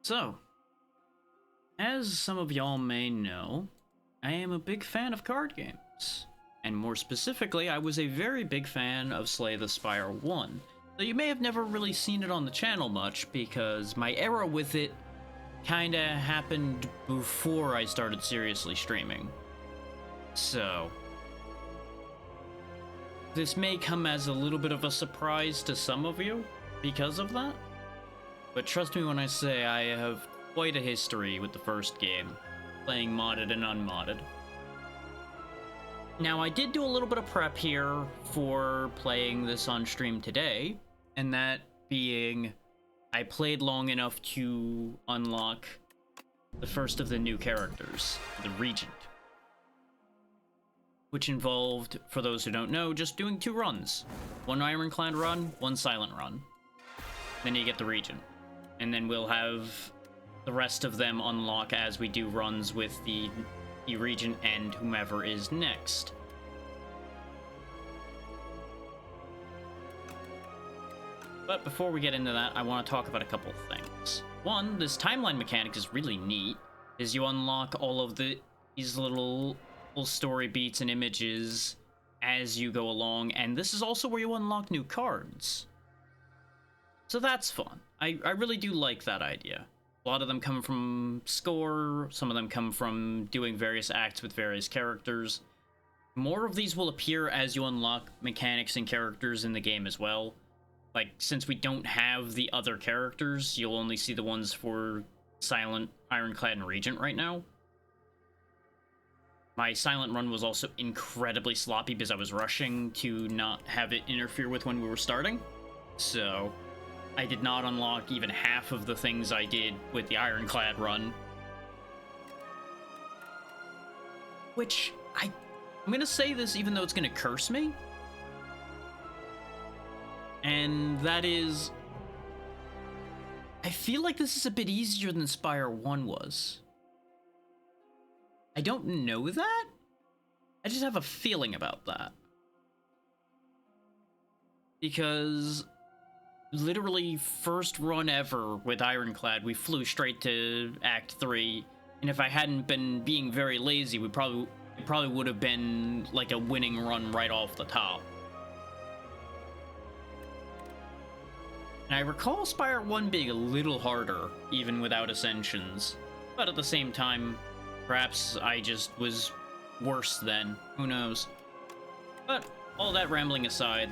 So, as some of y'all may know, I am a big fan of card games. And more specifically, I was a very big fan of Slay the Spire 1. So you may have never really seen it on the channel much, because my era with it kinda happened before I started seriously streaming. So, this may come as a little bit of a surprise to some of you because of that. But trust me when I say I have quite a history with the first game, playing modded and unmodded. Now, I did do a little bit of prep here for playing this on stream today, and that being, I played long enough to unlock the first of the new characters, the Regent. Which involved, for those who don't know, just doing 2 runs. 1 Ironclad run, 1 Silent run. Then you get the Regent. And then we'll have the rest of them unlock as we do runs with the Regent and whomever is next. But before we get into that, I want to talk about a couple things. One, this timeline mechanic is really neat, is you unlock all of these little story beats and images as you go along, and this is also where you unlock new cards. So that's fun. I really do like that idea. A lot of them come from score, some of them come from doing various acts with various characters. More of these will appear as you unlock mechanics and characters in the game as well. Like, since we don't have the other characters, you'll only see the ones for Silent, Ironclad, and Regent right now. My Silent run was also incredibly sloppy because I was rushing to not have it interfere with when we were starting. So, I did not unlock even half of the things I did with the Ironclad run. Which, I'm gonna say this even though it's gonna curse me. And that is, I feel like this is a bit easier than Spire 1 was. I don't know that. I just have a feeling about that. Because literally first run ever with Ironclad, we flew straight to Act 3, and if I hadn't been being very lazy, it probably would have been like a winning run right off the top. And I recall Spire 1 being a little harder, even without Ascensions. But at the same time, perhaps I just was worse then. Who knows? But, all that rambling aside,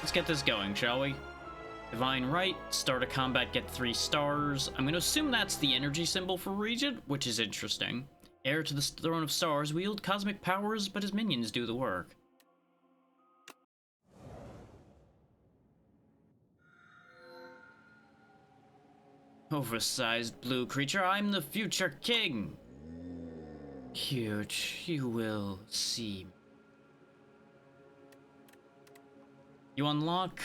let's get this going, shall we? Divine Right, start a combat, get 3 stars. I'm gonna assume that's the energy symbol for Regent, which is interesting. Heir to the Throne of Stars, wield cosmic powers, but his minions do the work. Oversized blue creature, I'm the future king. Cute, you will see. You unlock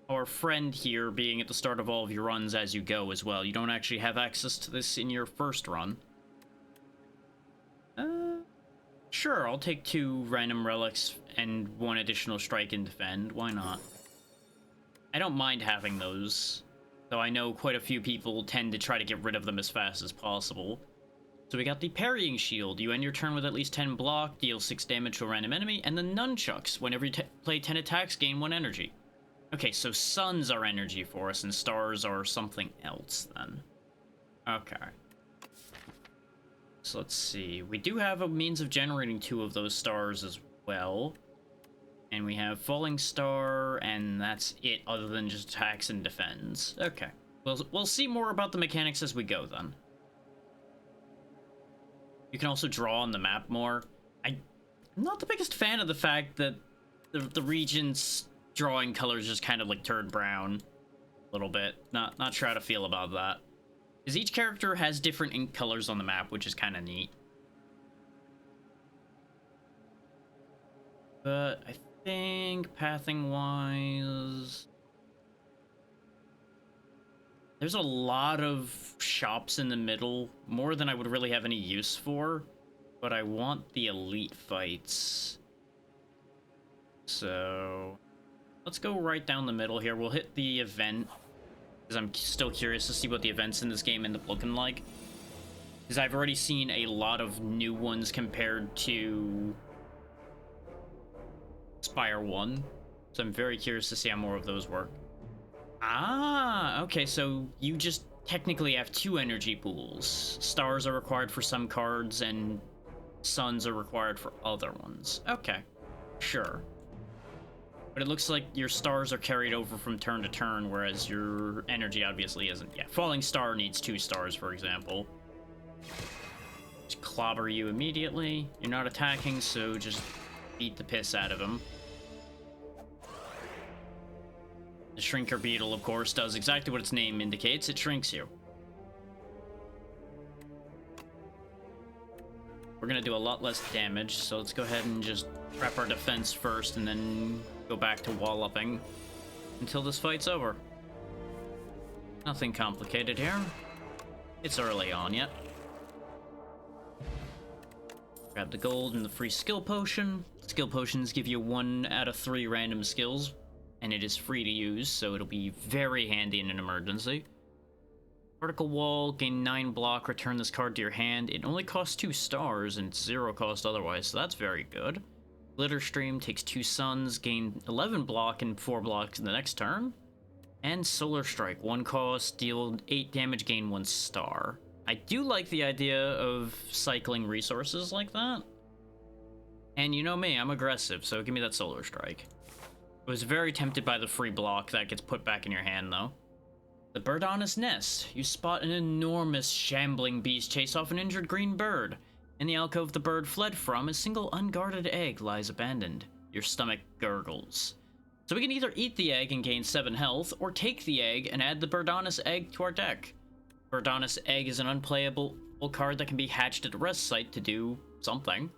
our friend here being at the start of all of your runs as you go as well. You don't actually have access to this in your first run. Sure, I'll take 2 random relics and 1 additional strike and defend. Why not? I don't mind having those, though I know quite a few people tend to try to get rid of them as fast as possible. So we got the Parrying Shield. You end your turn with at least 10 block, deal 6 damage to a random enemy, and the Nunchucks. Whenever you play 10 attacks, gain 1 energy. Okay, so suns are energy for us, and stars are something else, then. Okay. So let's see. We do have a means of generating 2 of those stars as well. And we have Falling Star, and that's it, other than just attacks and defends. Okay. We'll see more about the mechanics as we go, then. You can also draw on the map more. I'm not the biggest fan of the fact that the Regent's drawing colors just kind of like turned brown a little bit. Not sure how to feel about that. Because each character has different ink colors on the map, which is kind of neat. But I think pathing-wise, there's a lot of shops in the middle, more than I would really have any use for, but I want the elite fights. So let's go right down the middle here. We'll hit the event because I'm still curious to see what the events in this game end up looking like. Because I've already seen a lot of new ones compared to Spire 1. So I'm very curious to see how more of those work. Ah, okay, so you just technically have two energy pools. Stars are required for some cards, and suns are required for other ones. Okay, sure. But it looks like your stars are carried over from turn to turn, whereas your energy obviously isn't. Yeah, Falling Star needs 2 stars, for example. Just clobber you immediately. You're not attacking, so just beat the piss out of him. The Shrinker Beetle, of course, does exactly what its name indicates. It shrinks you. We're gonna do a lot less damage, so let's go ahead and just prep our defense first and then go back to wall-upping until this fight's over. Nothing complicated here. It's early on yet. Grab the gold and the free skill potion. Skill potions give you 1 out of 3 random skills, and it is free to use, so it'll be very handy in an emergency. Vertical Wall, gain 9 block, return this card to your hand. It only costs 2 stars, and it's 0 cost otherwise, so that's very good. Glitter Stream takes 2 suns, gain 11 block and 4 blocks in the next turn. And Solar Strike, 1 cost, deal 8 damage, gain 1 star. I do like the idea of cycling resources like that. And you know me, I'm aggressive, so give me that Solar Strike. I was very tempted by the free block that gets put back in your hand, though. The Birdana's Nest. You spot an enormous shambling beast chase off an injured green bird. In the alcove the bird fled from, a single unguarded egg lies abandoned. Your stomach gurgles. So we can either eat the egg and gain 7 health, or take the egg and add the Birdana's egg to our deck. Birdana's egg is an unplayable card that can be hatched at a rest site to do something.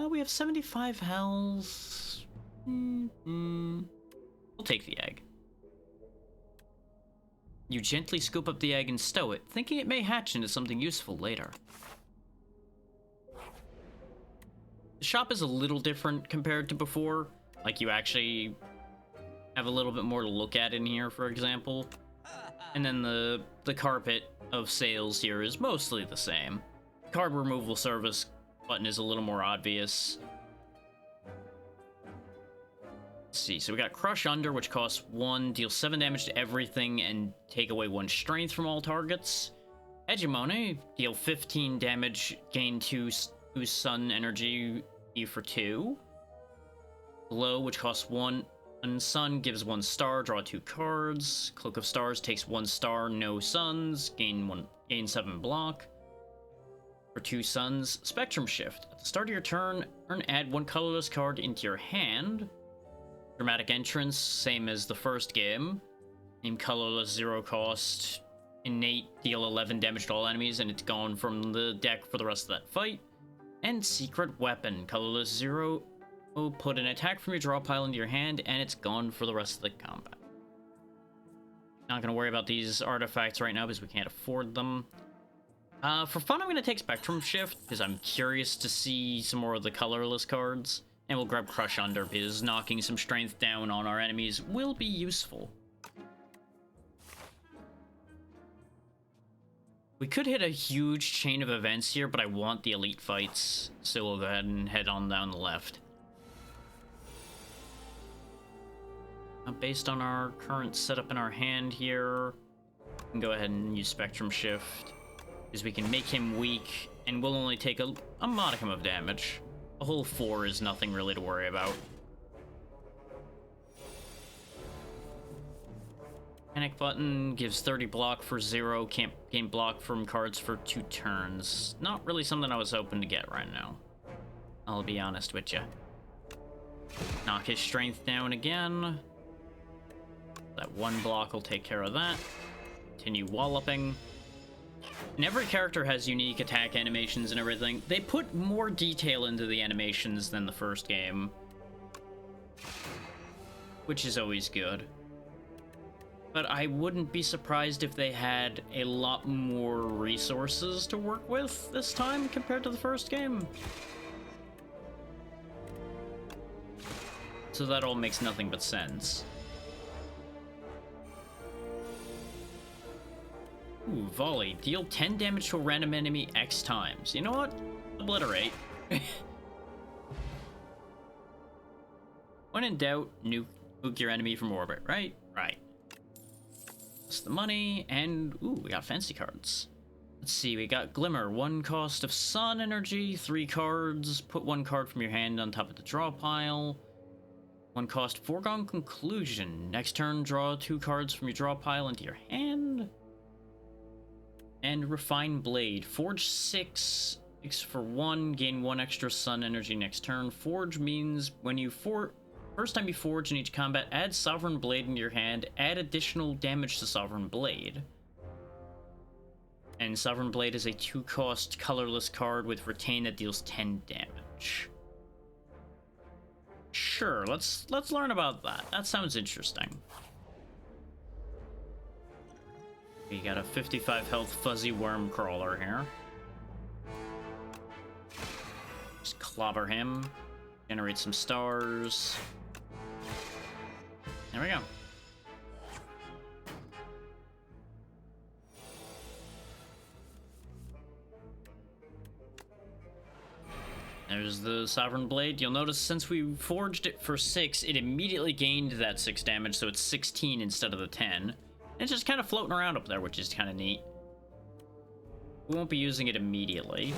We have 75 health. We'll take the egg. You gently scoop up the egg and stow it, thinking it may hatch into something useful later. The shop is a little different compared to before. Like, you actually have a little bit more to look at in here, for example. And then the carpet of sales here is mostly the same. Card removal service button is a little more obvious. Let's see, so we got Crush Under, which costs 1, deal 7 damage to everything, and take away 1 strength from all targets. Hegemony, deal 15 damage, gain 2 sun energy for 2. Glow, which costs 1 sun, gives 1 star, draw 2 cards. Cloak of Stars takes 1 star, no suns, gain 7 block. For 2 suns, Spectrum Shift. At the start of your turn, add 1 colorless card into your hand. Dramatic Entrance, same as the first game. Name colorless, 0 cost. Innate, deal 11 damage to all enemies, and it's gone from the deck for the rest of that fight. And Secret Weapon, colorless, 0. Put an attack from your draw pile into your hand, and it's gone for the rest of the combat. Not gonna worry about these artifacts right now because we can't afford them. For fun, I'm gonna take Spectrum Shift because I'm curious to see some more of the colorless cards. And we'll grab Crush Under because knocking some strength down on our enemies will be useful. We could hit a huge chain of events here, but I want the elite fights, so we'll go ahead and head on down the left. Based on our current setup in our hand here, we can go ahead and use Spectrum Shift, because we can make him weak, and we'll only take a modicum of damage. A whole 4 is nothing really to worry about. Panic Button gives 30 block for 0, can't gain block from cards for 2 turns. Not really something I was hoping to get right now. I'll be honest with you. Knock his strength down again. That 1 block will take care of that. Continue walloping. And every character has unique attack animations and everything. They put more detail into the animations than the first game, which is always good. But I wouldn't be surprised if they had a lot more resources to work with this time compared to the first game. So that all makes nothing but sense. Ooh, volley. Deal 10 damage to a random enemy X times. You know what? Obliterate. When in doubt, nuke your enemy from orbit, right? Right. That's the money, and ooh, we got fancy cards. Let's see, we got Glimmer, 1 cost of sun energy, 3 cards, put 1 card from your hand on top of the draw pile. 1 cost Foregone Conclusion. Next turn, draw 2 cards from your draw pile into your hand. And Refine Blade. Forge 6 for 1, gain 1 extra sun energy next turn. Forge means when you first time you forge in each combat, add Sovereign Blade into your hand, add additional damage to Sovereign Blade. And Sovereign Blade is a 2-cost colorless card with Retain that deals 10 damage. Sure, let's learn about that. That sounds interesting. We got a 55 health Fuzzy Worm Crawler here. Just clobber him. Generate some stars. There we go. There's the Sovereign Blade. You'll notice since we forged it for 6, it immediately gained that 6 damage, so it's 16 instead of the 10. It's just kind of floating around up there, which is kind of neat. We won't be using it immediately.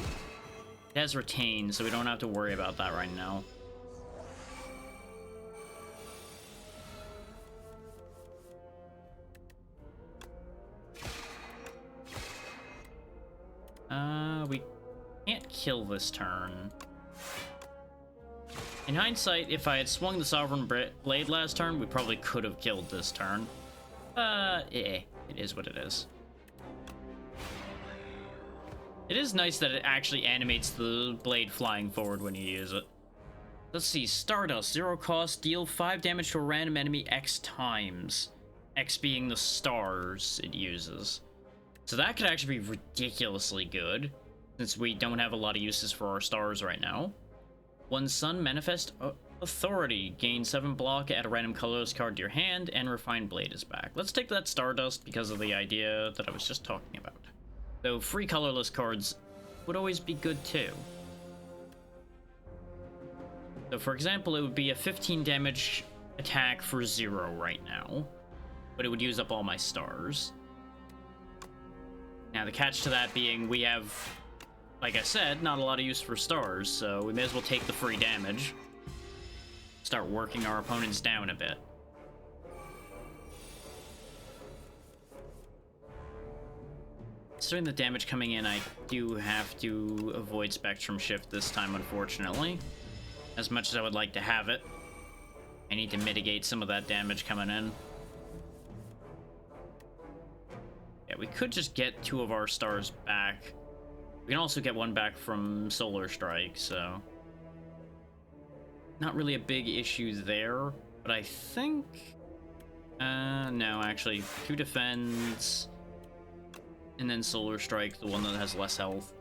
It has Retain, so we don't have to worry about that right now. We can't kill this turn. In hindsight, if I had swung the Sovereign Blade last turn, we probably could have killed this turn. It is what it is. It is nice that it actually animates the blade flying forward when you use it. Let's see, Stardust, 0 cost, deal 5 damage to a random enemy X times. X being the stars it uses. So that could actually be ridiculously good, since we don't have a lot of uses for our stars right now. 1 Sun, Manifest Authority. Gain 7 block, add a random colorless card to your hand, and Refined Blade is back. Let's take that Stardust because of the idea that I was just talking about. Though free colorless cards would always be good too. So for example, it would be a 15 damage attack for 0 right now, but it would use up all my stars. Now the catch to that being we have, like I said, not a lot of use for stars, so we may as well take the free damage. Start working our opponents down a bit. Considering the damage coming in, I do have to avoid Spectrum Shift this time, unfortunately. As much as I would like to have it, I need to mitigate some of that damage coming in. Yeah, we could just get 2 of our stars back. We can also get 1 back from Solar Strike, so... not really a big issue there, but I think... no, actually, 2 defends... and then Solar Strike, the one that has less health.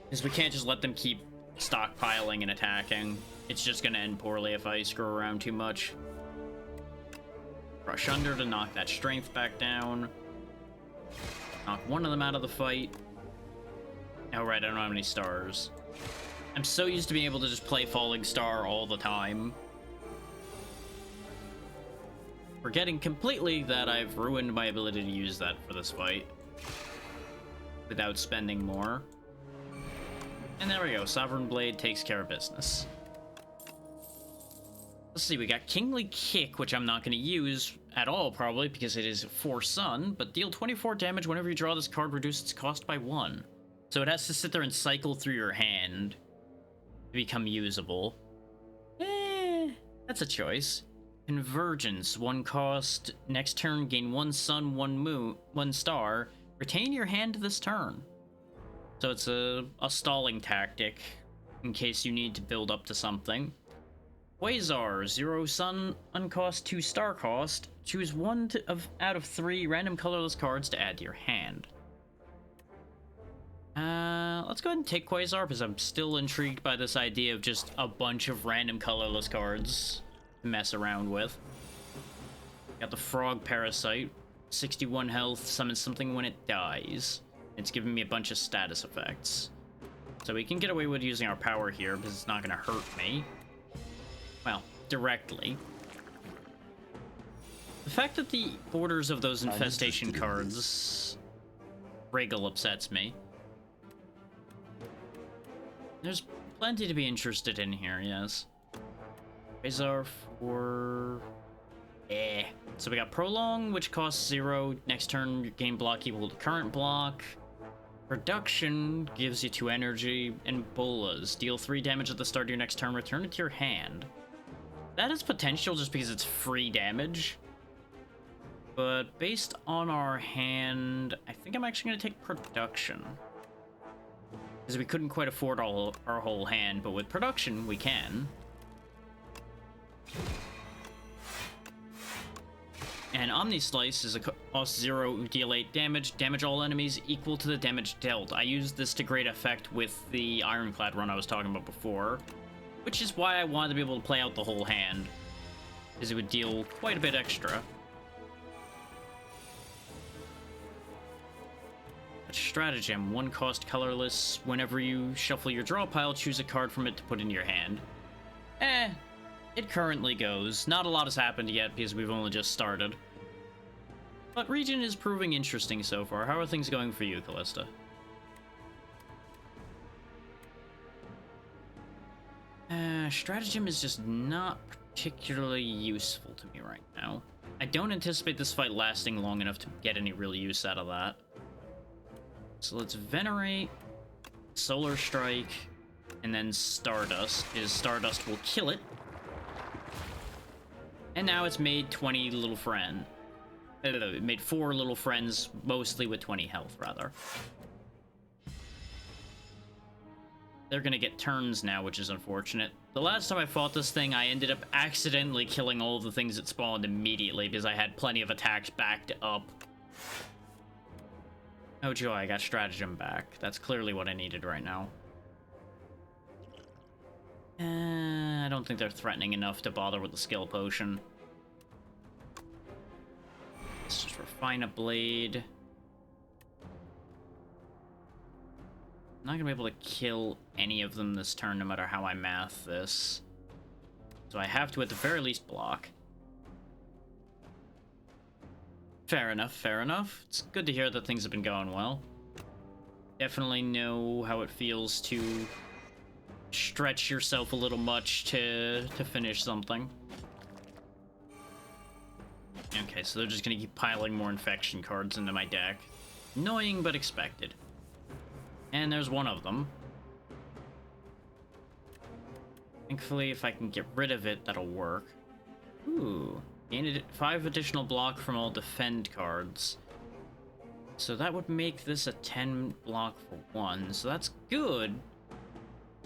Because we can't just let them keep stockpiling and attacking. It's just gonna end poorly if I screw around too much. Rush under to knock that strength back down. Knock 1 of them out of the fight. Oh right, I don't have any stars. I'm so used to being able to just play Falling Star all the time, forgetting completely that I've ruined my ability to use that for this fight without spending more. And there we go, Sovereign Blade takes care of business. Let's see, we got Kingly Kick, which I'm not going to use at all, probably, because it is 4 Sun, but deal 24 damage whenever you draw this card, reduce its cost by 1. So it has to sit there and cycle through your hand to become usable. That's a choice. Convergence, 1 cost, next turn gain 1 sun, 1 moon, 1 star, retain your hand this turn. So it's a stalling tactic in case you need to build up to something. Quasar, 0 sun, uncost, 2 star cost, choose 1 out of 3 random colorless cards to add to your hand. Let's go ahead and take Quasar because I'm still intrigued by this idea of just a bunch of random colorless cards to mess around with. Got the Frog Parasite. 61 health, summons something when it dies. It's giving me a bunch of status effects. So we can get away with using our power here because it's not going to hurt me. Well, directly. The fact that the borders of those infestation cards wriggle upsets me. There's plenty to be interested in here, yes. Quasar for... So we got Prolong, which costs 0. Next turn, your gain block equal to current block. Production gives you 2 energy. And Bolas, deal 3 damage at the start of your next turn, return it to your hand. That has potential just because it's free damage. But based on our hand, I think I'm actually going to take Production. Because we couldn't quite afford our whole hand, but with Production, we can. And Omni Slice is a cost 0, deal 8 damage. Damage all enemies equal to the damage dealt. I used this to great effect with the Ironclad run I was talking about before. Which is why I wanted to be able to play out the whole hand. Because it would deal quite a bit extra. Stratagem, 1 cost colorless. Whenever you shuffle your draw pile, choose a card from it to put in your hand. It currently goes. Not a lot has happened yet because we've only just started. But Region is proving interesting so far. How are things going for you, Callista? Stratagem is just not particularly useful to me right now. I don't anticipate this fight lasting long enough to get any real use out of that. So let's Venerate, Solar Strike, and then Stardust, because Stardust will kill it. And now it's made 20 little friends. It made 4 little friends, mostly with 20 health, rather. They're gonna get turns now, which is unfortunate. The last time I fought this thing, I ended up accidentally killing all of the things that spawned immediately because I had plenty of attacks backed up. Oh joy, I got Stratagem back. That's clearly what I needed right now. I don't think they're threatening enough to bother with the skill potion. Let's just refine a blade. I'm not gonna be able to kill any of them this turn, no matter how I math this. So I have to, at the very least, block. Fair enough, fair enough. It's good to hear that things have been going well. Definitely know how it feels to stretch yourself a little much to finish something. Okay, so they're just gonna keep piling more infection cards into my deck. Annoying, but expected. And there's one of them. Thankfully, if I can get rid of it, that'll work. Ooh. Gained 5 additional block from all defend cards. So that would make this a 10 block for 1. So that's good.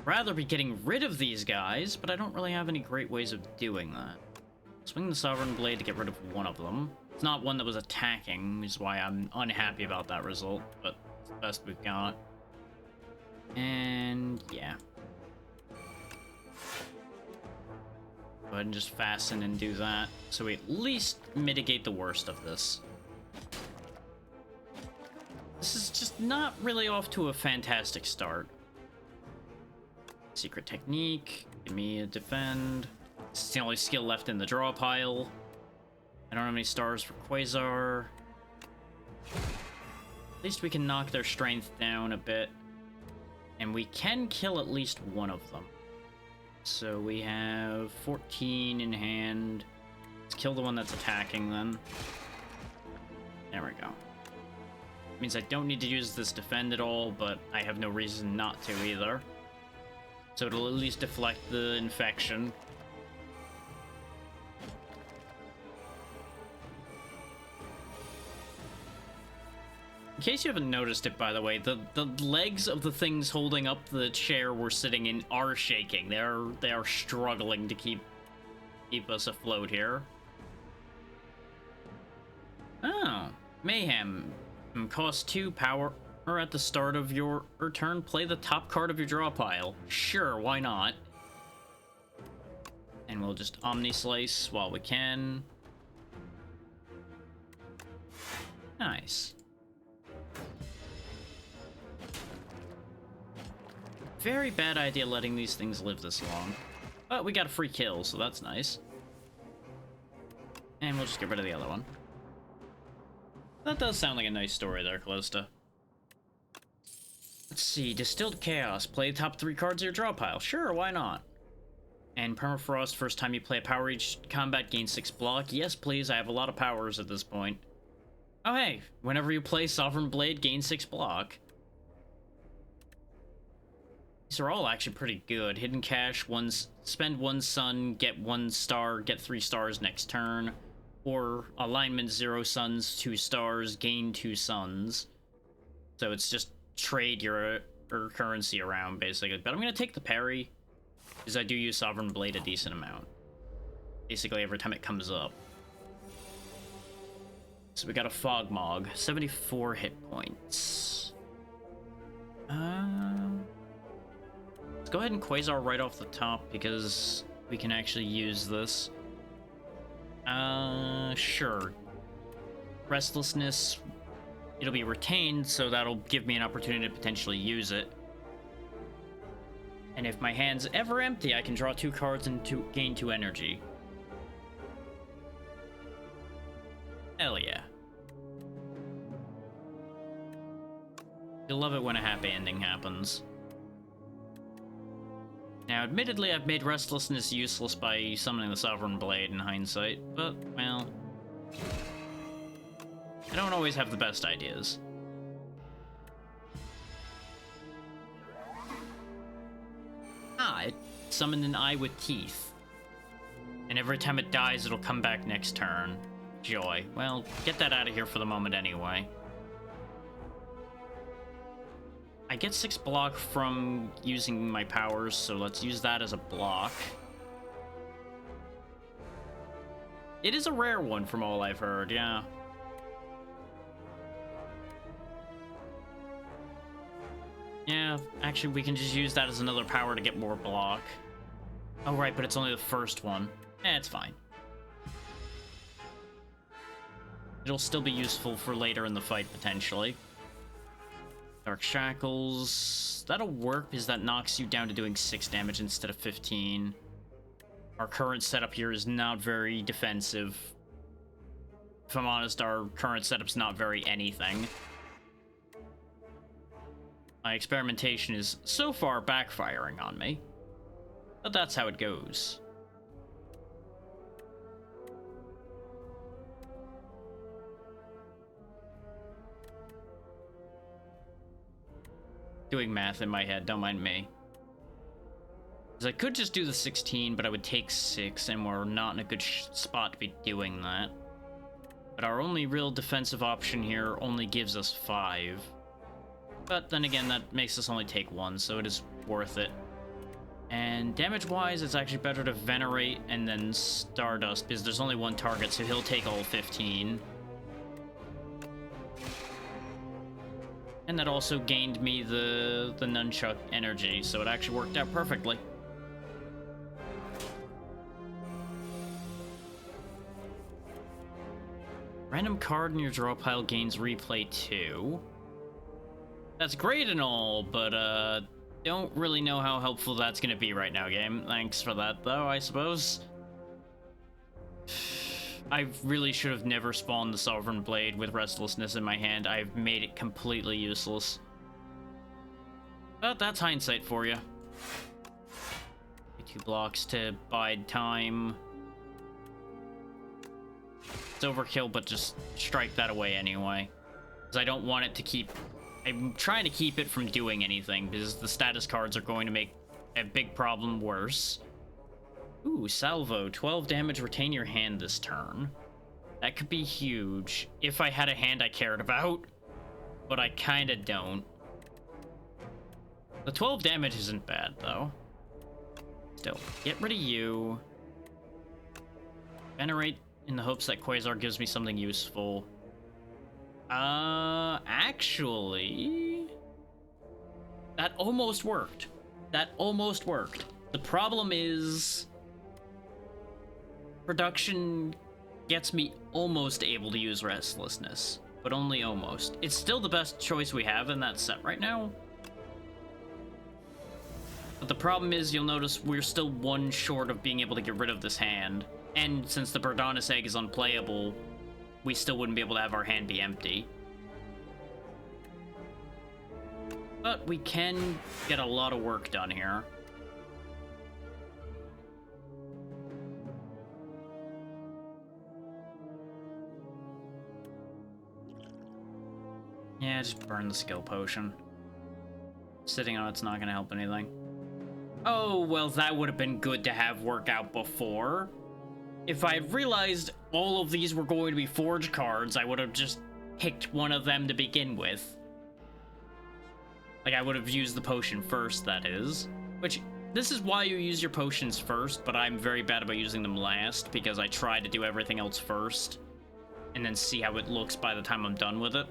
Rather be getting rid of these guys, but I don't really have any great ways of doing that. Swing the Sovereign Blade to get rid of one of them. It's not one that was attacking, which is why I'm unhappy about that result, but it's the best we've got. And yeah. Go ahead and just fasten and do that, so we at least mitigate the worst of this. This is just not really off to a fantastic start. Secret Technique, give me a defend. This is the only skill left in the draw pile. I don't have any stars for Quasar. At least we can knock their strength down a bit. And we can kill at least one of them. So we have 14 in hand. Let's kill the one that's attacking then. There we go. Means I don't need to use this defend at all, but I have no reason not to either. So it'll at least deflect the infection. In case you haven't noticed it, by the way, the legs of the things holding up the chair we're sitting in are shaking. They are struggling to keep us afloat here. Oh, Mayhem. Cost 2 power, or at the start of your turn, play the top card of your draw pile. Sure, why not? And we'll just Omni Slice while we can. Nice. Very bad idea letting these things live this long. But we got a free kill, so that's nice. And we'll just get rid of the other one. That does sound like a nice story there, Callista. Let's see, Distilled Chaos. Play the top 3 cards of your draw pile. Sure, why not? And Permafrost, first time you play a power each combat, gain 6 block. Yes, please, I have a lot of powers at this point. Oh hey, whenever you play Sovereign Blade, gain 6 block. These are all actually pretty good. Hidden Cache, spend 1 sun, get 1 star, get 3 stars next turn. Or Alignment, 0 suns, 2 stars, gain 2 suns. So it's just trade your currency around, basically. But I'm going to take the parry, because I do use Sovereign Blade a decent amount. Basically every time it comes up. So we got a Fogmog, 74 hit points. Let's go ahead and Quasar right off the top, because we can actually use this. Sure. Restlessness, it'll be retained, so that'll give me an opportunity to potentially use it. And if my hand's ever empty, I can draw 2 cards and gain 2 energy. Hell yeah. You'll love it when a happy ending happens. Now, admittedly, I've made Restlessness useless by summoning the Sovereign Blade in hindsight, but, well... I don't always have the best ideas. Ah, it summoned an eye with teeth. And every time it dies, it'll come back next turn. Joy. Well, get that out of here for the moment anyway. I get 6 block from using my powers, so let's use that as a block. It is a rare one from all I've heard, yeah. Yeah, actually we can just use that as another power to get more block. Oh right, but it's only the first one. It's fine. It'll still be useful for later in the fight, potentially. Dark Shackles. That'll work because that knocks you down to doing 6 damage instead of 15. Our current setup here is not very defensive. If I'm honest, our current setup's not very anything. My experimentation is so far backfiring on me. But that's how it goes. Doing math in my head, don't mind me. Because I could just do the 16, but I would take 6, and we're not in a good spot to be doing that. But our only real defensive option here only gives us 5. But then again, that makes us only take 1, so it is worth it. And damage-wise, it's actually better to Venerate and then Stardust, because there's only 1 target, so he'll take all 15. And that also gained me the Nunchuck energy, so it actually worked out perfectly. Random card in your draw pile gains replay 2. That's great and all, but don't really know how helpful that's gonna be right now, game. Thanks for that, though, I suppose. I really should have never spawned the Sovereign Blade with Restlessness in my hand. I've made it completely useless. But that's hindsight for you. 2 blocks to bide time. It's overkill, but just strike that away anyway. Because I don't want it to keep... I'm trying to keep it from doing anything, because the status cards are going to make a big problem worse. Ooh, Salvo. 12 damage, retain your hand this turn. That could be huge, if I had a hand I cared about. But I kinda don't. The 12 damage isn't bad, though. Still, get rid of you. Venerate in the hopes that Quasar gives me something useful. Actually... that almost worked. That almost worked. The problem is... production gets me almost able to use Restlessness. but only almost. It's still the best choice we have in that set right now. But the problem is, you'll notice we're still one short of being able to get rid of this hand. And since the Birdonis egg is unplayable, we still wouldn't be able to have our hand be empty. But we can get a lot of work done here. Yeah, just burn the skill potion. Sitting on it's not gonna help anything. Oh, well, that would have been good to have work out before. If I had realized all of these were going to be forge cards, I would have just picked one of them to begin with. Like, I would have used the potion first, that is. Which, this is why you use your potions first, but I'm very bad about using them last, because I try to do everything else first, and then see how it looks by the time I'm done with it.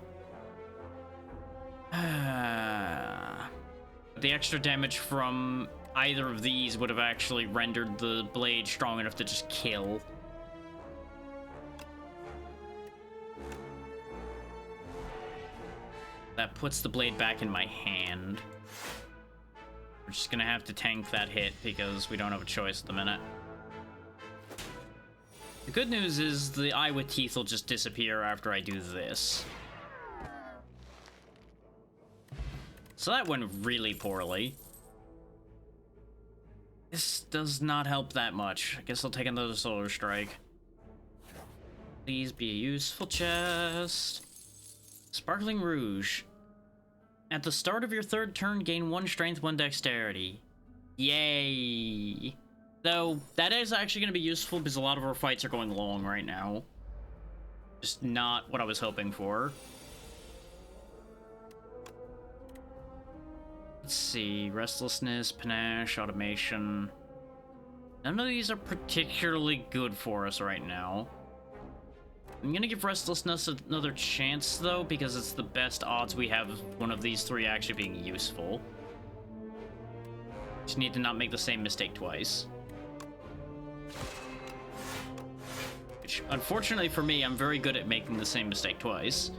The extra damage from either of these would have actually rendered the blade strong enough to just kill. That puts the blade back in my hand. We're just gonna have to tank that hit because we don't have a choice at the minute. The good news is the eye with teeth will just disappear after I do this. So that went really poorly. This does not help that much. I guess I'll take another Solar Strike. Please be a useful chest. Sparkling Rouge. At the start of your third turn, gain 1 strength, 1 dexterity. Yay! Though, that is actually going to be useful because a lot of our fights are going long right now. Just not what I was hoping for. Let's see, Restlessness, Panache, Automation. None of these are particularly good for us right now. I'm gonna give Restlessness another chance, though, because it's the best odds we have of one of these 3 actually being useful. Just need to not make the same mistake twice. Which, unfortunately for me, I'm very good at making the same mistake twice.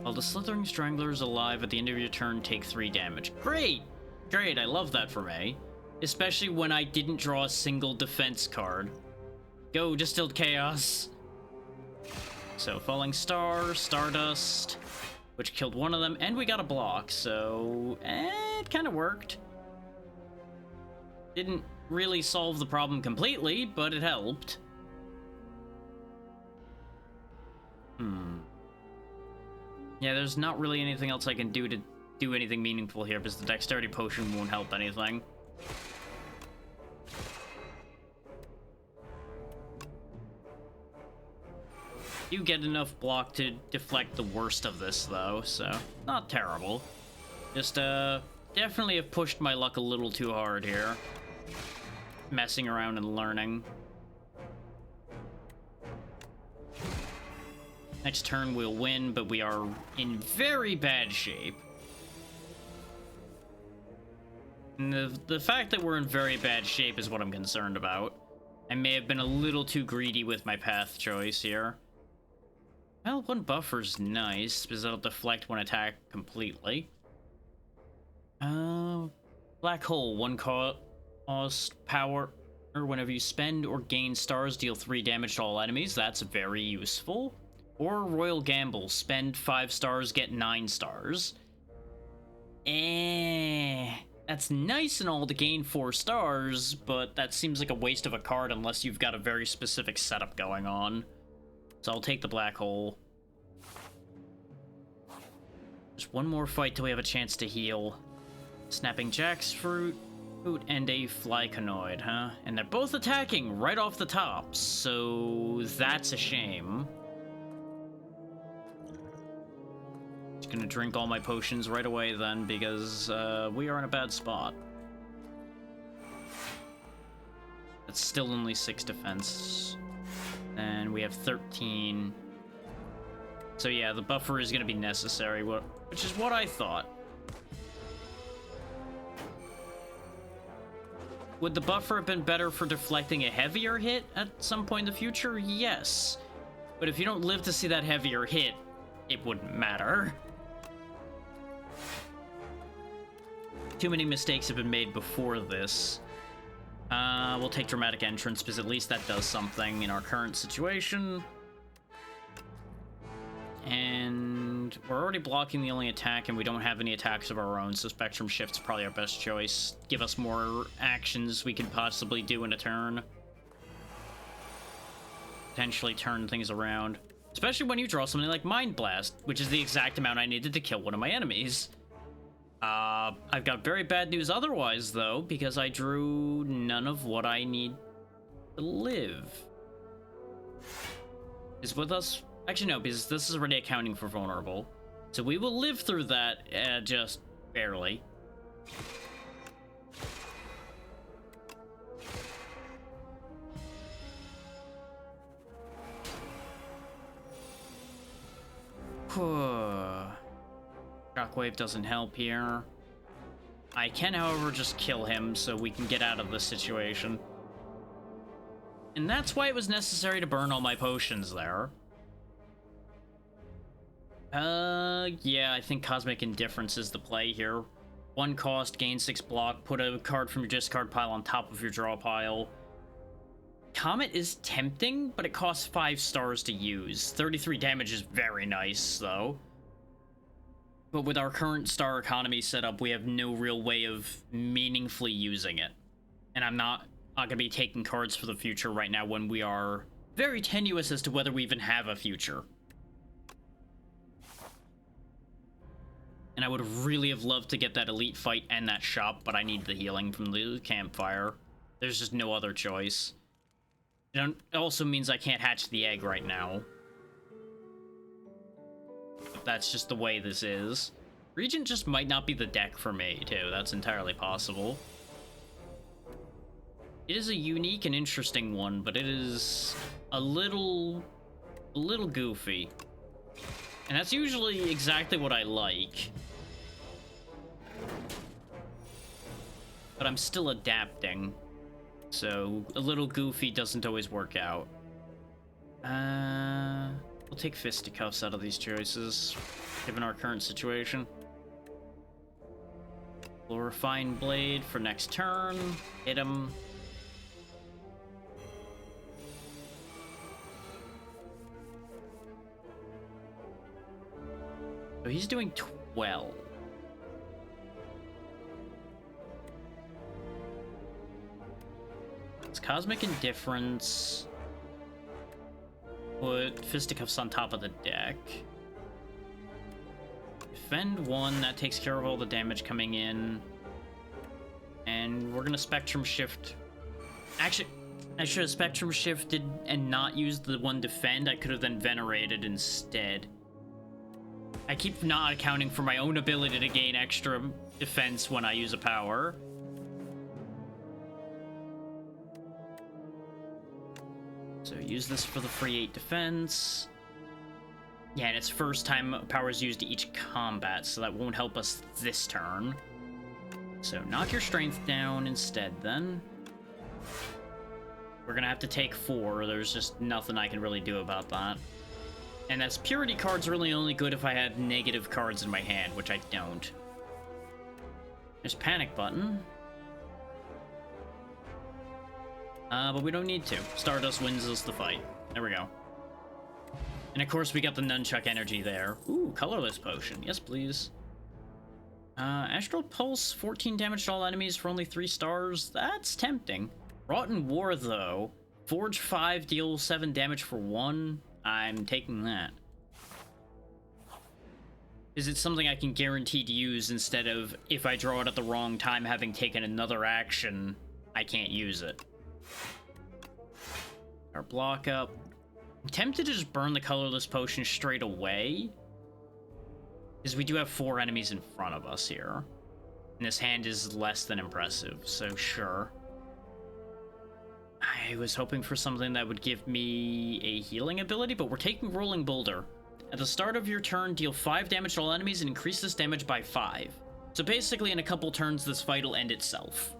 While the Slithering Strangler is alive at the end of your turn, take 3 damage. Great! Great, I love that for me. Especially when I didn't draw a single defense card. Go, Distilled Chaos! So, Falling Star, Stardust, which killed one of them, and we got a block, so... it kind of worked. Didn't really solve the problem completely, but it helped. Yeah, there's not really anything else I can do to do anything meaningful here, because the Dexterity Potion won't help anything. You get enough block to deflect the worst of this, though, so not terrible. Just, definitely have pushed my luck a little too hard here. Messing around and learning. Next turn we'll win, but we are in very bad shape. And the fact that we're in very bad shape is what I'm concerned about. I may have been a little too greedy with my path choice here. Well, 1 buffer's nice, because that'll deflect 1 attack completely. Black Hole, 1 cost power, or whenever you spend or gain stars, deal 3 damage to all enemies. That's very useful. Or Royal Gamble, spend 5 stars, get 9 stars. That's nice and all to gain 4 stars, but that seems like a waste of a card unless you've got a very specific setup going on. So I'll take the Black Hole. Just 1 more fight till we have a chance to heal. Snapping Jackfruit and a Flyconoid, huh? And they're both attacking right off the top, so that's a shame. Just gonna drink all my potions right away then, because we are in a bad spot. That's still only 6 defense. And we have 13. So yeah, the buffer is gonna be necessary, which is what I thought. Would the buffer have been better for deflecting a heavier hit at some point in the future? Yes. But if you don't live to see that heavier hit, it wouldn't matter. Too many mistakes have been made before this. We'll take Dramatic Entrance, because at least that does something in our current situation. And we're already blocking the only attack, and we don't have any attacks of our own, so Spectrum Shift's probably our best choice. Give us more actions we could possibly do in a turn. Potentially turn things around. Especially when you draw something like Mind Blast, which is the exact amount I needed to kill one of my enemies. I've got very bad news otherwise, though, because I drew none of what I need to live. Is with us... Actually, no, because this is already accounting for vulnerable. So we will live through that, just barely. Shockwave doesn't help here. I can, however, just kill him so we can get out of this situation. And that's why it was necessary to burn all my potions there. Yeah, I think Cosmic Indifference is the play here. 1 cost, gain 6 block, put a card from your discard pile on top of your draw pile. Comet is tempting, but it costs 5 stars to use. 33 damage is very nice, though. But with our current star economy setup, we have no real way of meaningfully using it. And I'm not gonna be taking cards for the future right now when we are very tenuous as to whether we even have a future. And I would really have loved to get that elite fight and that shop, but I need the healing from the campfire. There's just no other choice. It also means I can't hatch the egg right now. But that's just the way this is. Regent just might not be the deck for me, too. That's entirely possible. It is a unique and interesting one, but it is a little goofy. And that's usually exactly what I like. But I'm still adapting. So a little goofy doesn't always work out. We'll take Fisticuffs out of these choices, given our current situation. We'll Refine Blade for next turn. Hit him. So he's doing 12. It's Cosmic Indifference. Put Fisticuffs on top of the deck. Defend 1, that takes care of all the damage coming in. And we're gonna Spectrum Shift. Actually, I should have Spectrum Shifted and not used the 1 defend. I could have then Venerated instead. I keep not accounting for my own ability to gain extra defense when I use a power. So use this for the free 8 defense. Yeah, and it's first time power is used each combat, so that won't help us this turn. So knock your strength down instead, then. We're gonna have to take 4. There's just nothing I can really do about that. And that's Purity card's really only good if I had negative cards in my hand, which I don't. There's Panic Button. But we don't need to. Stardust wins us the fight. There we go. And of course we got the Nunchuck energy there. Ooh, Colorless Potion. Yes, please. Astral Pulse, 14 damage to all enemies for only 3 stars. That's tempting. Rotten War, though. Forge 5, deal 7 damage for 1. I'm taking that. Is it something I can guarantee to use instead of, if I draw it at the wrong time, having taken another action, I can't use it? Our block up. I'm tempted to just burn the Colorless Potion straight away, because we do have 4 enemies in front of us here. And this hand is less than impressive, so sure. I was hoping for something that would give me a healing ability, but we're taking Rolling Boulder. At the start of your turn, deal 5 damage to all enemies and increase this damage by 5. So basically, in a couple turns, this fight will end itself.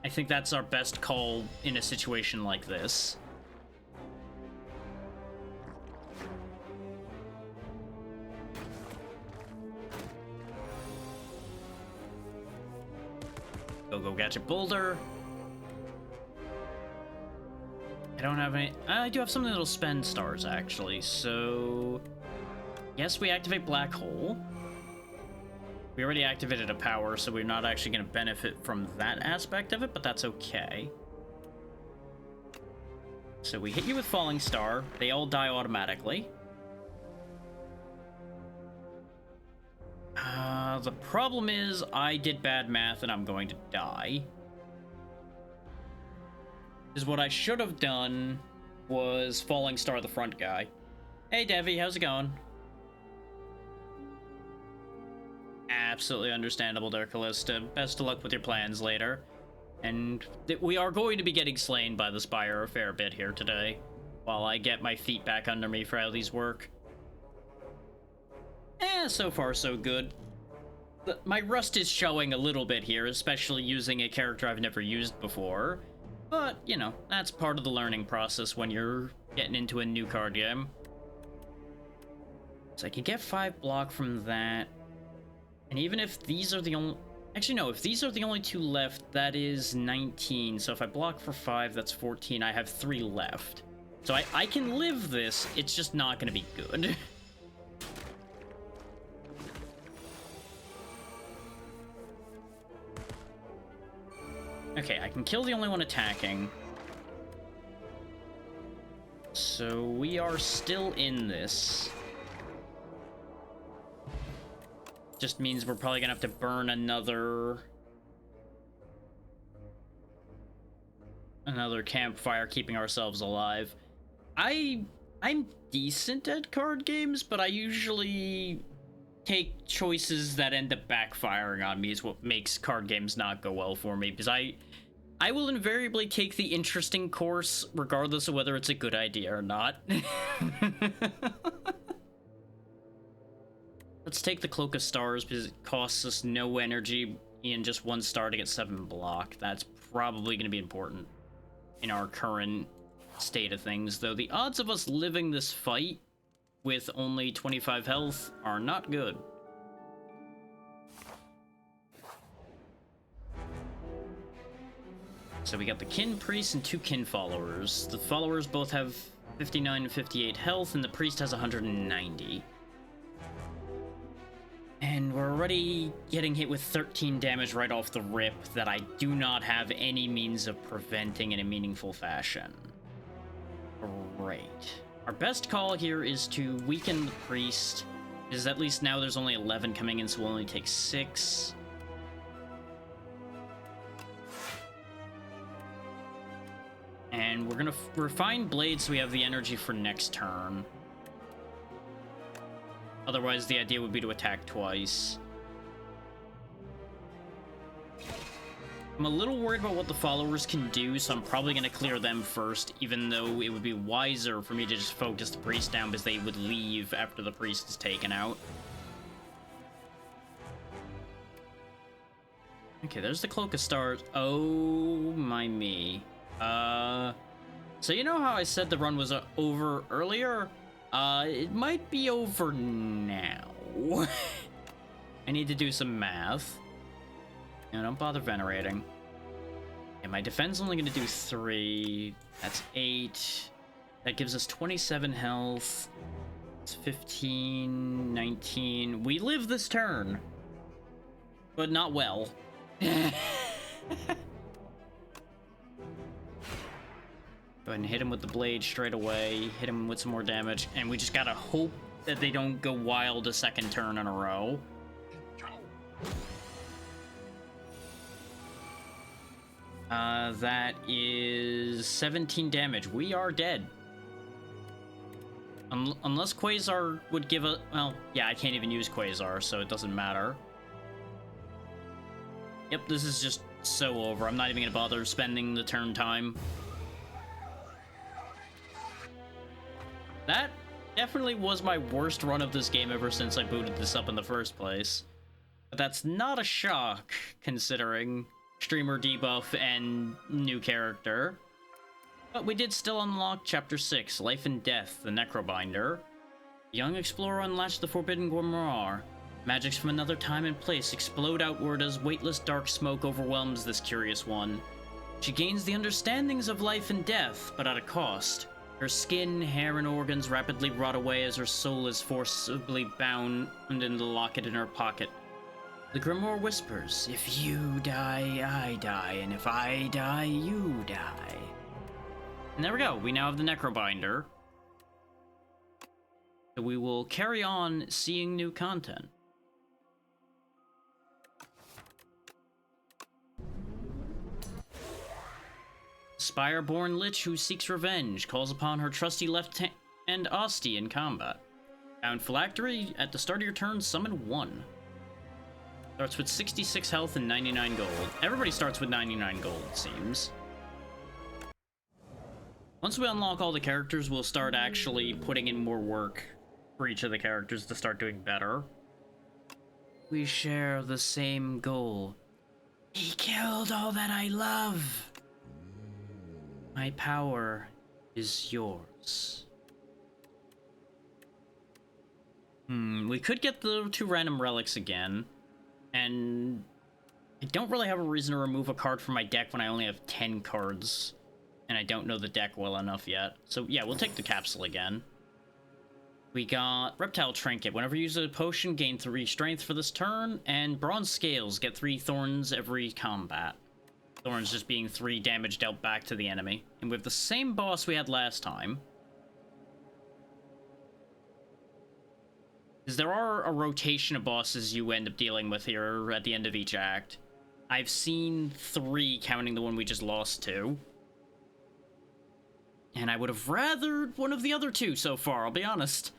I think that's our best call in a situation like this. Go Gadget Boulder. I don't have any... I do have something that'll spend stars, actually. So... yes, we activate Black Hole. We already activated a power, so we're not actually going to benefit from that aspect of it, but that's okay. So we hit you with Falling Star. They all die automatically. The problem is I did bad math and I'm going to die. Is what I should have done was Falling Star the front guy. Hey Devi, how's it going? Absolutely understandable there, Callista. Best of luck with your plans later. And we are going to be getting slain by the Spire a fair bit here today, while I get my feet back under me for how these work. So far so good. My rust is showing a little bit here, especially using a character I've never used before. But, you know, that's part of the learning process when you're getting into a new card game. So I can get 5 block from that. And even if these are the only... actually, no, if these are the only 2 left, that is 19. So if I block for 5, that's 14. I have 3 left. So I can live this, it's just not going to be good. Okay, I can kill the only one attacking. So we are still in this. Just means we're probably gonna have to burn another campfire, keeping ourselves alive. I'm decent at card games, but I usually take choices that end up backfiring on me is what makes card games not go well for me, because I will invariably take the interesting course regardless of whether it's a good idea or not. Let's take the Cloak of Stars because it costs us no energy and just 1 star to get 7 block. That's probably going to be important in our current state of things, though the odds of us living this fight with only 25 health are not good. So we got the Kin Priest and 2 Kin Followers. The Followers both have 59 and 58 health, and the Priest has 190. And we're already getting hit with 13 damage right off the rip that I do not have any means of preventing in a meaningful fashion. Great. Our best call here is to weaken the Priest, because at least now there's only 11 coming in, so we'll only take 6. And we're gonna refine Blade so we have the energy for next turn. Otherwise, the idea would be to attack twice. I'm a little worried about what the Followers can do, so I'm probably going to clear them first, even though it would be wiser for me to just focus the Priest down, because they would leave after the Priest is taken out. Okay, there's the Cloak of Stars. Oh, my me. So you know how I said the run was over earlier? It might be over now. I need to do some math. And don't bother venerating. And my defense only going to do 3. That's 8. That gives us 27 health. It's 15, 19. We live this turn. But not well. Go ahead and hit him with the blade straight away. Hit him with some more damage. And we just gotta hope that they don't go wild a second turn in a row. That is 17 damage. We are dead. Unless Quasar would give a... Well, yeah, I can't even use Quasar, so it doesn't matter. Yep, this is just so over. I'm not even gonna bother spending the turn time. That definitely was my worst run of this game ever since I booted this up in the first place. But that's not a shock, considering streamer debuff and new character. But we did still unlock Chapter 6, Life and Death, the Necrobinder. The young explorer unlatched the forbidden grimoire. Magics from another time and place explode outward as weightless dark smoke overwhelms this curious one. She gains the understandings of life and death, but at a cost. Her skin, hair, and organs rapidly rot away as her soul is forcibly bound in the locket in her pocket. The grimoire whispers, "If you die, I die, and if I die, you die." And there we go, we now have the Necrobinder. So we will carry on seeing new content. Spire-born Lich who seeks revenge calls upon her trusty left hand Asti in combat. Found Phylactery, at the start of your turn, summon 1. Starts with 66 health and 99 gold. Everybody starts with 99 gold, it seems. Once we unlock all the characters, we'll start actually putting in more work for each of the characters to start doing better. We share the same goal. He killed all that I love. My power is yours. We could get the 2 random relics again. And I don't really have a reason to remove a card from my deck when I only have 10 cards. And I don't know the deck well enough yet. So yeah, we'll take the capsule again. We got Reptile Trinket. Whenever you use a potion, gain 3 strength for this turn. And Bronze Scales, get 3 thorns every combat. Thorns just being 3 damage dealt back to the enemy. And we have the same boss we had last time. Because there are a rotation of bosses you end up dealing with here at the end of each act. I've seen 3, counting the one we just lost to. And I would have rathered one of the other 2 so far, I'll be honest.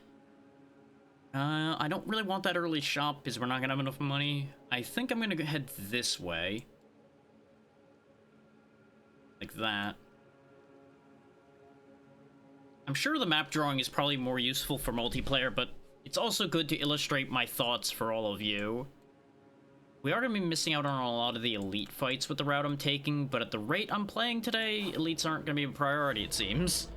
I don't really want that early shop because we're not going to have enough money. I think I'm going to head this way. Like that. I'm sure the map drawing is probably more useful for multiplayer, but it's also good to illustrate my thoughts for all of you. We are going to be missing out on a lot of the elite fights with the route I'm taking, but at the rate I'm playing today, elites aren't going to be a priority, it seems.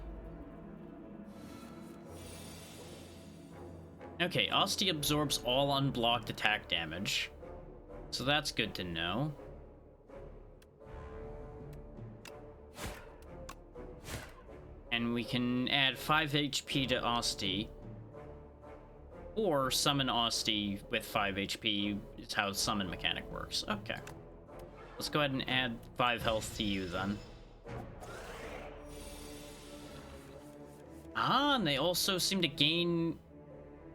Okay, Asti absorbs all unblocked attack damage. So that's good to know. And we can add 5 HP to Asti. Or summon Asti with 5 HP. It's how the summon mechanic works. Okay. Let's go ahead and add 5 health to you then. Ah, and they also seem to gain...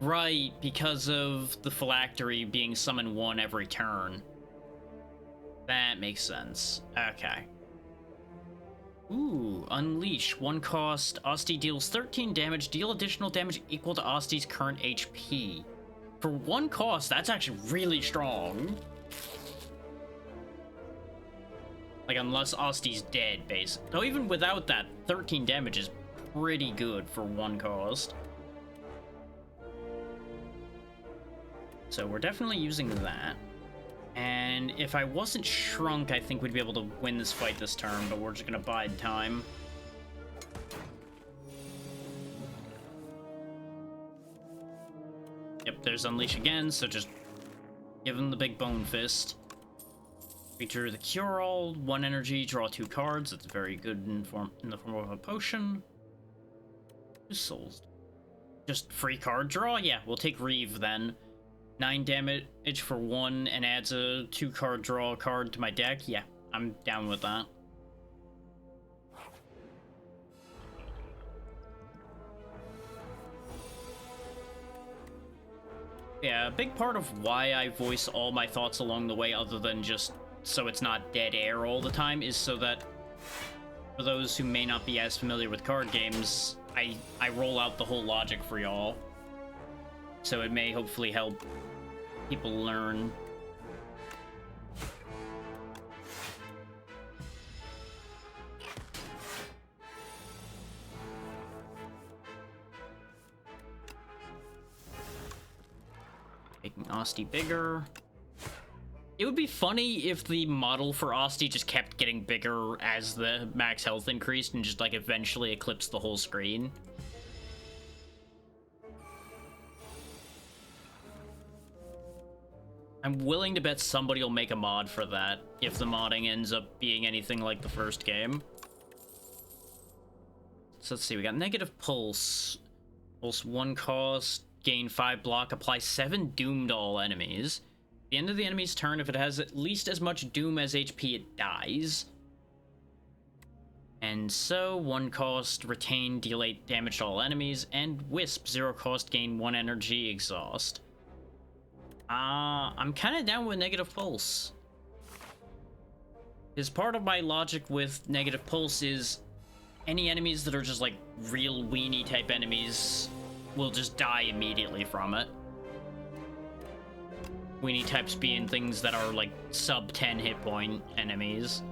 Right, because of the Phylactery being summoned 1 every turn. That makes sense. Okay. Ooh, Unleash. 1 cost. Asti deals 13 damage. Deal additional damage equal to Asti's current HP. For 1 cost, that's actually really strong. Like, unless Asti's dead, basically. Though even without that, 13 damage is pretty good for 1 cost. So we're definitely using that. And if I wasn't shrunk, I think we'd be able to win this fight this turn, but we're just gonna bide time. Yep, there's Unleash again, so just give him the big bone fist. Feature the Cure-All, 1 energy, draw 2 cards. It's very good in the form of a potion. Just souls. Just free card draw? Yeah, we'll take Reeve then. 9 damage for 1 and adds a 2 card draw card to my deck. Yeah, I'm down with that. Yeah, a big part of why I voice all my thoughts along the way, other than just so it's not dead air all the time, is so that for those who may not be as familiar with card games, I roll out the whole logic for y'all. So it may hopefully help people learn. Making Asti bigger. It would be funny if the model for Asti just kept getting bigger as the max health increased and just like eventually eclipsed the whole screen. I'm willing to bet somebody will make a mod for that if the modding ends up being anything like the first game. So let's see, we got negative pulse. Pulse 1 cost, gain 5 block, apply 7 doom to all enemies. At the end of the enemy's turn, if it has at least as much doom as HP, it dies. And so, 1 cost, retain, deal 8 damage to all enemies, and Wisp, 0 cost, gain 1 energy, exhaust. I'm kind of down with negative pulse. Because part of my logic with negative pulse is any enemies that are just like real weenie type enemies will just die immediately from it. Weenie types being things that are like sub 10 hit point enemies.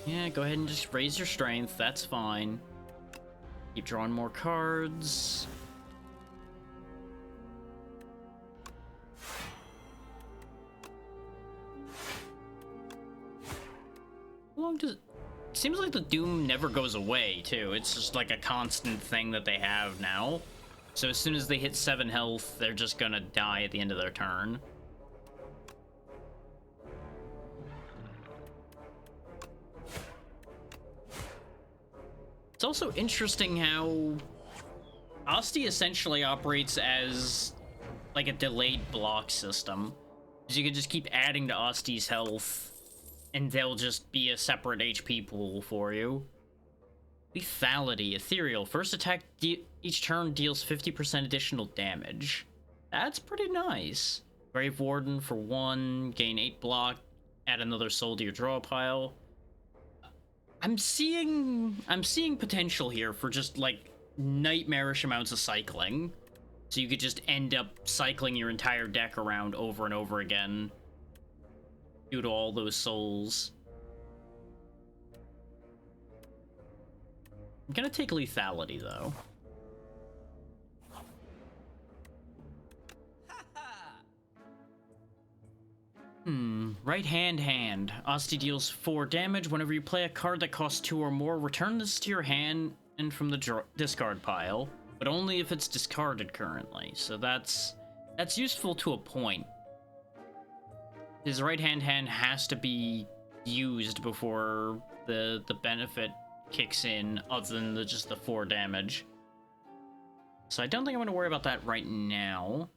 Yeah, go ahead and just raise your strength. That's fine. Keep drawing more cards. How long does it... Seems like the Doom never goes away, too. It's just like a constant thing that they have now. So as soon as they hit 7 health, they're just gonna die at the end of their turn. It's also interesting how Asti essentially operates as like a delayed block system. So you can just keep adding to Asti's health and they'll just be a separate HP pool for you. Lethality, ethereal. First attack each turn deals 50% additional damage. That's pretty nice. Grave Warden for 1, gain 8 block, add another soul to your draw pile. I'm seeing potential here for just like nightmarish amounts of cycling. So you could just end up cycling your entire deck around over and over again due to all those souls. I'm gonna take lethality though. Right hand. Asti deals 4 damage. Whenever you play a card that costs 2 or more, return this to your hand and from the discard pile, but only if it's discarded currently. So that's useful to a point. His right hand has to be used before the benefit kicks in, other than just the 4 damage. So I don't think I'm going to worry about that right now.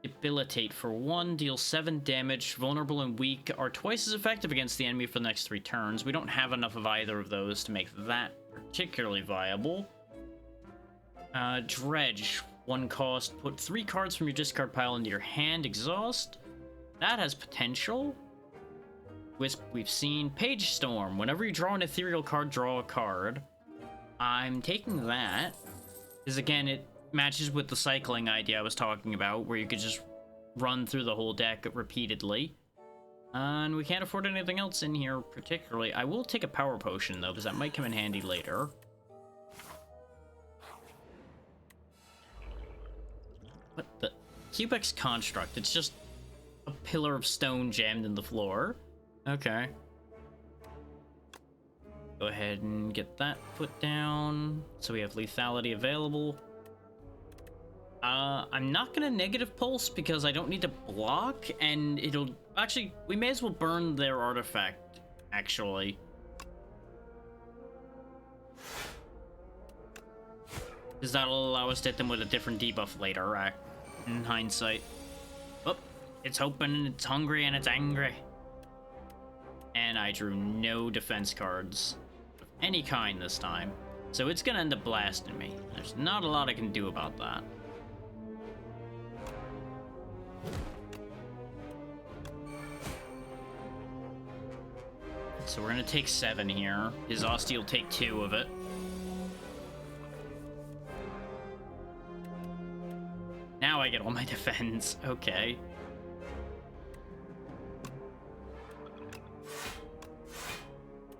Debilitate for 1, deal 7 damage. Vulnerable and weak are twice as effective against the enemy for the next 3 turns. We don't have enough of either of those to make that particularly viable. Dredge, 1 cost. Put 3 cards from your discard pile into your hand. Exhaust. That has potential. Wisp, we've seen. Page Storm. Whenever you draw an ethereal card, draw a card. I'm taking that. Because again, it matches with the cycling idea I was talking about, where you could just run through the whole deck repeatedly. And we can't afford anything else in here particularly. I will take a power potion though, because that might come in handy later. What the? Cubex Construct. It's just a pillar of stone jammed in the floor. Okay. Go ahead and get that put down. So we have lethality available. I'm not gonna negative pulse because I don't need to block, and it'll... Actually, we may as well burn their artifact, actually. Because that'll allow us to hit them with a different debuff later, in hindsight. Oh, it's open, it's hungry, and it's angry. And I drew no defense cards of any kind this time. So it's gonna end up blasting me. There's not a lot I can do about that. So we're gonna take 7 here. His Asti will take 2 of it. Now I get all my defense. Okay.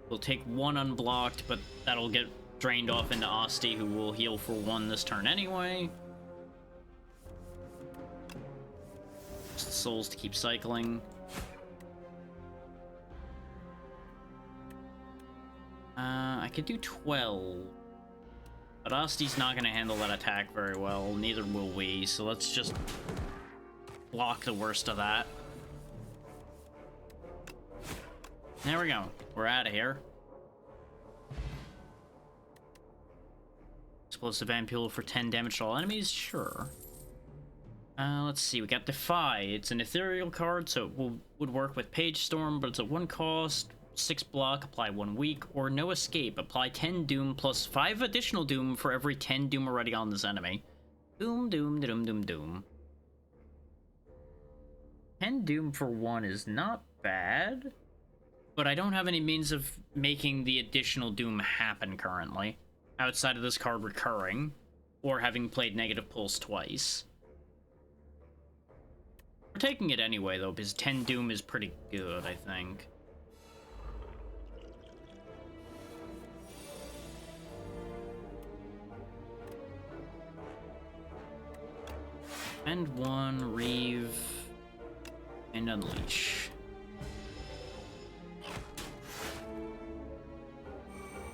We'll take one unblocked, but that'll get drained off into Asti, who will heal for 1 this turn anyway. Just souls to keep cycling. I could do 12. But Asti's not going to handle that attack very well, neither will we, so let's just block the worst of that. There we go. We're out of here. Explosive Ampule for 10 damage to all enemies? Sure. Let's see. We got Defy. It's an ethereal card, so it would work with Page Storm, but it's at 1 cost, 6 block, apply 1 weak, or no escape. Apply 10 Doom plus 5 additional Doom for every 10 Doom already on this enemy. Doom, doom, doom, doom, doom. 10 Doom for 1 is not bad, but I don't have any means of making the additional Doom happen currently, outside of this card recurring, or having played Negative Pulse twice. We're taking it anyway, though, because 10 Doom is pretty good, I think. And 1, Reeve, and Unleash.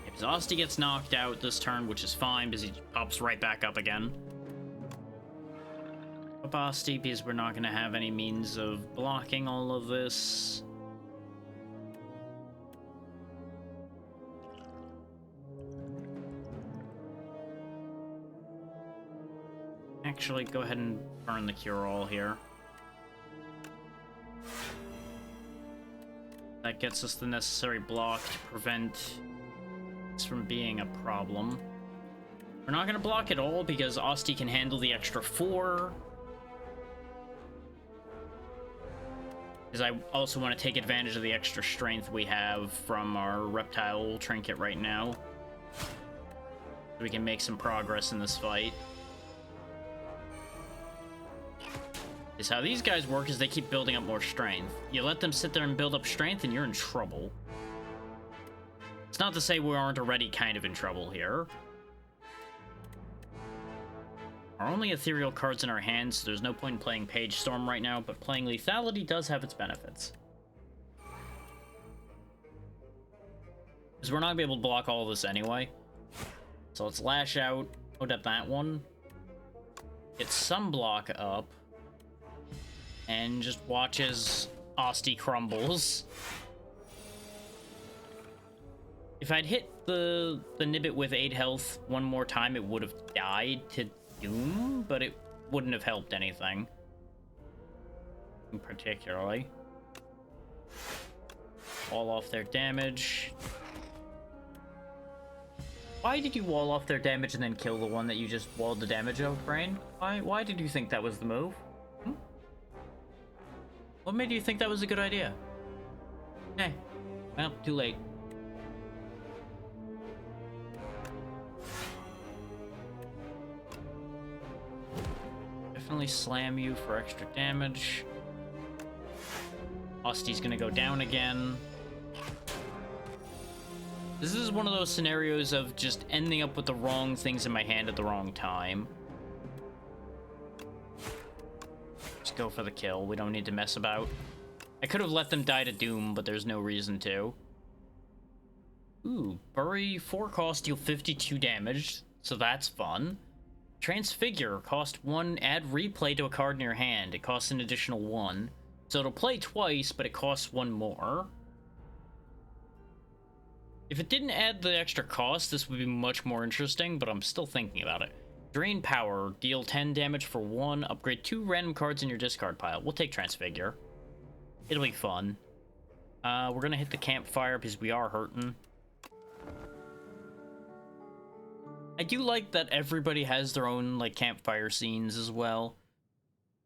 If Asti gets knocked out this turn, which is fine, because he pops right back up again. Up Asti, because we're not going to have any means of blocking all of this. Actually, go ahead and burn the Cure-All here. That gets us the necessary block to prevent this from being a problem. We're not going to block at all because Asti can handle the extra 4. Because I also want to take advantage of the extra strength we have from our Reptile Trinket right now. So we can make some progress in this fight. Is how these guys work is they keep building up more strength. You let them sit there and build up strength and you're in trouble. It's not to say we aren't already kind of in trouble here. Our only ethereal cards in our hands, so there's no point in playing Page Storm right now, but playing Lethality does have its benefits. Because we're not going to be able to block all of this anyway. So let's Lash Out, put up that one. Get some block up. And just watch as Asti crumbles. If I'd hit the Nibbit with 8 health one more time, it would have died to Doom, but it wouldn't have helped anything. Particularly. Wall off their damage. Why did you wall off their damage and then kill the one that you just walled the damage of, Brain? Why did you think that was the move? What made you think that was a good idea? Hey, well, too late. Definitely slam you for extra damage. Asti's gonna go down again. This is one of those scenarios of just ending up with the wrong things in my hand at the wrong time. Just go for the kill. We don't need to mess about. I could have let them die to Doom, but there's no reason to. Ooh, Bury 4 cost, deal 52 damage, so that's fun. Transfigure, cost 1, add replay to a card in your hand. It costs an additional 1. So it'll play twice, but it costs 1 more. If it didn't add the extra cost, this would be much more interesting, but I'm still thinking about it. Drain Power, deal 10 damage for 1, upgrade 2 random cards in your discard pile. We'll take Transfigure. It'll be fun. We're gonna hit the campfire because we are hurting. I do like that everybody has their own, like, campfire scenes as well.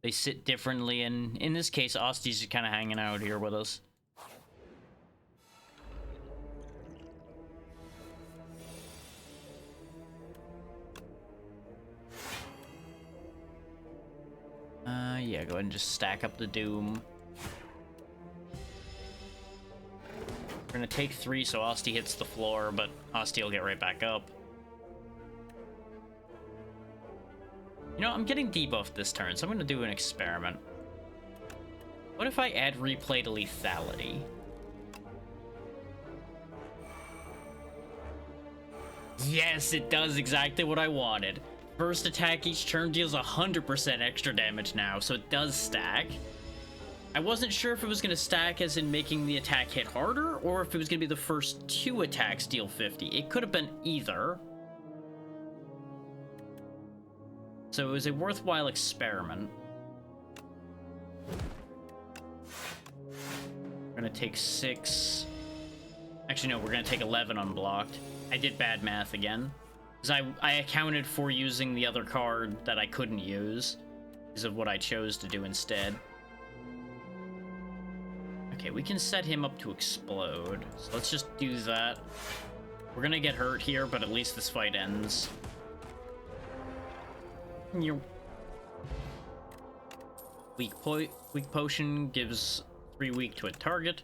They sit differently, and in this case, Asti's just kind of hanging out here with us. Yeah, go ahead and just stack up the Doom. We're gonna take 3 so Asti hits the floor, but Asti will get right back up. You know, I'm getting debuffed this turn, so I'm gonna do an experiment. What if I add replay to lethality? Yes, it does exactly what I wanted. First attack each turn deals 100% extra damage now, so it does stack. I wasn't sure if it was going to stack as in making the attack hit harder, or if it was going to be the first 2 attacks deal 50. It could have been either. So it was a worthwhile experiment. We're going to take 6. Actually, no, we're going to take 11 unblocked. I did bad math again. Because I accounted for using the other card that I couldn't use. Because of what I chose to do instead. Okay, we can set him up to explode. So let's just do that. We're gonna get hurt here, but at least this fight ends. Weak potion gives 3 weak to a target.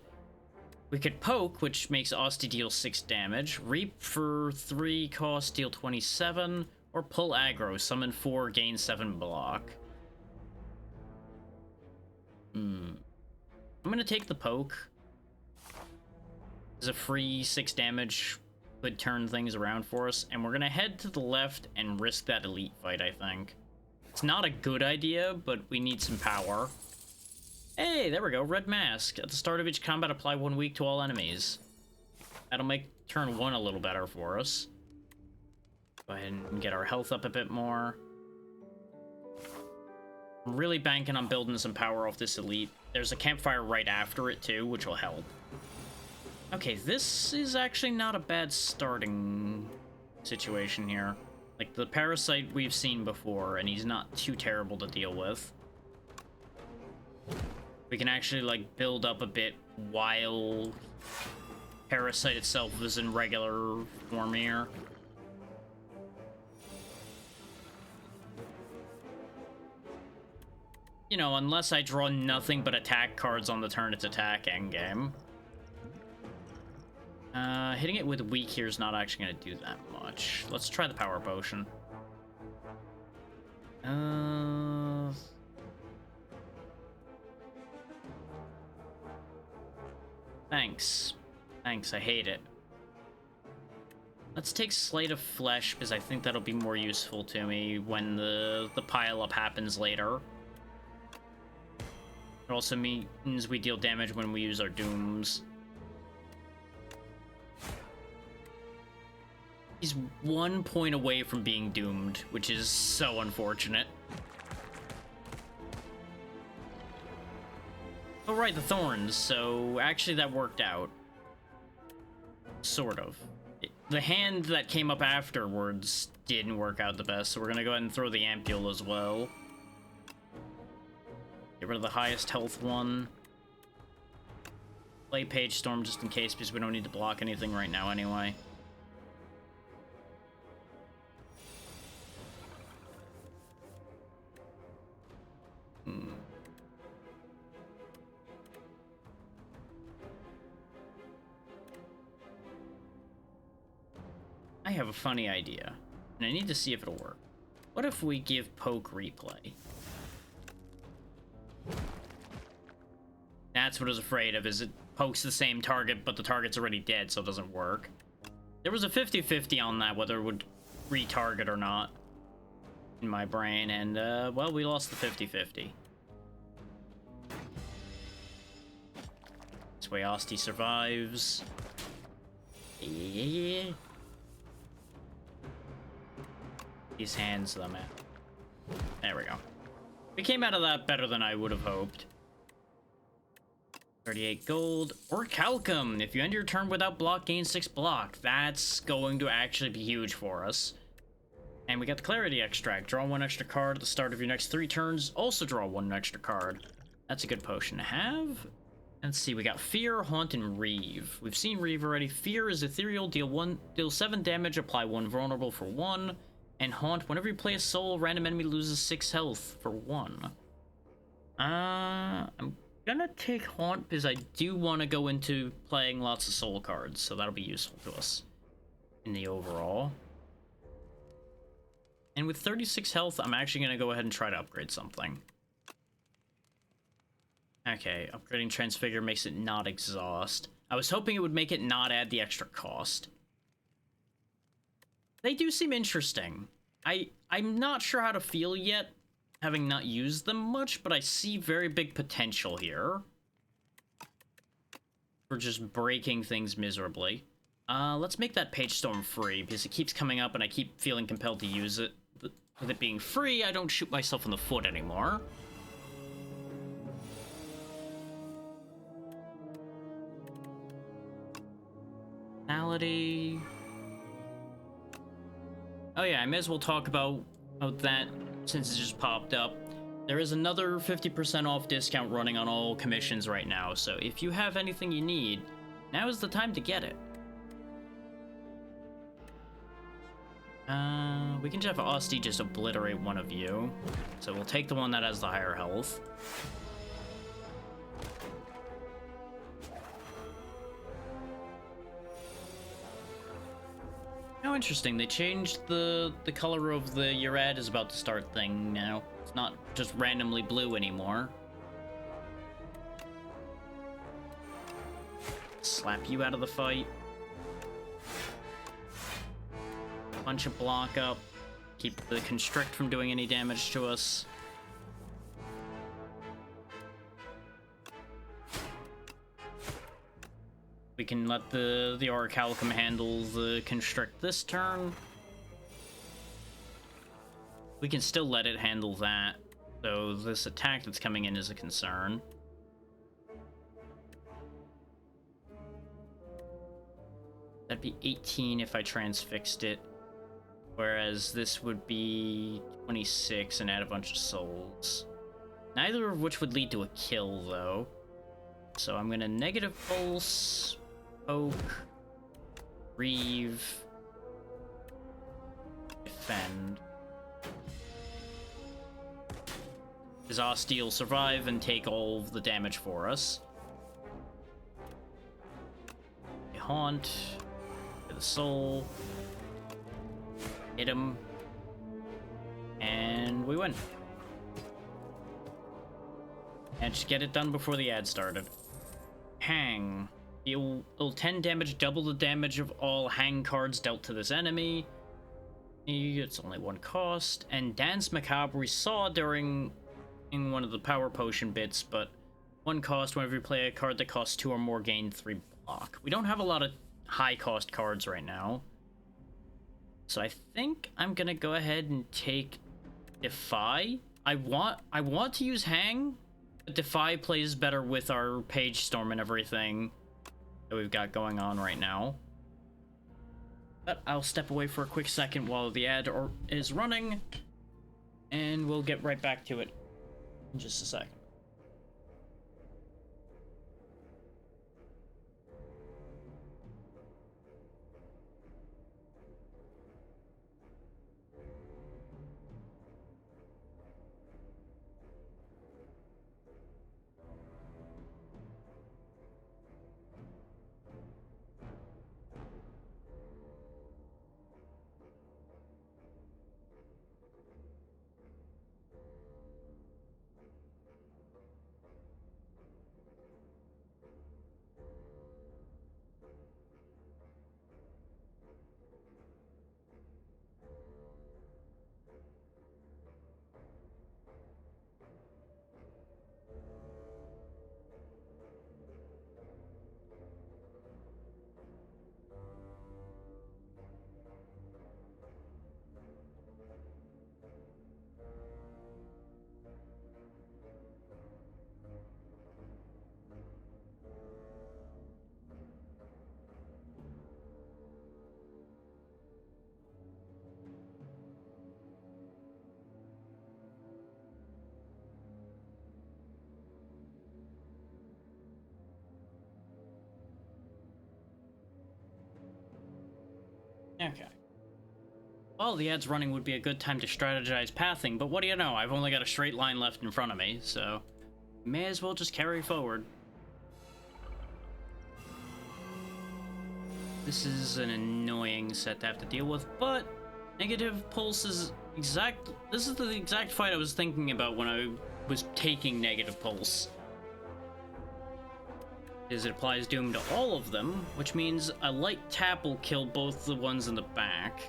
We could poke, which makes Asti deal 6 damage. Reap for 3 cost, deal 27. Or pull aggro, summon 4, gain 7 block. I'm gonna take the poke. It's a free 6 damage, could turn things around for us, and we're gonna head to the left and risk that elite fight, I think. It's not a good idea, but we need some power. Hey, there we go, red mask. At the start of each combat, apply 1 weak to all enemies. That'll make turn 1 a little better for us. Go ahead and get our health up a bit more. I'm really banking on building some power off this elite. There's a campfire right after it too, which will help. Okay, this is actually not a bad starting situation here. Like, the parasite we've seen before, and he's not too terrible to deal with. We can actually, like, build up a bit while parasite itself is in regular form here. You know, unless I draw nothing but attack cards on the turn it's attack endgame. Hitting it with weak here is not actually going to do that much. Let's try the power potion. Thanks. Thanks, I hate it. Let's take Slate of Flesh, because I think that'll be more useful to me when the pile-up happens later. It also means we deal damage when we use our dooms. He's 1 point away from being doomed, which is so unfortunate. Oh right, the thorns, so actually that worked out. Sort of. The hand that came up afterwards didn't work out the best, so we're gonna go ahead and throw the ampule as well. Get rid of the highest health one. Play Page Storm just in case, because we don't need to block anything right now anyway. I have a funny idea, and I need to see if it'll work. What if we give Poke replay? That's what I was afraid of, is it pokes the same target, but the target's already dead, so it doesn't work. There was a 50-50 on that, whether it would retarget or not, in my brain, and, well, we lost the 50-50. This way Asti survives. Yeah. These hands, though, man. There we go. We came out of that better than I would have hoped. 38 gold. Or Calcum. If you end your turn without block, gain 6 block. That's going to actually be huge for us. And we got the Clarity Extract. Draw 1 extra card at the start of your next 3 turns. Also draw 1 extra card. That's a good potion to have. Let's see, we got Fear, Haunt, and Reeve. We've seen Reeve already. Fear is ethereal. Deal 7 damage. Apply 1 vulnerable for 1. And Haunt, whenever you play a soul, random enemy loses 6 health for 1. I'm Gonna take Haunt because I do want to go into playing lots of soul cards, so that'll be useful to us in the overall. And with 36 health, I'm actually gonna go ahead and try to upgrade something. Okay, upgrading Transfigure makes it not exhaust. I was hoping it would make it not add the extra cost. They do seem interesting. I'm not sure how to feel yet, having not used them much, but I see very big potential here for just breaking things miserably. Let's make that Page Storm free, because it keeps coming up and I keep feeling compelled to use it. With it being free, I don't shoot myself in the foot anymore. Personality. Oh yeah, I may as well talk about that since it just popped up. There is another 50% off discount running on all commissions right now, so if you have anything you need, now is the time to get it. We can just have Asti just obliterate one of you. So we'll take the one that has the higher health. How interesting, they changed the color of the your ad is about to start thing now. It's not just randomly blue anymore. Slap you out of the fight. Bunch of block up. Keep the Constrict from doing any damage to us. We can let the Orichalcum handle the Constrict this turn. We can still let it handle that, though this attack that's coming in is a concern. That'd be 18 if I transfixed it, whereas this would be 26 and add a bunch of souls. Neither of which would lead to a kill, though. So I'm gonna negative pulse, poke, reave, defend. His Asti will survive and take all of the damage for us. Haunt, for the soul, hit him, and we win. And just get it done before the ad started. Hang. Deal 10 damage, double the damage of all hang cards dealt to this enemy. It's only one cost. And Dance Macabre we saw during in one of the power potion bits, but one cost whenever you play a card that costs 2 or more, gain 3 block. We don't have a lot of high cost cards right now. So I think I'm gonna go ahead and take Defy. I want to use Hang, but Defy plays better with our Page Storm and everything that we've got going on right now. But I'll step away for a quick second while the ad is running, and we'll get right back to it in just a second. Okay. Well, the ad's running would be a good time to strategize pathing, but what do you know? I've only got a straight line left in front of me, so May as well just carry forward. This is an annoying set to have to deal with, but negative pulse is this is the exact fight I was thinking about when I was taking negative pulse. It applies doom to all of them, which means a light tap will kill both the ones in the back.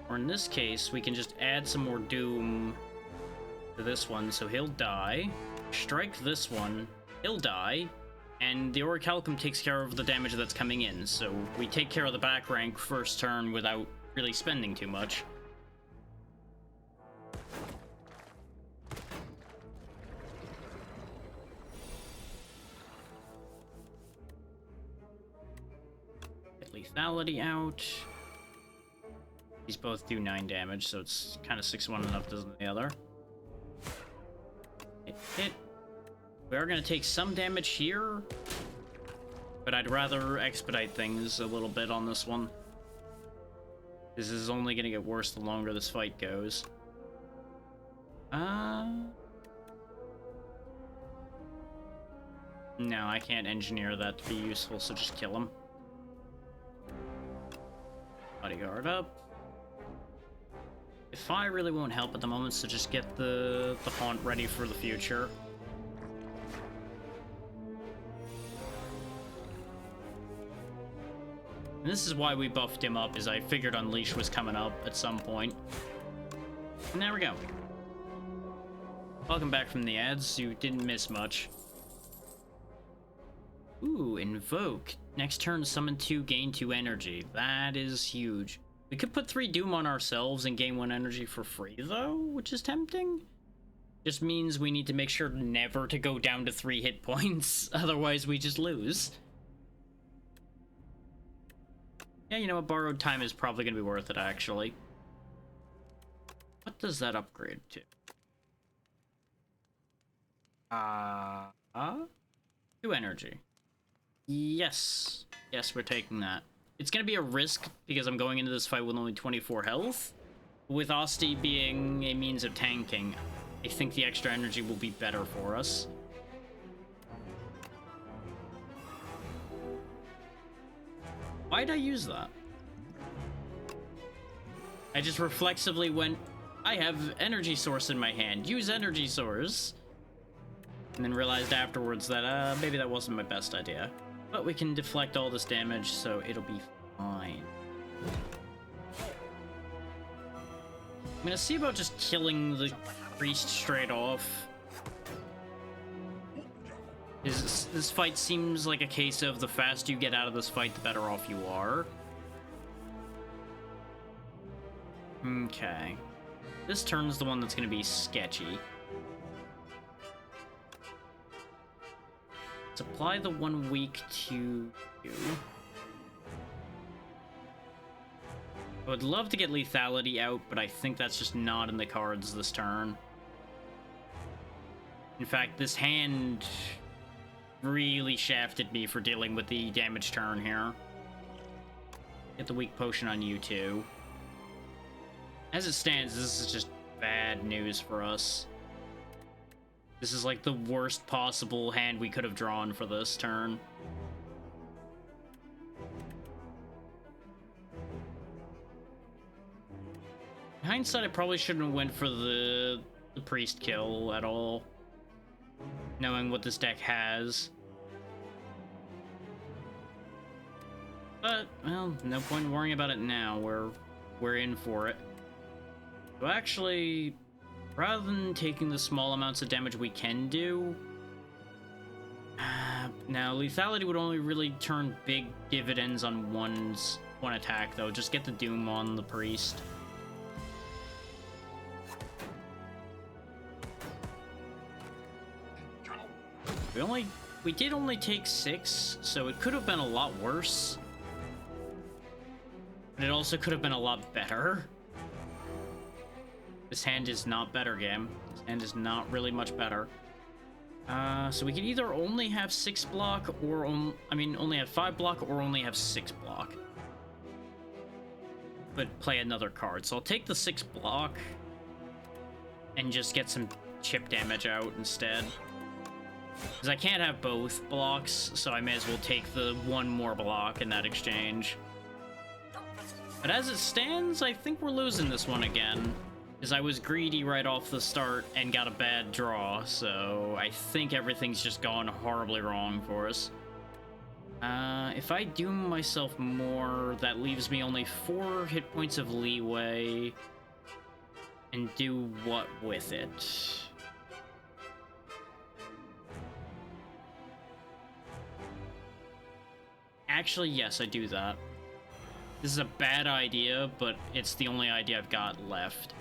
Or in this case, we can just add some more doom to this one, so he'll die. Strike this one, he'll die. And the Orichalcum takes care of the damage that's coming in, so we take care of the back rank first turn without really spending too much. Get lethality out. These both do 9 damage, so it's kind of 6-1 enough than the other. Hit. We are going to take some damage here, but I'd rather expedite things a little bit on this one. This is only going to get worse the longer this fight goes. No, I can't engineer that to be useful, so just kill him. Bodyguard up. If I really won't help at the moment, so just get the haunt ready for the future. And this is why we buffed him up, is I figured Unleash was coming up at some point. And there we go. Welcome back from the ads, you didn't miss much. Ooh, Invoke. Next turn, summon 2, gain 2 energy. That is huge. We could put 3 Doom on ourselves and gain 1 energy for free, though, which is tempting. Just means we need to make sure never to go down to 3 hit points, otherwise we just lose. Yeah, you know what? Borrowed time is probably going to be worth it, actually. What does that upgrade to? 2 energy. Yes. Yes, we're taking that. It's going to be a risk, because I'm going into this fight with only 24 health. With Osti being a means of tanking, I think the extra energy will be better for us. Why'd I use that? I just reflexively went, I have energy source in my hand, use energy source. And then realized afterwards that maybe that wasn't my best idea. But we can deflect all this damage, so it'll be fine. I'm gonna see about just killing the priest straight off. This fight seems like a case of the faster you get out of this fight, the better off you are. Okay. This turn's the one that's going to be sketchy. Let's apply the 1 week to you. I would love to get lethality out, but I think that's just not in the cards this turn. In fact, this hand really shafted me for dealing with the damage turn here. Get the weak potion on you too. As it stands, this is just bad news for us. This is like the worst possible hand we could have drawn for this turn. In hindsight, I probably shouldn't have went for the priest kill at all, knowing what this deck has. But, well, no point in worrying about it now. We're in for it. So actually, rather than taking the small amounts of damage we can do... now, lethality would only really turn big dividends on one attack, though. Just get the Doom on the priest. We did only take 6, so it could have been a lot worse. But it also could have been a lot better. This hand is not better, game. This hand is not really much better. So we can either only have 6 block, or only have 5 block, or only have 6 block. But play another card. So I'll take the 6 block. and just get some chip damage out instead. Because I can't have both blocks, so I may as well take the one more block in that exchange. But as it stands, I think we're losing this one again. Because I was greedy right off the start and got a bad draw, so I think everything's just gone horribly wrong for us. If I doom myself more, that leaves me only 4 hit points of leeway. And do what with it? Actually, yes, I do that. This is a bad idea, but it's the only idea I've got left.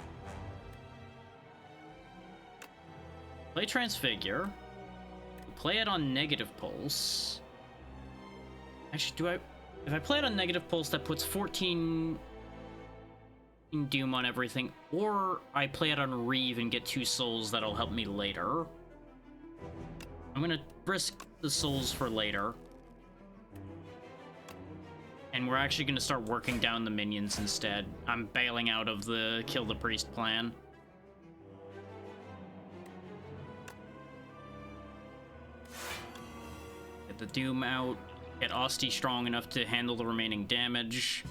Play Transfigure. Play it on negative pulse. Actually, if I play it on negative pulse, that puts 14 doom on everything. Or I play it on Reeve and get 2 souls that'll help me later. I'm gonna risk the souls for later. And we're actually gonna start working down the minions instead. I'm bailing out of the kill the priest plan. Get the doom out. Get Osti strong enough to handle the remaining damage.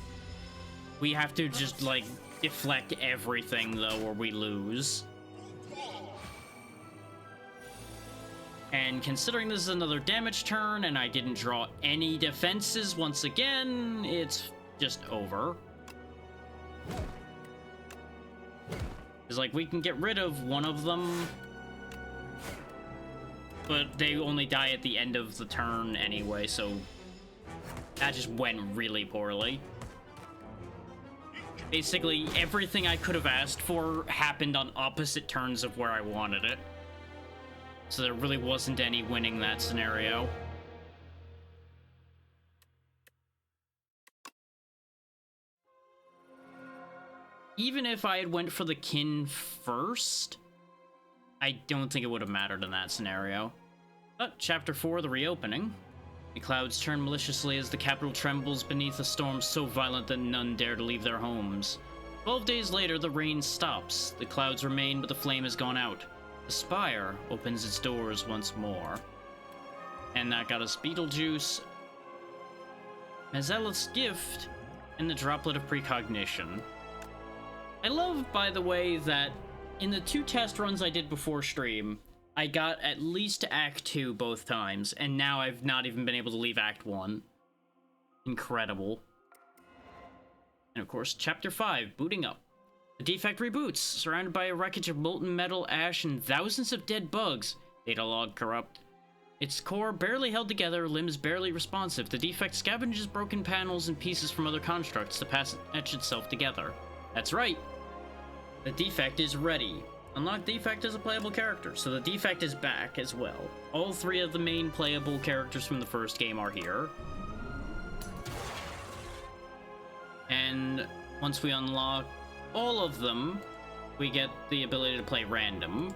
We have to just, like, deflect everything, though, or we lose. And considering this is another damage turn, and I didn't draw any defenses once again, it's just over. It's like, we can get rid of one of them, but they only die at the end of the turn anyway, so that just went really poorly. Basically, everything I could have asked for happened on opposite turns of where I wanted it. So there really wasn't any winning that scenario. Even if I had went for the kin first, I don't think it would have mattered in that scenario. But Chapter 4, the reopening. The clouds turn maliciously as the capital trembles beneath a storm so violent that none dare to leave their homes. 12 days later, the rain stops. The clouds remain, but the flame has gone out. The Spire opens its doors once more. And that got us Beetlejuice, Mazzelith's Gift, and the Droplet of Precognition. I love, by the way, that in the 2 test runs I did before stream, I got at least to Act 2 both times, and now I've not even been able to leave Act 1. Incredible. And of course, Chapter 5, Booting Up. The defect reboots, surrounded by a wreckage of molten metal, ash, and thousands of dead bugs. Data log corrupt. Its core barely held together, limbs barely responsive. The defect scavenges broken panels and pieces from other constructs to patch itself together. That's right. The defect is ready. Unlock defect as a playable character, so the defect is back as well. All 3 of the main playable characters from the first game are here. And once we unlock all of them, we get the ability to play random.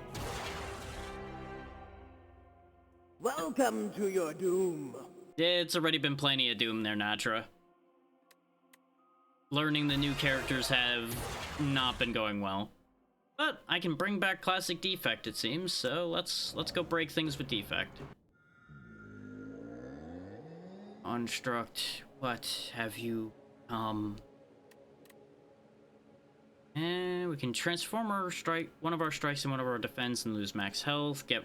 Welcome to your doom. It's already been plenty of doom there, Natra. Learning the new characters have not been going well. But I can bring back classic defect, it seems, so let's go break things with defect. Construct, what have you And we can transform our one of our strikes and one of our defense and lose max health, get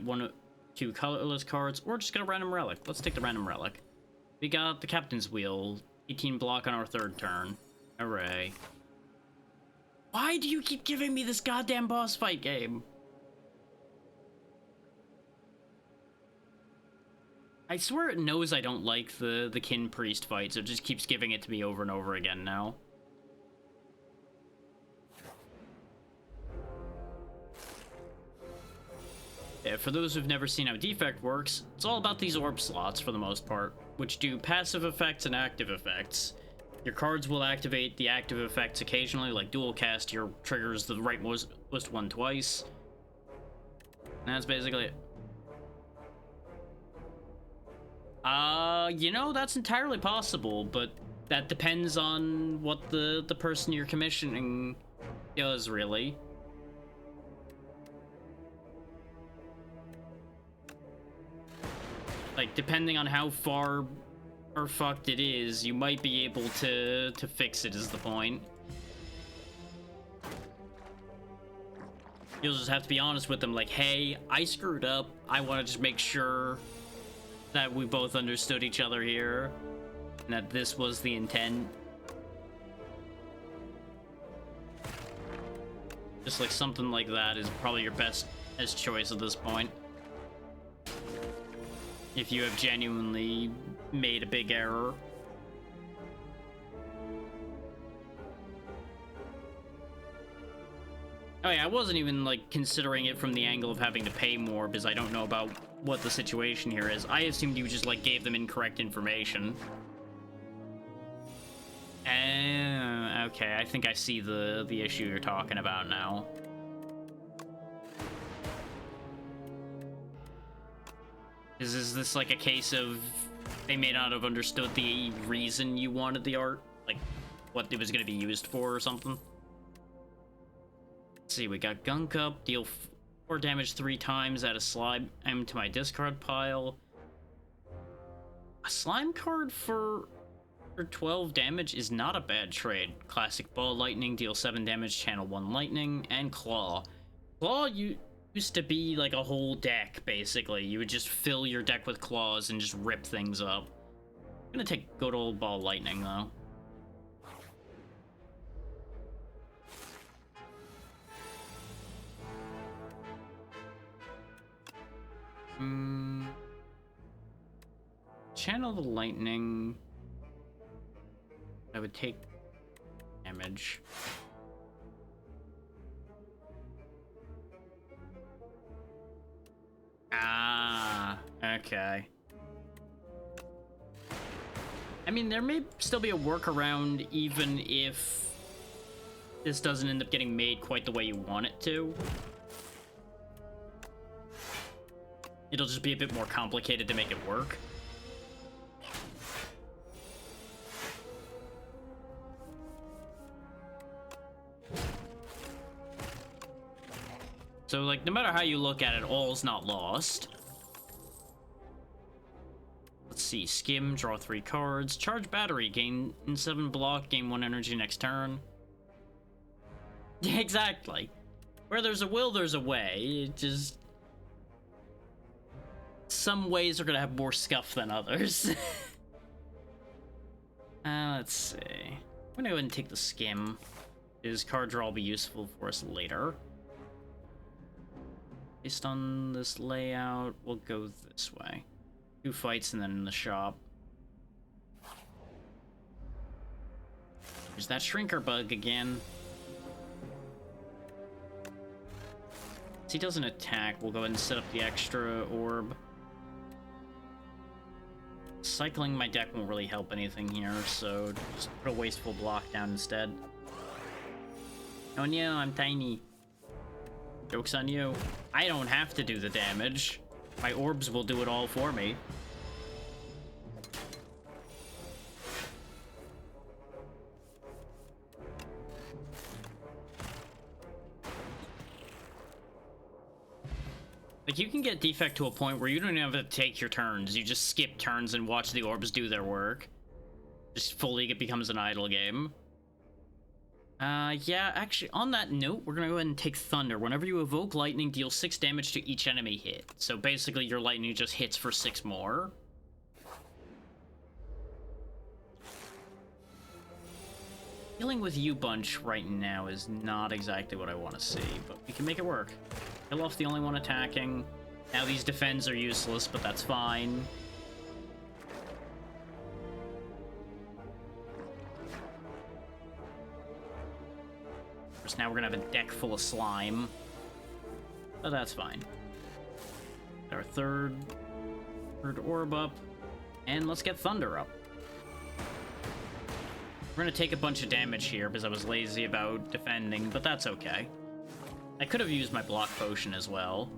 2 colorless cards, or just get a random relic. Let's take the random relic. We got the Captain's Wheel, 18 block on our 3rd turn. Hooray. Why do you keep giving me this goddamn boss fight game? I swear it knows I don't like the kin priest fight, so it just keeps giving it to me over and over again now. Yeah, for those who've never seen how defect works, it's all about these orb slots for the most part, which do passive effects and active effects. Your cards will activate the active effects occasionally, like dual cast your triggers the rightmost one twice. And that's basically it. You know, that's entirely possible, but that depends on what the person you're commissioning does, really. Like, depending on how far or fucked it is, you might be able to fix it, is the point. You'll just have to be honest with them, like, hey, I screwed up. I want to just make sure that we both understood each other here, and that this was the intent. Just like something like that is probably your best choice at this point. If you have genuinely made a big error. Oh yeah, I wasn't even like considering it from the angle of having to pay more because I don't know about what the situation here is. I assumed you just like gave them incorrect information. Okay, I think I see the issue you're talking about now. Is this like a case of they may not have understood the reason you wanted the art? Like, what it was going to be used for or something? Let's see, we got Gunk Up, deal 4 damage 3 times, add a slime to my discard pile. A slime card for 12 damage is not a bad trade. Classic Ball Lightning, deal 7 damage, channel 1 lightning, and Claw. Claw used to be like a whole deck, basically. You would just fill your deck with claws and just rip things up. I'm gonna take good old Ball Lightning, though. Channel the lightning. I would take damage. Ah, okay. I mean, there may still be a workaround even if this doesn't end up getting made quite the way you want it to. It'll just be a bit more complicated to make it work. So, like, no matter how you look at it, all's not lost. Let's see. Skim, draw 3 cards. Charge battery, gain 7 block, gain 1 energy next turn. Yeah, exactly. Where there's a will, there's a way. It just... some ways are gonna have more scuff than others. Let's see. I'm gonna go ahead and take the Skim. His card draw will be useful for us later. Based on this layout, we'll go this way. 2 fights and then in the shop. There's that shrinker bug again. If he doesn't attack, we'll go ahead and set up the extra orb. Cycling my deck won't really help anything here, so just put a wasteful block down instead. Oh no, I'm tiny. Joke's on you. I don't have to do the damage. My orbs will do it all for me. Like, you can get defect to a point where you don't even have to take your turns. You just skip turns and watch the orbs do their work. Just fully it becomes an idle game. Yeah, actually, on that note, we're gonna go ahead and take Thunder. Whenever you evoke lightning, deal 6 damage to each enemy hit. So basically, your lightning just hits for 6 more. Dealing with you bunch right now is not exactly what I want to see, but we can make it work. Kill off the only one attacking. Now these defends are useless, but that's fine. Now we're gonna have a deck full of slime. But that's fine. Our third orb up. And let's get Thunder up. We're gonna take a bunch of damage here because I was lazy about defending, but that's okay. I could have used my block potion as well.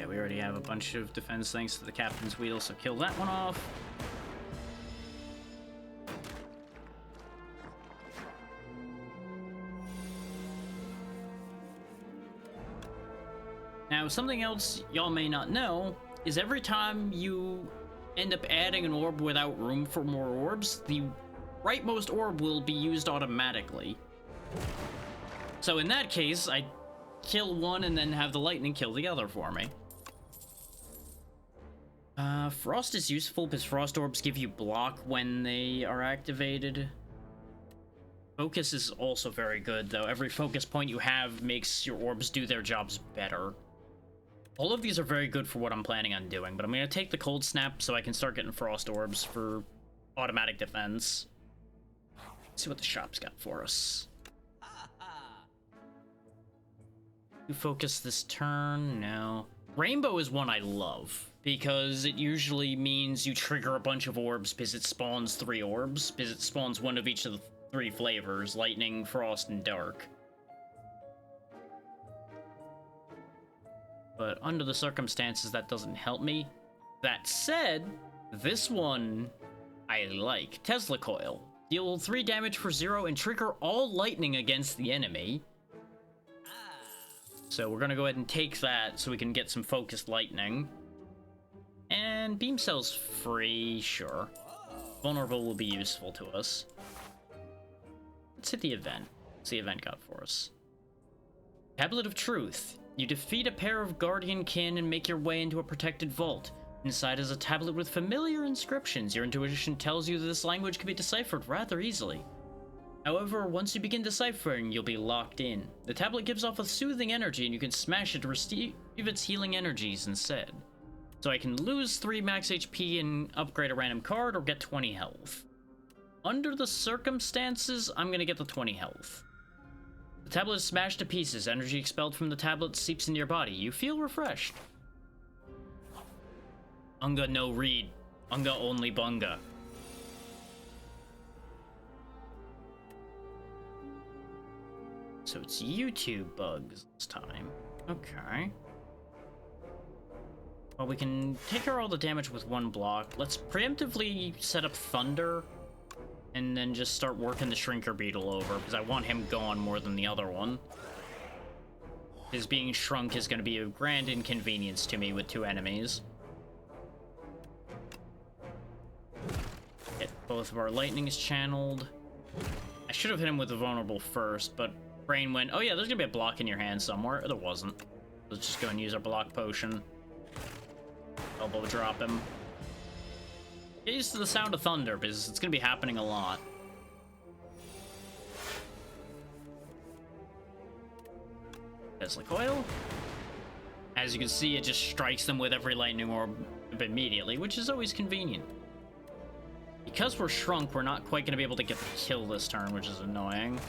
We already have a bunch of defense thanks to the Captain's Wheel, so kill that one off. Now, something else y'all may not know is every time you end up adding an orb without room for more orbs, the rightmost orb will be used automatically. So in that case, I kill one and then have the lightning kill the other for me. Frost is useful because frost orbs give you block when they are activated. Focus is also very good, though. Every focus point you have makes your orbs do their jobs better. All of these are very good for what I'm planning on doing, but I'm going to take the cold snap so I can start getting frost orbs for automatic defense. Let's see what the shop's got for us. You focus this turn? No. Rainbow is one I love, because it usually means you trigger a bunch of orbs because it spawns 3 orbs, because it spawns one of each of the 3 flavors, lightning, frost, and dark. But under the circumstances, that doesn't help me. That said, this one I like. Tesla Coil. Deal 3 damage for 0 and trigger all lightning against the enemy. So we're gonna go ahead and take that so we can get some focused lightning. And Beam Cell's free, sure. Vulnerable will be useful to us. Let's hit the event. What's the event got for us? Tablet of Truth. You defeat a pair of Guardian Kin and make your way into a protected vault. Inside is a tablet with familiar inscriptions. Your intuition tells you that this language can be deciphered rather easily. However, once you begin deciphering, you'll be locked in. The tablet gives off a soothing energy and you can smash it to receive its healing energies instead. So I can lose 3 max HP and upgrade a random card or get 20 health. Under the circumstances, I'm gonna get the 20 health. The tablet is smashed to pieces. Energy expelled from the tablet seeps into your body. You feel refreshed. Unga no read. Unga only bunga. So it's YouTube bugs this time. Okay. Well, we can take care of all the damage with 1 block. Let's preemptively set up Thunder and then just start working the Shrinker Beetle over, because I want him gone more than the other one. His being shrunk is going to be a grand inconvenience to me with 2 enemies. Hit both of our lightnings channeled. I should have hit him with the vulnerable first, but brain went, oh yeah, there's gonna be a block in your hand somewhere. There wasn't. Let's just go and use our block potion. Elbow drop him. Get used to the sound of thunder, because it's gonna be happening a lot. Tesla Coil. As you can see, it just strikes them with every lightning orb immediately, which is always convenient. Because we're shrunk, we're not quite gonna be able to get the kill this turn, which is annoying.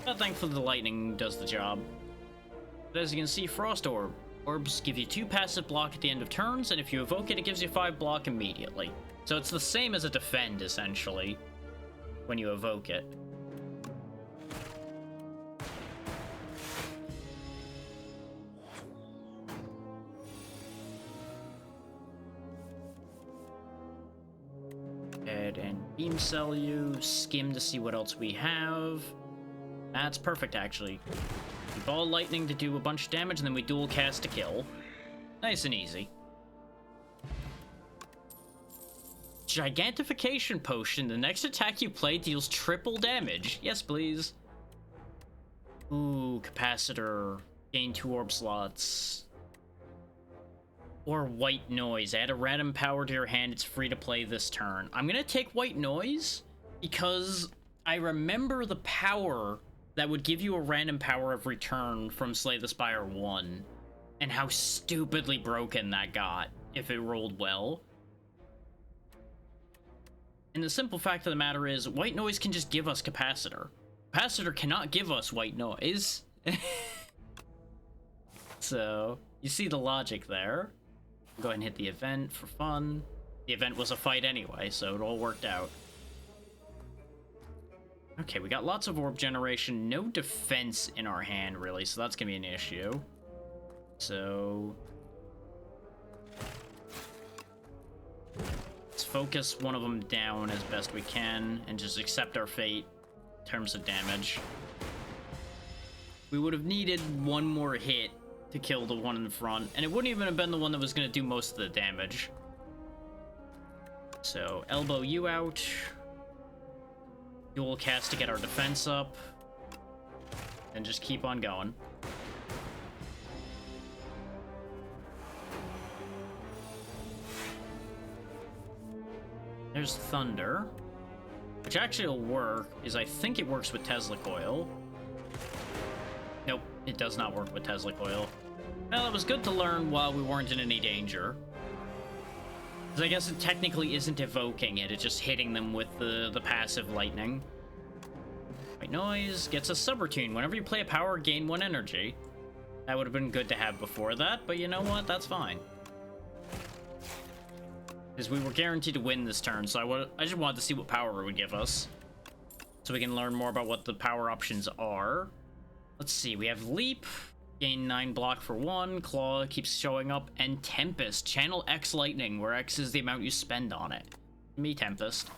But thankfully the lightning does the job. But as you can see, Frost Orb. Orbs give you 2 passive block at the end of turns, and if you evoke it, it gives you 5 block immediately. So it's the same as a defend, essentially, when you evoke it. Head and beam cell you, skim to see what else we have. That's perfect, actually. We ball lightning to do a bunch of damage, and then we dual cast to kill. Nice and easy. Gigantification Potion. The next attack you play deals triple damage. Yes, please. Ooh, Capacitor. Gain 2 orb slots. Or White Noise. Add a random power to your hand. It's free to play this turn. I'm gonna take White Noise because I remember the power that would give you a random power of return from Slay the Spire 1, and how stupidly broken that got if it rolled well. And the simple fact of the matter is, White Noise can just give us Capacitor. Capacitor cannot give us White Noise. So, you see the logic there. Go ahead and hit the event for fun. The event was a fight anyway, so it all worked out. Okay, we got lots of orb generation, no defense in our hand, really, so that's gonna be an issue. So let's focus one of them down as best we can and just accept our fate in terms of damage. We would have needed 1 more hit to kill the one in front, and it wouldn't even have been the one that was going to do most of the damage. So, elbow you out. Dual cast to get our defense up. And just keep on going. There's Thunder. Which actually will work, is I think it works with Tesla Coil. Nope, it does not work with Tesla Coil. Well, it was good to learn while we weren't in any danger. Because I guess it technically isn't evoking it, it's just hitting them with the passive lightning. White Noise gets a subroutine. Whenever you play a power, gain 1 energy. That would have been good to have before that, but you know what? That's fine. Because we were guaranteed to win this turn, so I just wanted to see what power it would give us. So we can learn more about what the power options are. Let's see, we have Leap. Gain 9 block for 1, Claw keeps showing up, and Tempest. Channel X Lightning, where X is the amount you spend on it. Me, Tempest.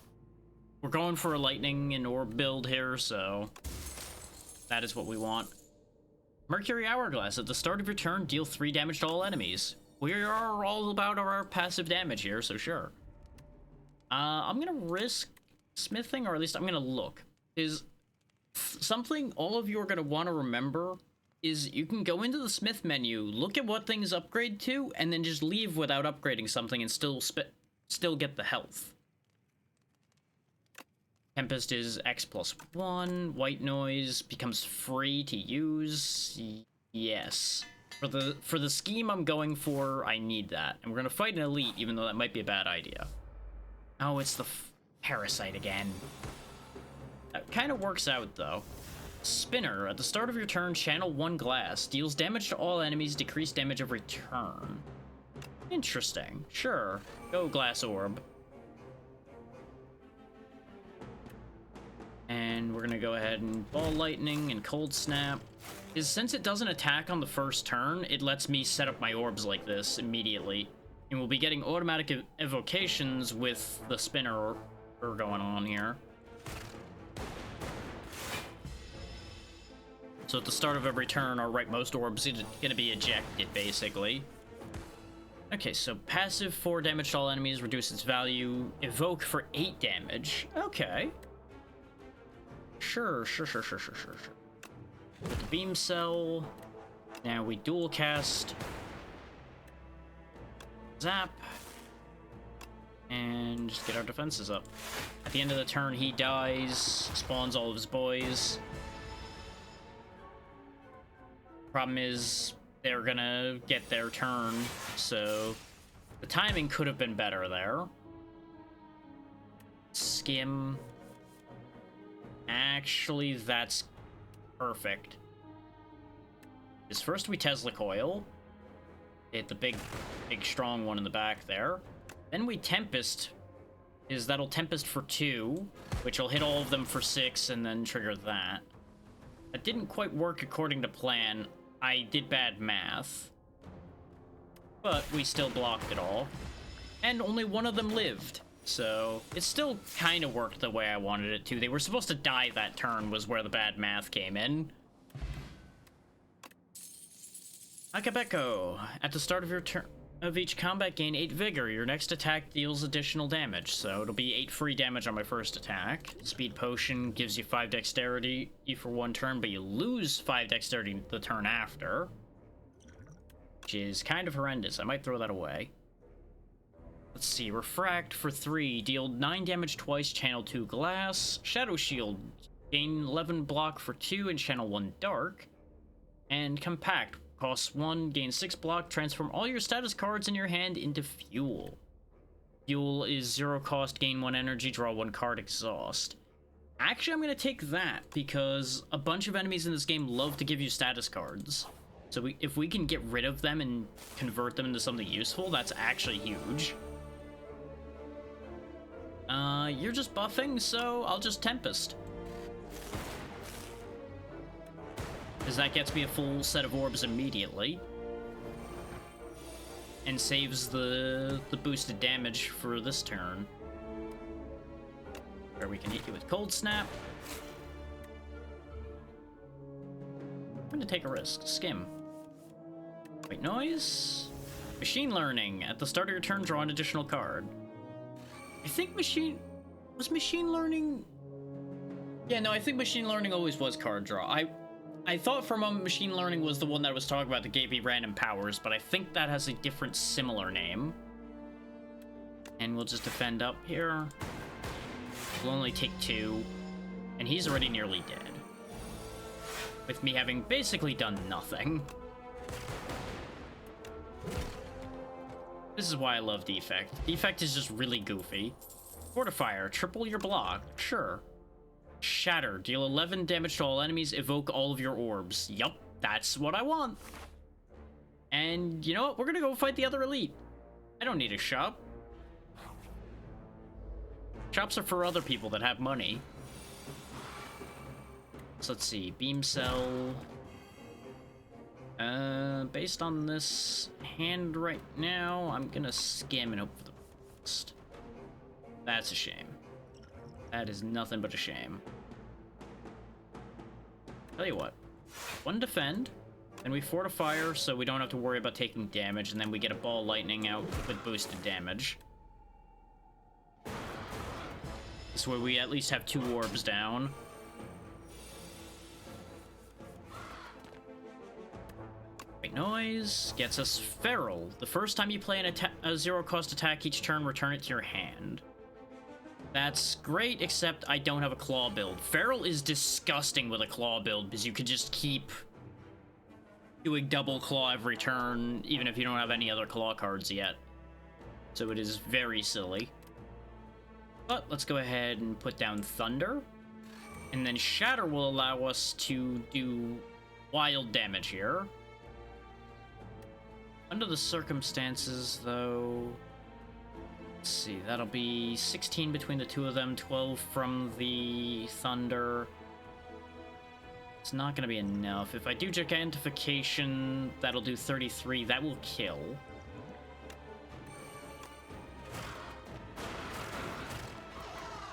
We're going for a Lightning and Orb build here, so that is what we want. Mercury Hourglass. At the start of your turn, deal 3 damage to all enemies. We are all about our passive damage here, so sure. I'm gonna risk smithing, or at least I'm gonna look. Is something all of you are gonna want to remember is you can go into the smith menu, look at what things upgrade to, and then just leave without upgrading something and still get the health. Tempest is X+1. White Noise becomes free to use. Yes. For the scheme I'm going for, I need that. And we're gonna fight an elite, even though that might be a bad idea. Oh, it's the Parasite again. That kind of works out, though. Spinner. At the start of your turn, channel 1 glass. Deals damage to all enemies, decrease damage every turn. Interesting. Sure. Go, Glass Orb. And we're gonna go ahead and Ball Lightning and Cold Snap. Since it doesn't attack on the first turn, it lets me set up my orbs like this immediately. And we'll be getting automatic evocations with the Spinner going on here. So at the start of every turn, our rightmost orb's gonna be ejected, basically. Okay, so passive 4 damage to all enemies, reduce its value. Evoke for 8 damage. Okay. Sure. With the Beam Cell. Now we dual cast. Zap. And just get our defenses up. At the end of the turn, he dies, spawns all of his boys. Problem is, they're gonna get their turn, so the timing could have been better there. Skim. Actually, that's perfect. Is first we Tesla Coil. Hit the big strong one in the back there. Then we Tempest. That'll Tempest for 2, which will hit all of them for 6 and then trigger that. That didn't quite work according to plan. I did bad math. But we still blocked it all. And only one of them lived. So it still kind of worked the way I wanted it to. They were supposed to die that turn was where the bad math came in. Akabeko. At the start of your turn of each combat, gain 8 vigor. Your next attack deals additional damage, so it'll be 8 free damage on my first attack. Speed Potion gives you 5 dexterity for 1 turn, but you lose 5 dexterity the turn after, which is kind of horrendous. I might throw that away. Let's see. Refract for 3. Deal 9 damage twice, channel 2 glass. Shadow Shield. Gain 11 block for 2 and channel 1 dark. And Compact. Costs 1, gain 6 block, transform all your status cards in your hand into fuel. Fuel is 0 cost, gain 1 energy, draw 1 card, exhaust. Actually, I'm going to take that, because a bunch of enemies in this game love to give you status cards. So if we can get rid of them and convert them into something useful, that's actually huge. You're just buffing, so I'll just Tempest. Because that gets me a full set of orbs immediately. And saves the boosted damage for this turn. Where we can hit you with Cold Snap. I'm gonna take a risk. Skim. White noise. Machine learning. At the start of your turn, draw an additional card. I think was machine learning? Yeah, no, I think machine learning always was card draw. I thought for a moment machine learning was the one that I was talking about that gave me random powers, but I think that has a different similar name. And we'll just defend up here. We'll only take 2. And he's already nearly dead. With me having basically done nothing. This is why I love Defect. Defect is just really goofy. Fortifier, triple your block. Sure. Shatter, deal 11 damage to all enemies, evoke all of your orbs. Yup, that's what I want. And you know what? We're gonna go fight the other elite. I don't need a shop. Shops are for other people that have money. So let's see, beam cell. Based on this hand right now, I'm gonna skim and hope for the best. That's a shame. That is nothing but a shame. Tell you what, 1 defend, then we fortify so we don't have to worry about taking damage, and then we get a ball lightning out with boosted damage. This way we at least have 2 orbs down. White noise gets us Feral. The first time you play a zero-cost attack each turn, return it to your hand. That's great, except I don't have a claw build. Feral is disgusting with a claw build, because you could just keep doing double claw every turn, even if you don't have any other claw cards yet. So it is very silly. But let's go ahead and put down Thunder. And then Shatter will allow us to do wild damage here. Under the circumstances, though... Let's see, that'll be 16 between the two of them, 12 from the Thunder. It's not going to be enough. If I do Gigantification, that'll do 33. That will kill.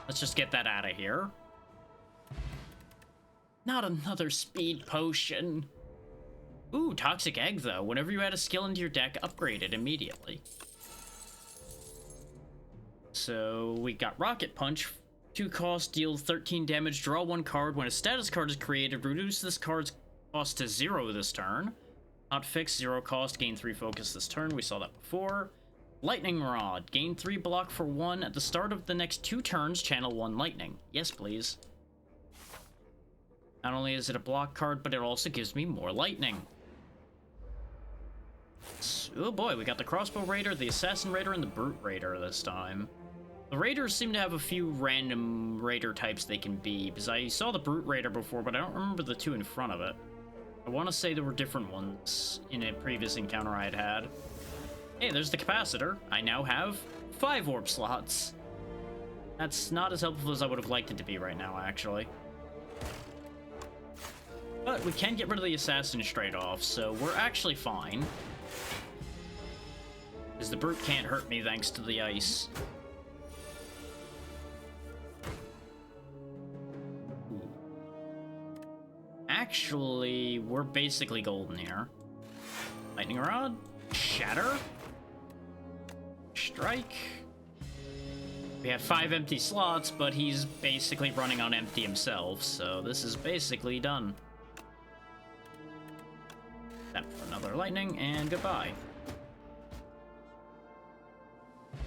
Let's just get that out of here. Not another speed potion. Ooh, Toxic Egg, though. Whenever you add a skill into your deck, upgrade it immediately. So we got Rocket Punch. 2 cost, deal 13 damage, draw 1 card. When a status card is created, reduce this card's cost to 0 this turn. Not fixed, 0 cost, gain 3 focus this turn. We saw that before. Lightning Rod. Gain 3 block for 1. At the start of the next 2 turns, channel 1 lightning. Yes, please. Not only is it a block card, but it also gives me more lightning. Oh boy, we got the Crossbow Raider, the Assassin Raider, and the Brute Raider this time. The Raiders seem to have a few random Raider types they can be, because I saw the Brute Raider before, but I don't remember the 2 in front of it. I want to say there were different ones in a previous encounter I had had. Hey, there's the Capacitor. I now have 5 orb slots. That's not as helpful as I would have liked it to be right now, actually. But we can get rid of the Assassin straight off, so we're actually fine. Because the Brute can't hurt me thanks to the ice. Actually, we're basically golden here. Lightning Rod. Shatter. Strike. We have 5 empty slots, but he's basically running on empty himself, so this is basically done. Tap for another lightning, and goodbye.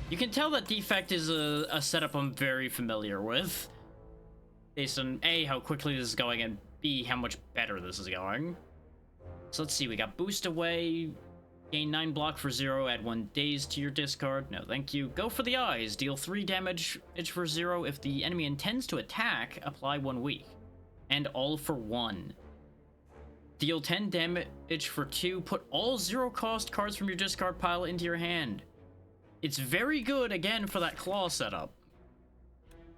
You can tell that Defect is a setup I'm very familiar with. Based on A, how quickly this is going, and B, how much better this is going. So let's see, we got Boost Away, gain 9 block for 0, add 1 daze to your discard. No, thank you. Go for the Eyes, deal 3 damage for 0. If the enemy intends to attack, apply 1 weak. And all for 1. Deal 10 damage for 2, put all 0-cost cards from your discard pile into your hand. It's very good, again, for that claw setup.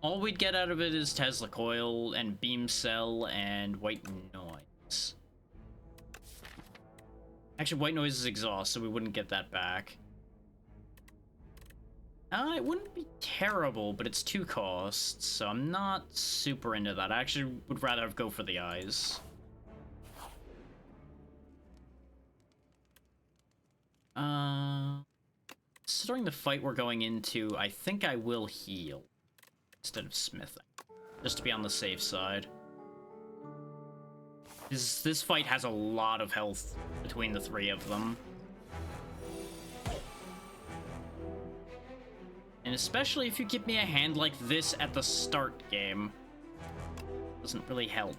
All we'd get out of it is Tesla Coil and Beam Cell and White Noise. Actually, White Noise is exhaust, so we wouldn't get that back. It wouldn't be terrible, but it's 2 costs, so I'm not super into that. I actually would rather go for the Eyes. Considering the fight we're going into, I think I will heal instead of smithing, just to be on the safe side. This fight has a lot of health between the three of them. And especially if you give me a hand like this at the start game. Doesn't really help.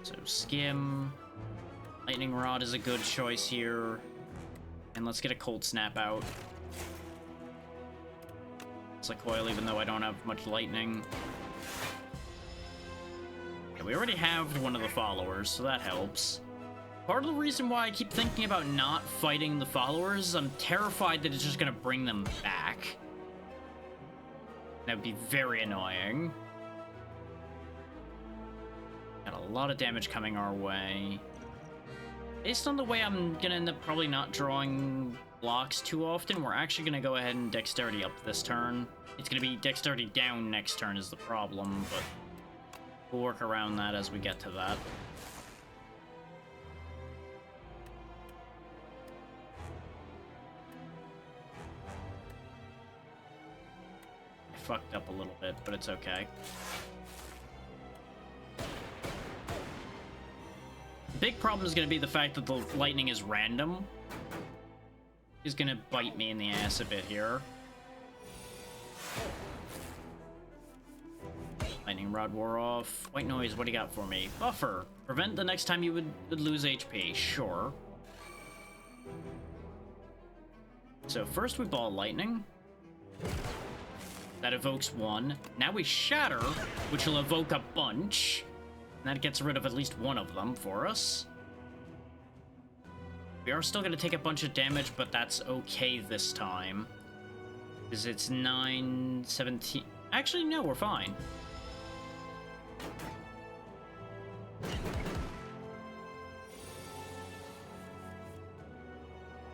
So skim. Lightning Rod is a good choice here. And let's get a Cold Snap out. It's like coil even though I don't have much lightning. Yeah, we already have one of the followers, so that helps. Part of the reason why I keep thinking about not fighting the followers is I'm terrified that it's just gonna bring them back. That would be very annoying. Got a lot of damage coming our way. Based on the way I'm gonna end up probably not drawing blocks too often, we're actually gonna go ahead and dexterity up this turn. It's gonna be dexterity down next turn is the problem, but we'll work around that as we get to that. I fucked up a little bit, but it's okay. The big problem is going to be the fact that the lightning is random. He's going to bite me in the ass a bit here. Lightning Rod wore off. White Noise, what do you got for me? Buffer. Prevent the next time you would lose HP. Sure. So first we ball lightning. That evokes one. Now we shatter, which will evoke a bunch. And that gets rid of at least one of them for us. We are still going to take a bunch of damage, but that's okay this time. Because it's 9, 17... Actually, no, we're fine.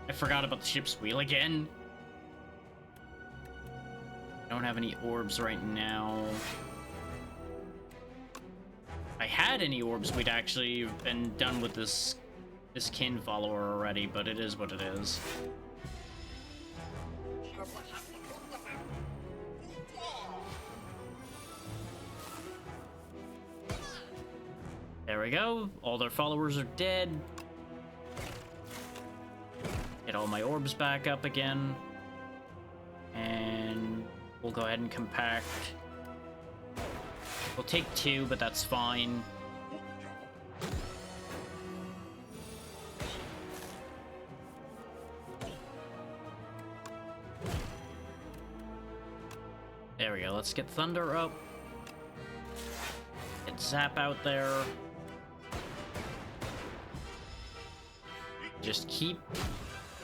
I forgot about the ship's wheel again. I don't have any orbs right now. If I had any orbs, we'd actually been done with this kin follower already, but it is what it is. There we go. All their followers are dead. Get all my orbs back up again. And we'll go ahead and compact. We'll take 2, but that's fine. There we go. Let's get Thunder up. Get Zap out there. Just keep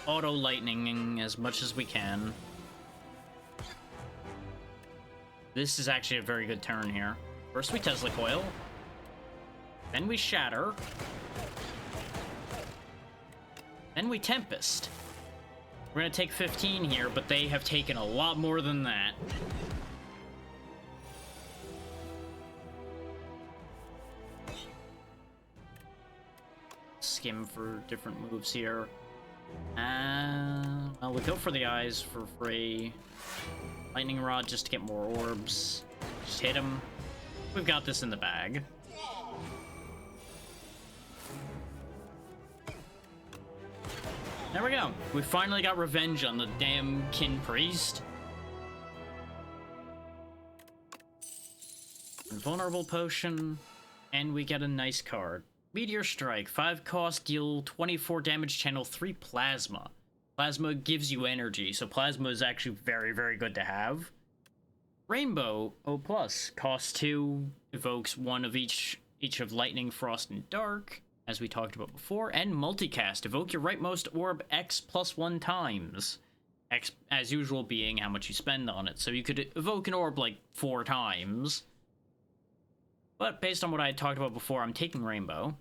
auto-lightninging as much as we can. This is actually a very good turn here. First we Tesla Coil. Then we Shatter. Then we Tempest. We're gonna take 15 here, but they have taken a lot more than that. Skim for different moves here. Well, we go for the eyes for free. Lightning Rod just to get more orbs. Just hit him. We've got this in the bag. There we go. We finally got revenge on the damn Kin Priest. Invulnerable Potion. And we get a nice card. Meteor Strike. 5 cost, deal 24 damage, channel 3 Plasma. Plasma gives you energy, so Plasma is actually very, very good to have. Rainbow O+, cost 2, evokes 1 of each of Lightning, Frost, and Dark, as we talked about before, and Multicast, evoke your rightmost orb X plus 1 times. X, as usual, being how much you spend on it, so you could evoke an orb like 4 times. But based on what I had talked about before, I'm taking Rainbow.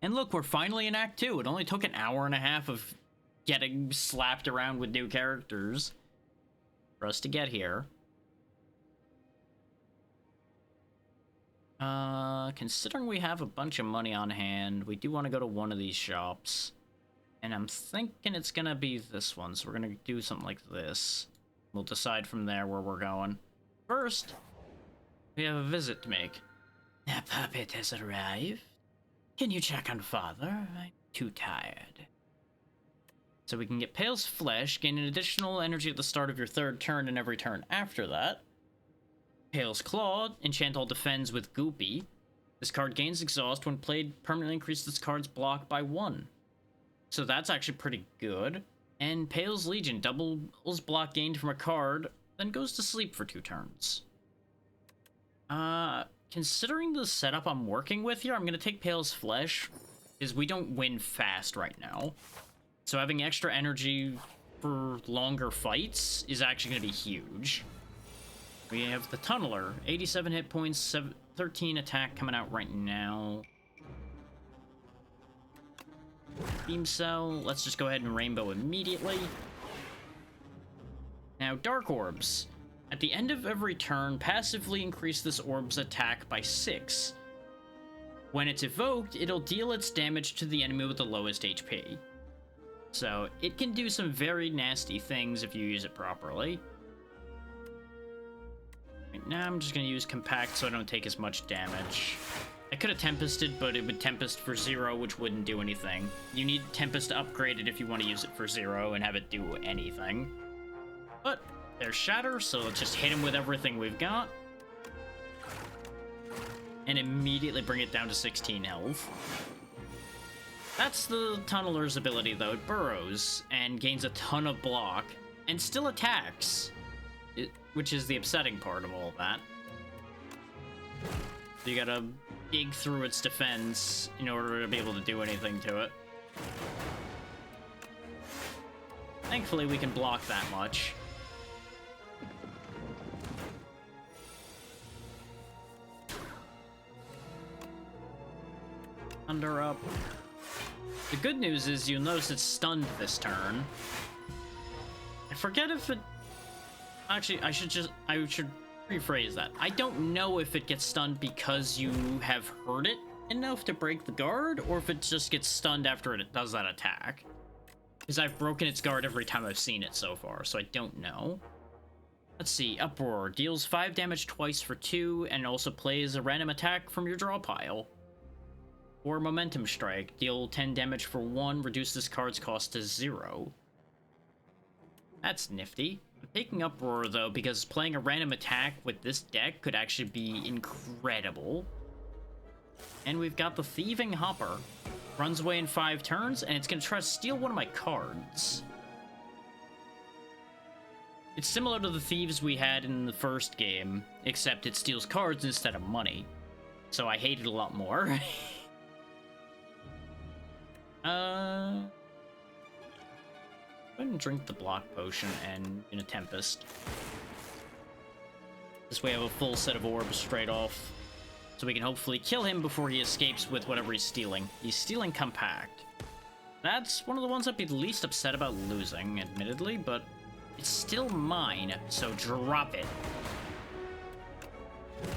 And look, we're finally in Act 2. It only took an hour and a half of getting slapped around with new characters for us to get here. Considering we have a bunch of money on hand, we do want to go to one of these shops. And I'm thinking it's gonna be this one, so we're gonna do something like this. We'll decide from there where we're going. First, we have a visit to make. The puppet has arrived. Can you check on Father? I'm too tired. So we can get Pale's Flesh, gain an additional energy at the start of your third turn and every turn after that. Pale's Claw, enchant all defends with Goopy. This card gains exhaust when played, permanently increase this card's block by 1. So that's actually pretty good. And Pale's Legion, doubles block gained from a card, then goes to sleep for 2 turns. Considering the setup I'm working with here, I'm gonna take Pale's Flesh, because we don't win fast right now. So having extra energy for longer fights is actually gonna be huge. We have the Tunneler, 87 hit points, 13 attack coming out right now. Beam Cell, let's just go ahead and Rainbow immediately. Now, Dark Orbs. At the end of every turn, passively increase this orb's attack by 6. When it's evoked, it'll deal its damage to the enemy with the lowest HP. So, it can do some very nasty things if you use it properly. Right now, I'm just going to use Compact so I don't take as much damage. I could have Tempested, but it would Tempest for 0, which wouldn't do anything. You need Tempest upgraded if you want to use it for 0 and have it do anything. But there's Shatter, so let's just hit him with everything we've got. And immediately bring it down to 16 health. That's the Tunneler's ability, though. It burrows and gains a ton of block, and still attacks, which is the upsetting part of all of that. So you gotta dig through its defense in order to be able to do anything to it. Thankfully, we can block that much. Thunder up. The good news is you'll notice it's stunned this turn. I forget if it... Actually, I should rephrase that. I don't know if it gets stunned because you have hurt it enough to break the guard, or if it just gets stunned after it does that attack. Because I've broken its guard every time I've seen it so far, so I don't know. Let's see, Uproar. Deals 5 damage twice for 2, and also plays a random attack from your draw pile. Or Momentum Strike. Deal 10 damage for 1, reduce this card's cost to 0. That's nifty. I'm taking Uproar, though, because playing a random attack with this deck could actually be incredible. And we've got the Thieving Hopper. Runs away in 5 turns, and it's going to try to steal one of my cards. It's similar to the Thieves we had in the first game, except it steals cards instead of money. So I hate it a lot more. Go ahead and drink the block potion and in a Tempest. This way I have a full set of orbs straight off. So we can hopefully kill him before he escapes with whatever he's stealing. He's stealing Compact. That's one of the ones I'd be least upset about losing, admittedly, but it's still mine, so drop it.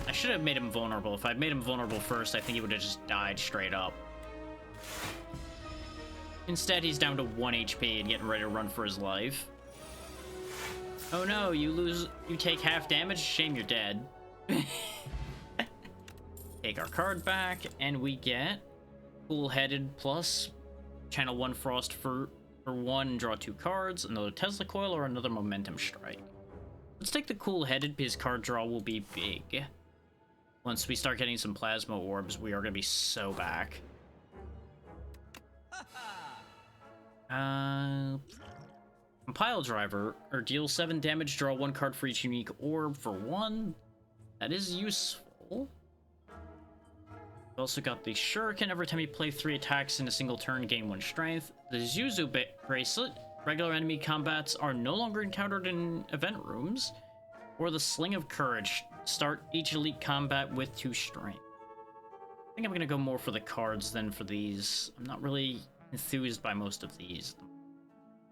I should have made him vulnerable. If I'd made him vulnerable first, I think he would have just died straight up. Instead, he's down to 1 HP and getting ready to run for his life. Oh no, you take half damage? Shame you're dead. Take our card back, and we get Cool-Headed plus channel 1 Frost for 1 and draw 2 cards, another Tesla Coil, or another Momentum Strike. Let's take the Cool-Headed because card draw will be big. Once we start getting some Plasma Orbs, we are going to be so back. Compile Driver, or deal 7 damage, draw 1 card for each unique orb for 1. That is useful. We also got the Shuriken. Every time you play 3 attacks in a single turn, gain 1 strength. The Zuzu Bracelet. Regular enemy combats are no longer encountered in event rooms. Or the Sling of Courage. Start each elite combat with 2 strength. I think I'm going to go more for the cards than for these. I'm not really enthused by most of these.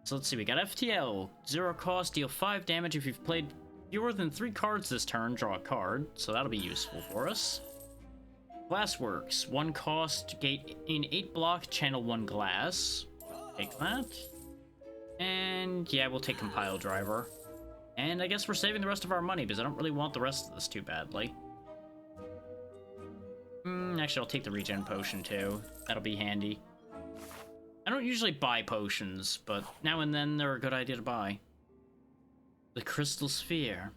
So let's see, we got FTL. 0 cost, deal 5 damage. If you've played fewer than 3 cards this turn, draw a card. So that'll be useful for us. Glassworks. 1 cost, gate in 8 block, channel 1 glass. Take that. And yeah, we'll take compile driver. And I guess we're saving the rest of our money because I don't really want the rest of this too badly. Actually, I'll take the regen potion too. That'll be handy. I don't usually buy potions, but now and then they're a good idea to buy. The crystal sphere.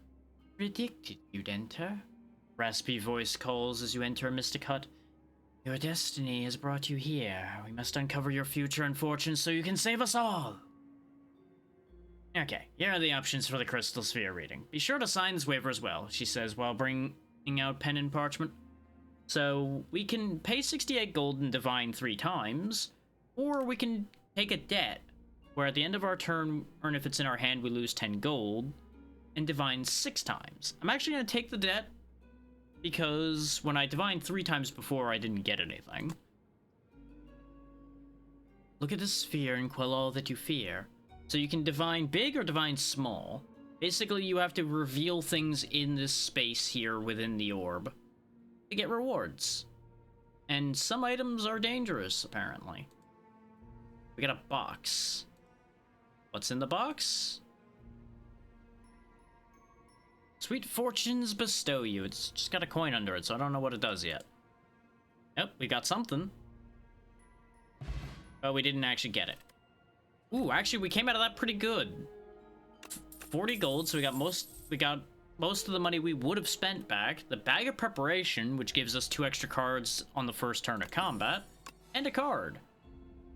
Predicted you'd enter. Raspy voice calls as you enter a mystic hut. Your destiny has brought you here. We must uncover your future and fortune so you can save us all. Okay, here are the options for the crystal sphere reading. Be sure to sign this waiver as well, she says while bringing out pen and parchment. So we can pay 68 gold and divine 3 times, or we can take a debt, where at the end of our turn, or if it's in our hand, we lose 10 gold, and divine 6 times. I'm actually going to take the debt, because when I divined 3 times before, I didn't get anything. Look at the sphere and quell all that you fear. So you can divine big or divine small. Basically, you have to reveal things in this space here within the orb to get rewards. And some items are dangerous, apparently. We got a box. What's in the box? Sweet fortunes bestow you. It's just got a coin under it, so I don't know what it does yet. Yep, we got something. But we didn't actually get it. Ooh, actually, we came out of that pretty good. 40 gold, so we got most of the money we would have spent back. The bag of preparation, which gives us 2 extra cards on the first turn of combat, and a card.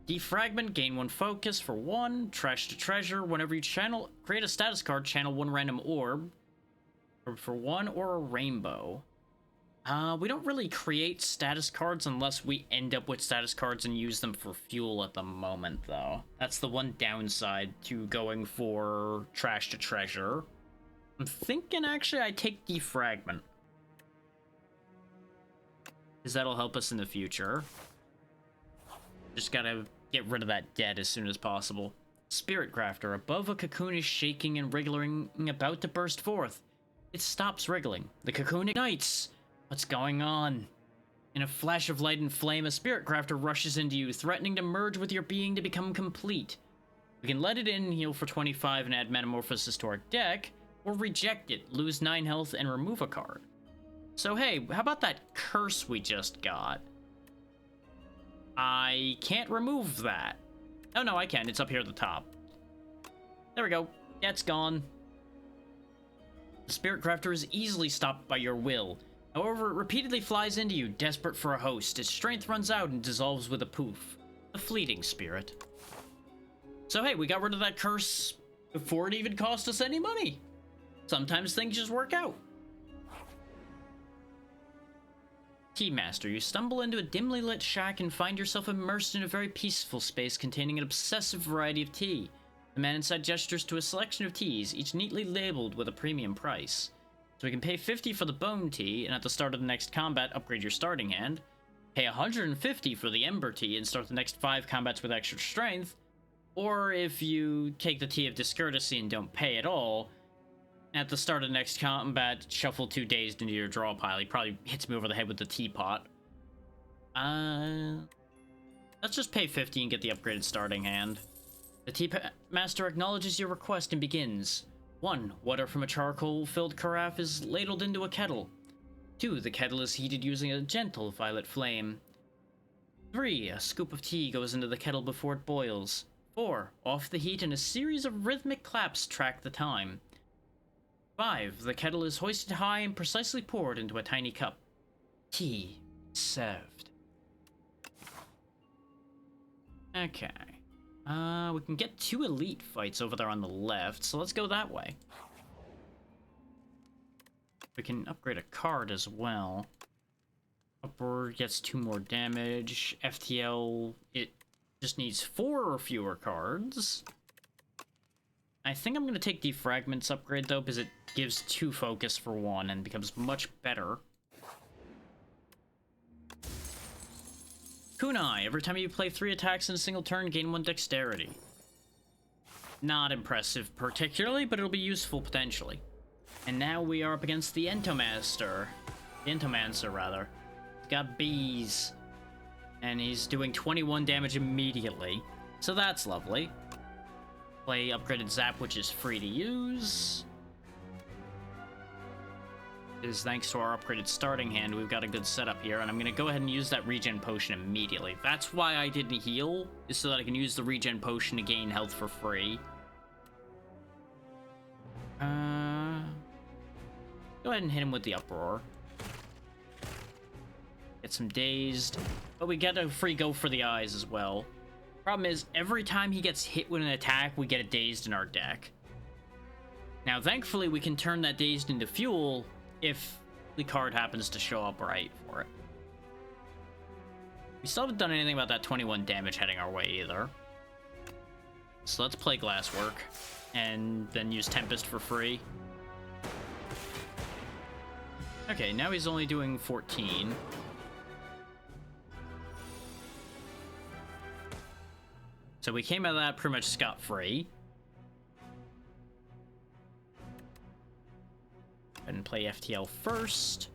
Defragment, gain 1 focus for 1. Trash to treasure. Whenever you create a status card, channel 1 random orb for 1, or a rainbow. We don't really create status cards unless we end up with status cards and use them for fuel at the moment, though. That's the one downside to going for trash to treasure. I'm thinking, actually, I take defragment, because that'll help us in the future. Just gotta get rid of that debt as soon as possible. Spirit Crafter. Above, a cocoon is shaking and wriggling, about to burst forth. It stops wriggling. The cocoon ignites. What's going on? In a flash of light and flame, a spirit crafter rushes into you, threatening to merge with your being to become complete. We can let it in, heal for 25, and add Metamorphosis to our deck, or reject it, lose 9 health, and remove a card. So hey, how about that curse we just got? I can't remove that. Oh no, I can. It's up here at the top. There we go. That's gone. The spirit crafter is easily stopped by your will. However, it repeatedly flies into you, desperate for a host. Its strength runs out and dissolves with a poof. A fleeting spirit. So hey, we got rid of that curse before it even cost us any money. Sometimes things just work out. Tea Master. You stumble into a dimly lit shack and find yourself immersed in a very peaceful space containing an obsessive variety of tea. The man inside gestures to a selection of teas, each neatly labeled with a premium price. So we can pay 50 for the bone tea, and at the start of the next combat, upgrade your starting hand. Pay 150 for the ember tea, and start the next 5 combats with extra strength. Or if you take the tea of discourtesy and don't pay at all, at the start of the next combat, shuffle 2 dazed into your draw pile. He probably hits me over the head with the teapot. Let's just pay 50 and get the upgraded starting hand. The tea master acknowledges your request and begins. 1. Water from a charcoal-filled carafe is ladled into a kettle. 2. The kettle is heated using a gentle violet flame. 3. A scoop of tea goes into the kettle before it boils. 4. Off the heat and a series of rhythmic claps track the time. 5. The kettle is hoisted high and precisely poured into a tiny cup. Tea served. Okay. We can get 2 elite fights over there on the left, so let's go that way. We can upgrade a card as well. Upward gets 2 more damage. FTL, it just needs 4 or fewer cards. I think I'm going to take Defragment's upgrade, though, because it gives 2 focus for 1 and becomes much better. Kunai. Every time you play 3 attacks in a single turn, gain 1 dexterity. Not impressive particularly, but it'll be useful potentially. And now we are up against the Entomancer. The Entomancer, rather. got bees. And he's doing 21 damage immediately. So that's lovely. Play upgraded Zap, which is free to use. Is thanks to our upgraded starting hand, we've got a good setup here. And I'm going to go ahead and use that regen potion immediately. That's why I didn't heal, is so that I can use the regen potion to gain health for free. Go ahead and hit him with the Uproar. Get some dazed. But we get a free go for the eyes as well. Problem is, every time he gets hit with an attack, we get a dazed in our deck. Now, thankfully, we can turn that dazed into fuel if the card happens to show up right for it. We still haven't done anything about that 21 damage heading our way either. So let's play Glasswork and then use Tempest for free. Okay, now he's only doing 14. So we came out of that pretty much scot-free. And play FTL first.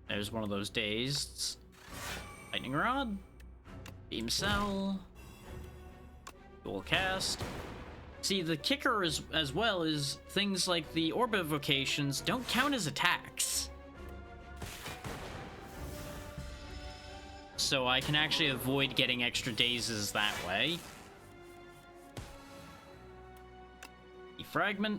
There's one of those dazed. Lightning Rod. Beam Cell. Dual Cast. See, the kicker is, as well is things like the Orb Evocations don't count as attacks. So I can actually avoid getting extra dazes that way. Defragment.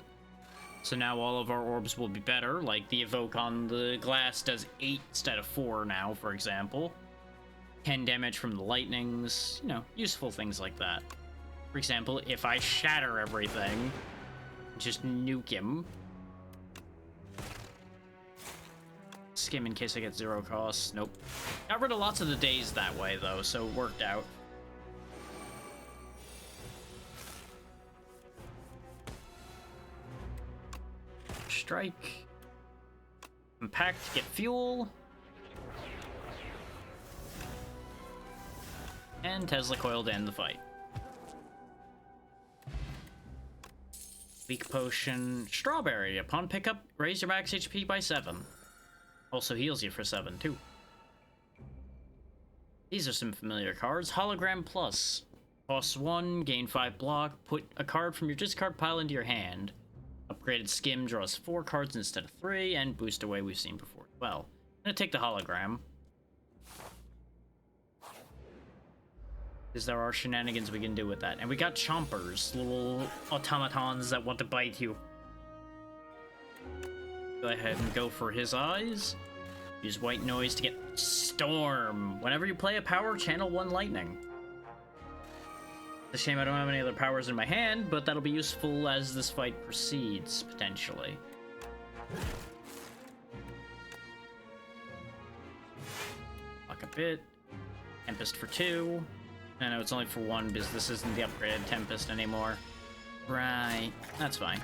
So now all of our orbs will be better, like the Evoke on the glass does 8 instead of 4 now, for example. 10 damage from the lightnings, you know, useful things like that. For example, if I shatter everything, just nuke him. Skim in case I get 0 costs. Nope. Got rid of lots of the days that way, though, so it worked out. Strike. Compact, get fuel. And Tesla Coil to end the fight. Weak Potion. Strawberry. Upon pickup, raise your max HP by 7. Also heals you for 7, too. These are some familiar cards. Hologram Plus. Costs 1, gain 5 block. Put a card from your discard pile into your hand. Upgraded Skim draws 4 cards instead of 3, and Boost Away we've seen before as well. I'm gonna take the Hologram. Because there are shenanigans we can do with that. And we got Chompers, little automatons that want to bite you. Go ahead and go for his eyes. Use White Noise to get Storm. Whenever you play a power, channel 1 lightning. It's a shame I don't have any other powers in my hand, but that'll be useful as this fight proceeds, potentially. Block a bit. Tempest for 2. I know it's only for 1 because this isn't the upgraded Tempest anymore. Right, that's fine.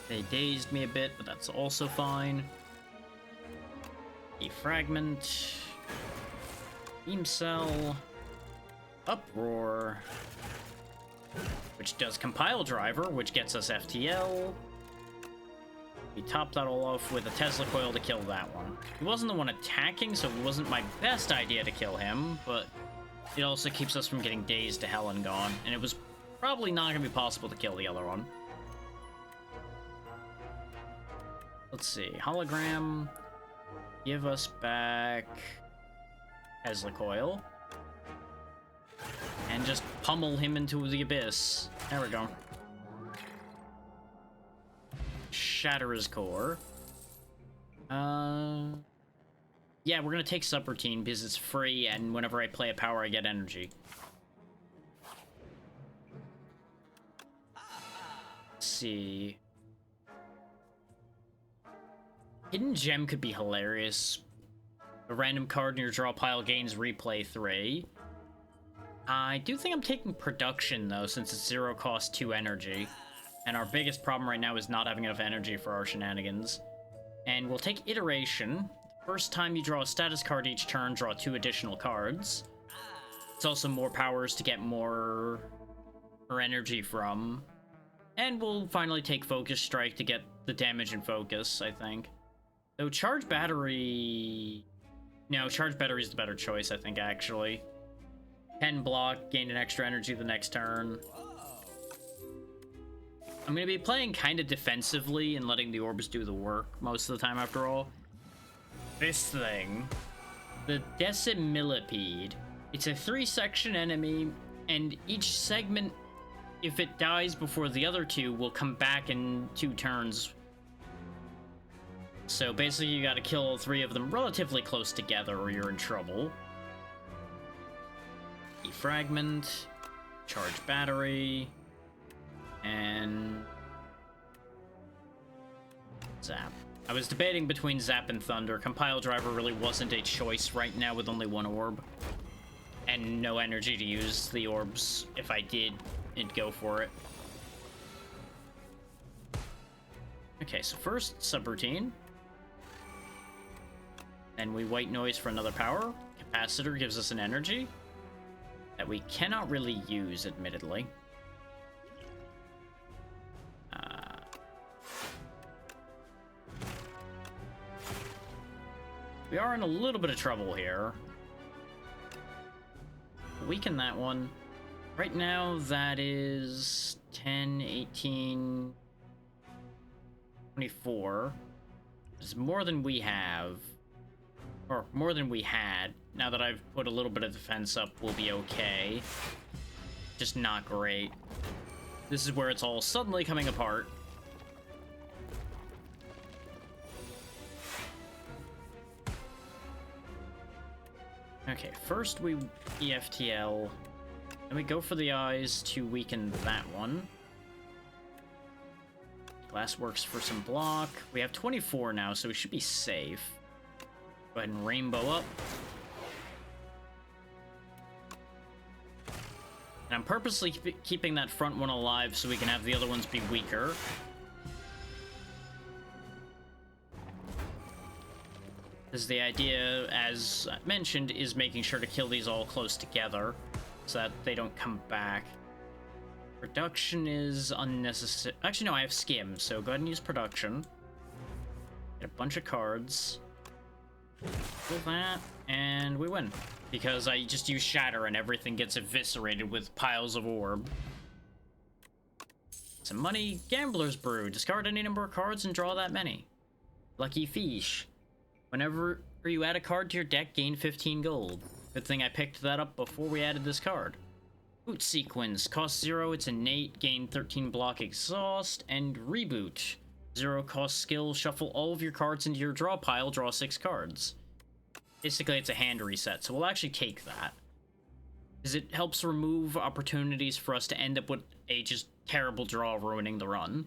They dazed me a bit, but that's also fine. Defragment. Beam Cell. Uproar. Which does Compile Driver, which gets us FTL. We topped that all off with a Tesla Coil to kill that one. He wasn't the one attacking, so it wasn't my best idea to kill him, but it also keeps us from getting dazed to hell and gone, and it was probably not going to be possible to kill the other one. Let's see. Hologram. Give us back Tesla Coil. And just pummel him into the abyss. There we go. Shatter his core. Yeah, we're gonna take Subroutine because it's free, and whenever I play a power, I get energy. Let's see. Hidden Gem could be hilarious. A random card in your draw pile gains replay 3. I do think I'm taking Production, though, since it's 0 cost 2 energy. And our biggest problem right now is not having enough energy for our shenanigans. And we'll take Iteration. First time you draw a status card each turn, draw 2 additional cards. It's also more powers to get more energy from. And we'll finally take Focus Strike to get the damage and focus, I think. So charge battery... No, charge battery is the better choice, I think, actually. 10 block, gain an extra energy the next turn. I'm going to be playing kind of defensively and letting the orbs do the work most of the time, after all. This thing, the Decimillipede, it's a 3-section enemy, and each segment, if it dies before the other two, will come back in 2 turns. So basically you gotta kill all 3 of them relatively close together or you're in trouble. Defragment, charge battery, and zap. I was debating between zap and thunder. Compile driver really wasn't a choice right now with only 1 orb. And no energy to use the orbs. If I did, it'd go for it. Okay, so first, subroutine. Then we white noise for another power. Capacitor gives us an energy that we cannot really use, admittedly. We are in a little bit of trouble here. Weaken that one. Right now, that is 10, 18, 24. It's more than we have. Or more than we had. Now that I've put a little bit of defense up, we'll be okay. Just not great. This is where it's all suddenly coming apart. Okay, first we EFTL, and we go for the eyes to weaken that one. Glass works for some block. We have 24 now, so we should be safe. Go ahead and rainbow up. And I'm purposely keeping that front one alive so we can have the other ones be weaker. Because the idea, as mentioned, is making sure to kill these all close together so that they don't come back. Production is unnecessary. Actually, no, I have skim, so go ahead and use production. Get a bunch of cards. Kill that, and we win. Because I just use shatter and everything gets eviscerated with piles of orb. Some money, Gambler's Brew. Discard any number of cards and draw that many. Lucky Fish. Whenever you add a card to your deck, gain 15 gold. Good thing I picked that up before we added this card. Boot Sequence. Cost 0, it's innate. Gain 13 block exhaust. And Reboot. 0 cost skill. Shuffle all of your cards into your draw pile. Draw 6 cards. Basically, it's a hand reset, so we'll actually take that. Because it helps remove opportunities for us to end up with a just terrible draw ruining the run.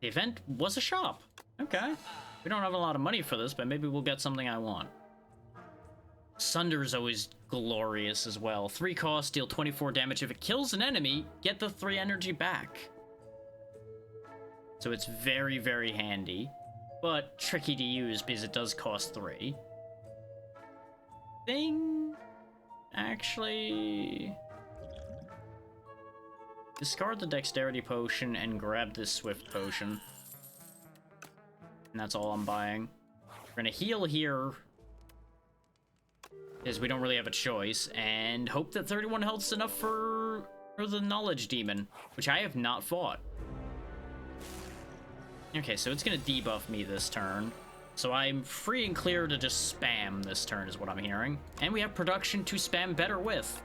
The event was a shop. Okay. We don't have a lot of money for this, but maybe we'll get something I want. Sunder's always glorious as well. 3 cost, deal 24 damage. If it kills an enemy, get the 3 energy back. So it's very, very handy. But tricky to use because it does cost 3. Thing... Actually... Discard the Dexterity Potion and grab this Swift Potion. And that's all I'm buying. We're gonna heal here, because we don't really have a choice, and hope that 31 health's enough for the Knowledge Demon, which I have not fought. Okay, so it's gonna debuff me this turn. So I'm free and clear to just spam this turn, is what I'm hearing. And we have production to spam better with.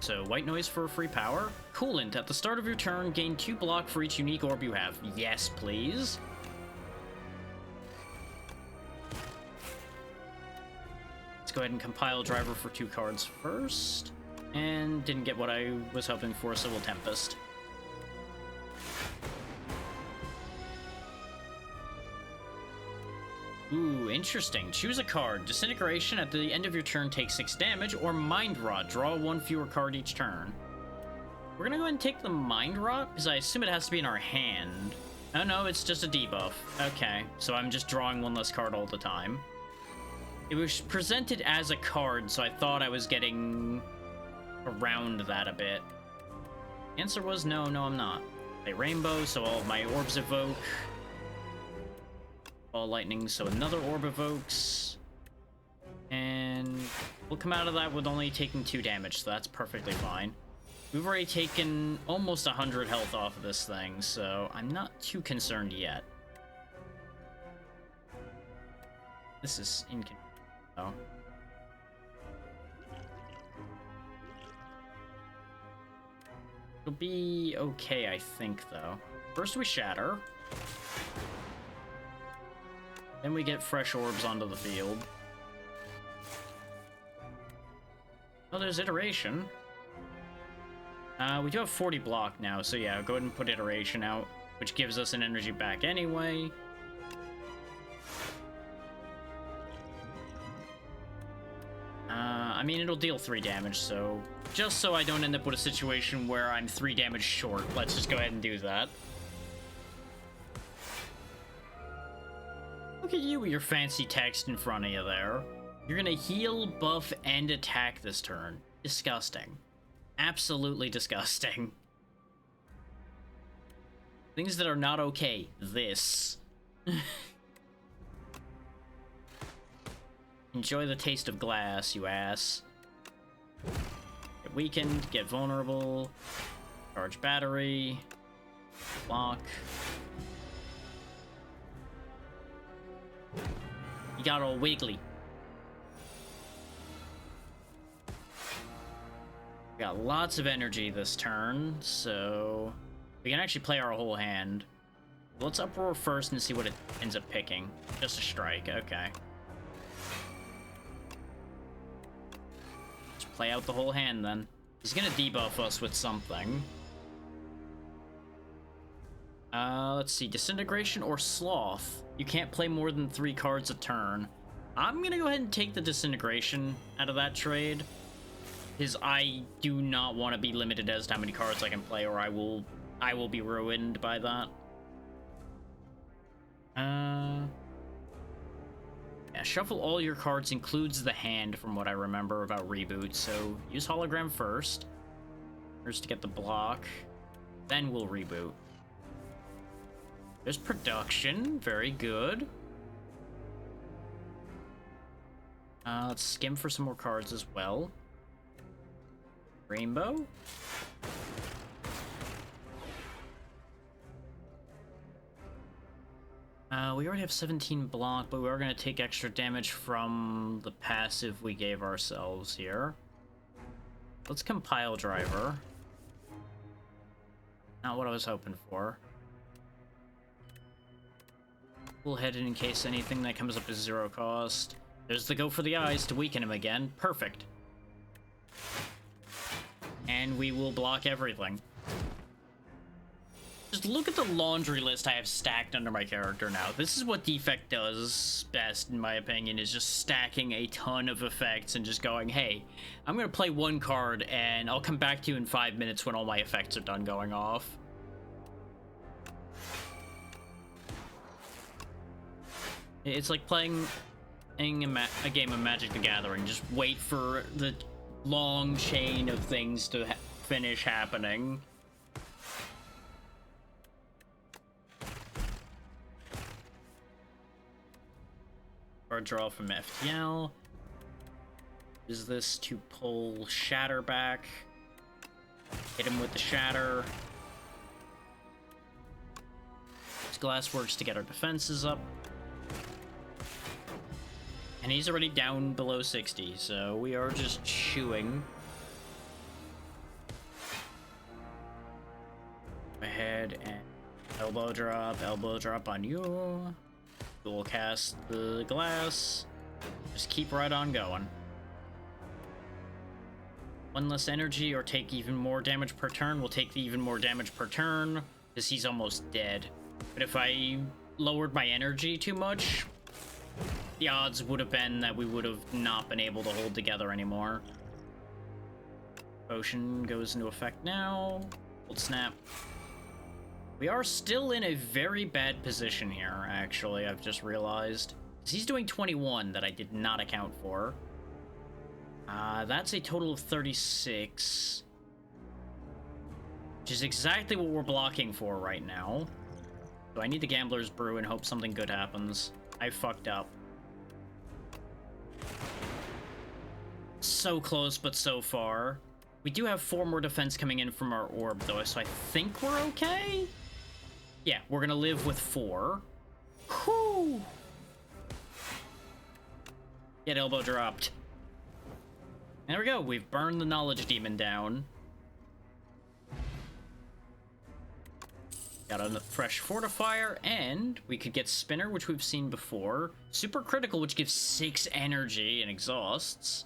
So, white noise for free power. Coolant. At the start of your turn, gain 2 block for each unique orb you have. Yes, please. Let's go ahead and compile driver for 2 cards first. And didn't get what I was hoping for, so we'll Tempest. Ooh, interesting. Choose a card. Disintegration at the end of your turn takes 6 damage, or Mind Rot. Draw 1 fewer card each turn. We're gonna go ahead and take the Mind Rot, because I assume it has to be in our hand. Oh no, it's just a debuff. Okay, so I'm just drawing 1 less card all the time. It was presented as a card, so I thought I was getting around that a bit. Answer was no, I'm not. A rainbow, so all of my orbs evoke. Ball lightning, so another orb evokes. And we'll come out of that with only taking 2 damage, so that's perfectly fine. We've already taken almost 100 health off of this thing, so I'm not too concerned yet. This is inconvenient, though. It'll be okay, I think, though. First we shatter. Then we get fresh orbs onto the field. Oh, there's iteration. We do have 40 block now, so yeah, go ahead and put iteration out, which gives us an energy back anyway. I mean, it'll deal 3 damage, so just so I don't end up with a situation where I'm 3 damage short, let's just go ahead and do that. Look at you with your fancy text in front of you there. You're gonna heal, buff, and attack this turn. Disgusting. Absolutely disgusting. Things that are not okay. This. Enjoy the taste of glass, you ass. Get weakened, get vulnerable. Charge battery. Block. You got all wiggly. We got lots of energy this turn, so we can actually play our whole hand. Let's uproar first and see what it ends up picking. Just a strike, okay. Let's play out the whole hand then. He's gonna debuff us with something. Let's see, Disintegration or Sloth. You can't play more than 3 cards a turn. I'm gonna go ahead and take the Disintegration out of that trade, because I do not want to be limited as to how many cards I can play, or I will be ruined by that. Yeah, shuffle all your cards includes the hand, from what I remember about reboot. So use hologram first. First to get the block, then we'll reboot. There's production, very good. Let's skim for some more cards as well. Rainbow. We already have 17 block, but we are going to take extra damage from the passive we gave ourselves here. Let's compile driver. Not what I was hoping for. We'll head in case anything that comes up is 0 cost. There's the go for the eyes to weaken him again. Perfect. And we will block everything. Just look at the laundry list I have stacked under my character now. This is what Defect does best, in my opinion, is just stacking a ton of effects and just going, hey, I'm gonna play 1 card and I'll come back to you in 5 minutes when all my effects are done going off. It's like playing a game of Magic the Gathering. Just wait for the long chain of things to finish happening. Card draw from FTL. Is this to pull Shatter back? Hit him with the Shatter. This glass works to get our defenses up. And he's already down below 60, so we are just chewing. Go ahead and elbow drop on you. We'll cast the glass. Just keep right on going. 1 less energy or take even more damage per turn. We'll take the even more damage per turn, because he's almost dead. But if I lowered my energy too much, the odds would have been that we would have not been able to hold together anymore. Potion goes into effect now. Hold snap. We are still in a very bad position here, actually, I've just realized. He's doing 21 that I did not account for. That's a total of 36. which is exactly what we're blocking for right now. So I need the Gambler's Brew and hope something good happens. I fucked up. So close, but so far. We do have 4 more defense coming in from our orb, though, so I think we're okay? Yeah, we're gonna live with 4. Whew! Get elbow dropped. There we go, we've burned the Knowledge Demon down. Got a fresh Fortifier, and we could get Spinner, which we've seen before. Super Critical, which gives 6 energy and exhausts.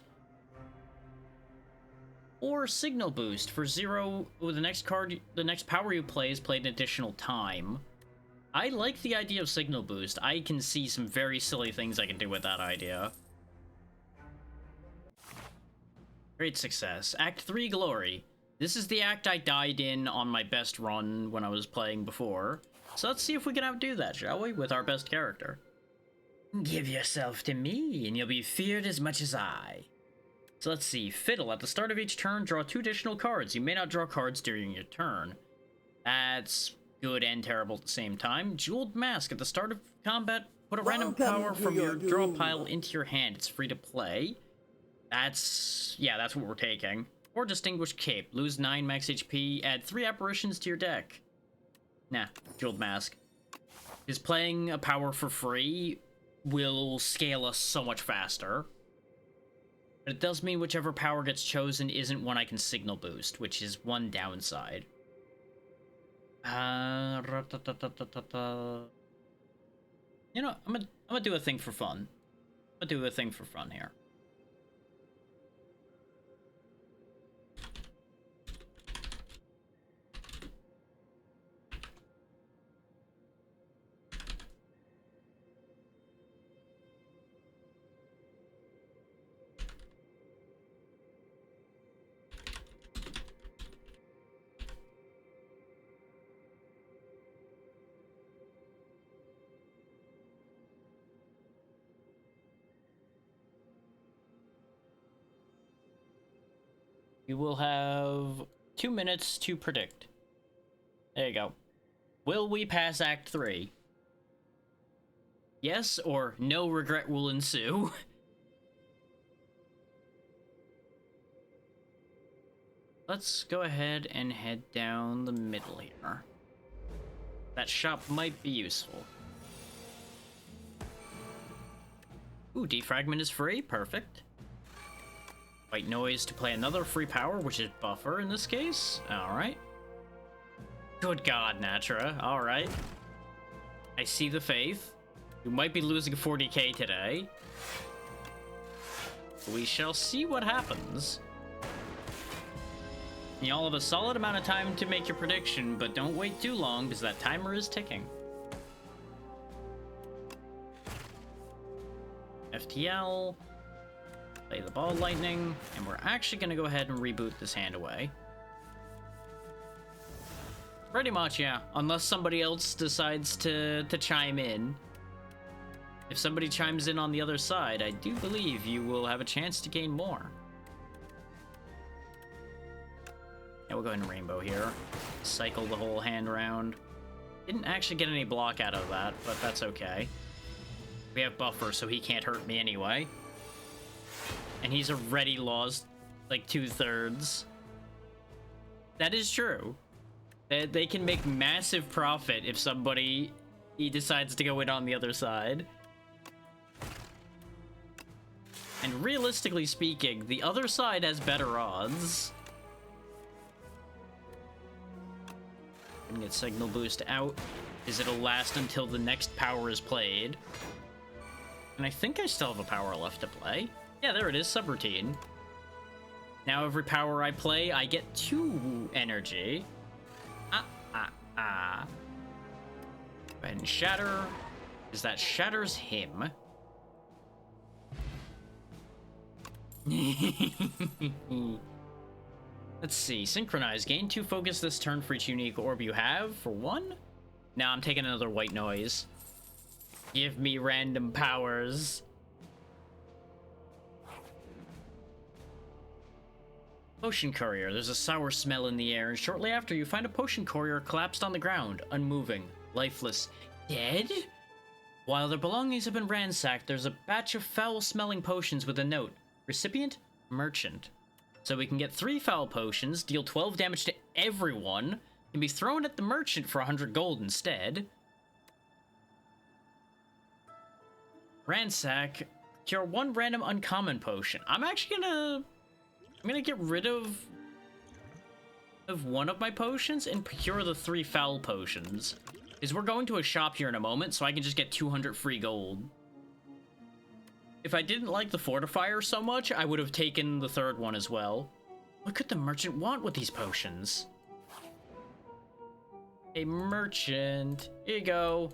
Or Signal Boost for 0. The next power you play is played an additional time. I like the idea of Signal Boost. I can see some very silly things I can do with that idea. Great success. Act 3 Glory. This is the act I died in on my best run when I was playing before. So let's see if we can outdo that, shall we, with our best character. Give yourself to me, and you'll be feared as much as I. So let's see. Fiddle. At the start of each turn, draw 2 additional cards. You may not draw cards during your turn. That's good and terrible at the same time. Jeweled Mask. At the start of combat, put a random power from your draw pile into your hand. It's free to play. That's what we're taking. Or Distinguished Cape. Lose 9 max HP, add 3 apparitions to your deck. Nah, Jeweled Mask. Is playing a power for free will scale us so much faster. But it does mean whichever power gets chosen isn't one I can Signal Boost, which is one downside. You know, I'm gonna do a thing for fun. I'm gonna do a thing for fun here. You will have 2 minutes to predict. There you go. Will we pass Act 3? Yes or no regret will ensue. Let's go ahead and head down the middle here. That shop might be useful. Ooh, Defragment is free. Perfect. White Noise to play another free power, which is Buffer in this case. Alright. Good God, Natra. Alright. I see the faith. You might be losing 40k today. We shall see what happens. Y'all have a solid amount of time to make your prediction, but don't wait too long, because that timer is ticking. FTL. Play the Ball Lightning, and we're actually going to go ahead and reboot this hand away. Pretty much, yeah. Unless somebody else decides to chime in. If somebody chimes in on the other side, I do believe you will have a chance to gain more. Yeah, we'll go ahead and Rainbow here. Cycle the whole hand around. Didn't actually get any block out of that, but that's okay. We have Buffer, so he can't hurt me anyway. And he's already lost, like, 2/3. That is true. They can make massive profit if he decides to go in on the other side. And realistically speaking, the other side has better odds. I'm gonna get Signal Boost out, because it'll last until the next power is played. And I think I still have a power left to play. Yeah, there it is, Subroutine. Now every power I play, I get 2 energy. Go ahead and Shatter, because that shatters him. Let's see. Synchronize. Gain 2 focus this turn for each unique orb you have for 1. Now I'm taking another White Noise. Give me random powers. Potion courier. There's a sour smell in the air, and shortly after, you find a potion courier collapsed on the ground, unmoving, lifeless, dead? While their belongings have been ransacked, there's a batch of foul-smelling potions with a note. Recipient? Merchant. So we can get 3 foul potions, deal 12 damage to everyone, and be thrown at the merchant for 100 gold instead. Ransack. Cure 1 random uncommon potion. I'm actually gonna get rid of one of my potions and procure the 3 foul potions. Because we're going to a shop here in a moment, so I can just get 200 free gold. If I didn't like the fortifier so much, I would have taken the 3rd one as well. What could the merchant want with these potions? A merchant. Here you go.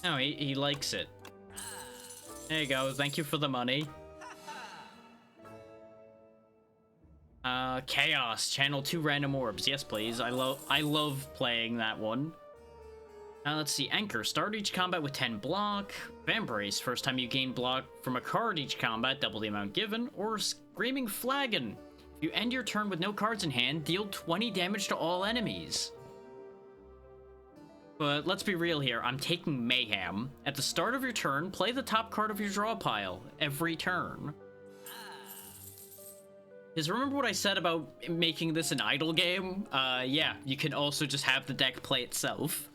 Oh, he likes it. There you go. Thank you for the money. Chaos. Channel 2 random orbs. Yes, please. I love playing that one. Let's see. Anchor. Start each combat with 10 block. Vambrace. First time you gain block from a card each combat, double the amount given. Or Screaming Flagon. If you end your turn with no cards in hand, deal 20 damage to all enemies. But let's be real here. I'm taking Mayhem. At the start of your turn, play the top card of your draw pile every turn. Because remember what I said about making this an idle game? Yeah, you can also just have the deck play itself.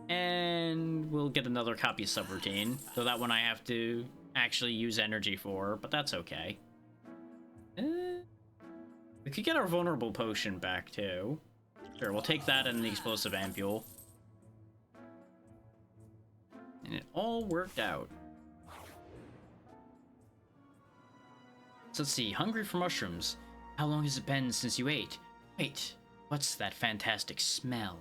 And we'll get another copy of Subroutine. So that one I have to actually use energy for, but that's okay. We could get our vulnerable potion back too. Sure, we'll take that and the explosive ampule. And it all worked out. So let's see, hungry for mushrooms. How long has it been since you ate? Wait, what's that fantastic smell?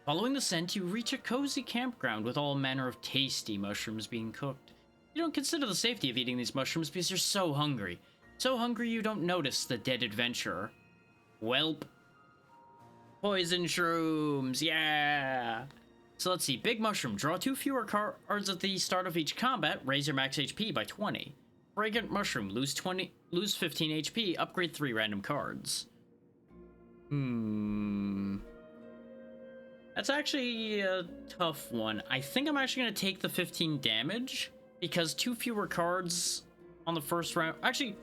Following the scent, you reach a cozy campground with all manner of tasty mushrooms being cooked. You don't consider the safety of eating these mushrooms because you're so hungry. So hungry you don't notice the dead adventurer. Welp. Poison shrooms, yeah! So let's see, Big Mushroom. Draw 2 fewer cards at the start of each combat, raise your max HP by 20. Fragrant Mushroom, lose 15 HP, upgrade 3 random cards. That's actually a tough one. I think I'm actually going to take the 15 damage, because 2 fewer cards on the first round... Actually,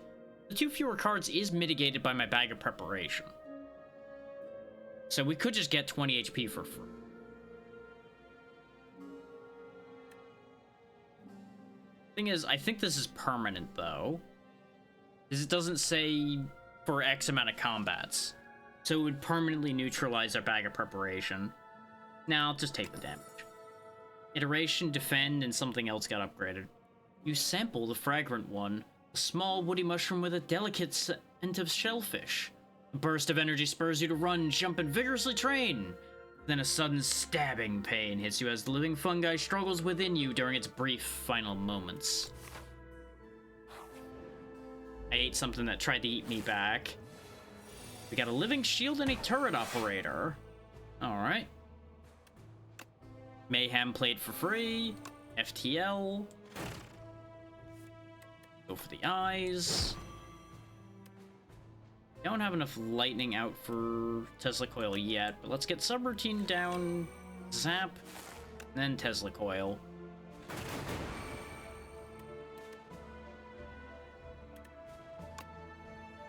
the 2 fewer cards is mitigated by my Bag of Preparation. So we could just get 20 HP for free. Thing is, I think this is permanent, though. Because it doesn't say for X amount of combats. So it would permanently neutralize our Bag of Preparation. Now, I'll just take the damage. Iteration, Defend, and something else got upgraded. You sample the Fragrant one. A small woody mushroom with a delicate scent of shellfish. A burst of energy spurs you to run, jump, and vigorously train. Then a sudden stabbing pain hits you as the living fungi struggles within you during its brief final moments. I ate something that tried to eat me back. We got a living shield and a turret operator. Alright. Mayhem played for free. FTL. Go for the eyes. Don't have enough lightning out for Tesla Coil yet, but let's get Subroutine down, Zap, then Tesla Coil.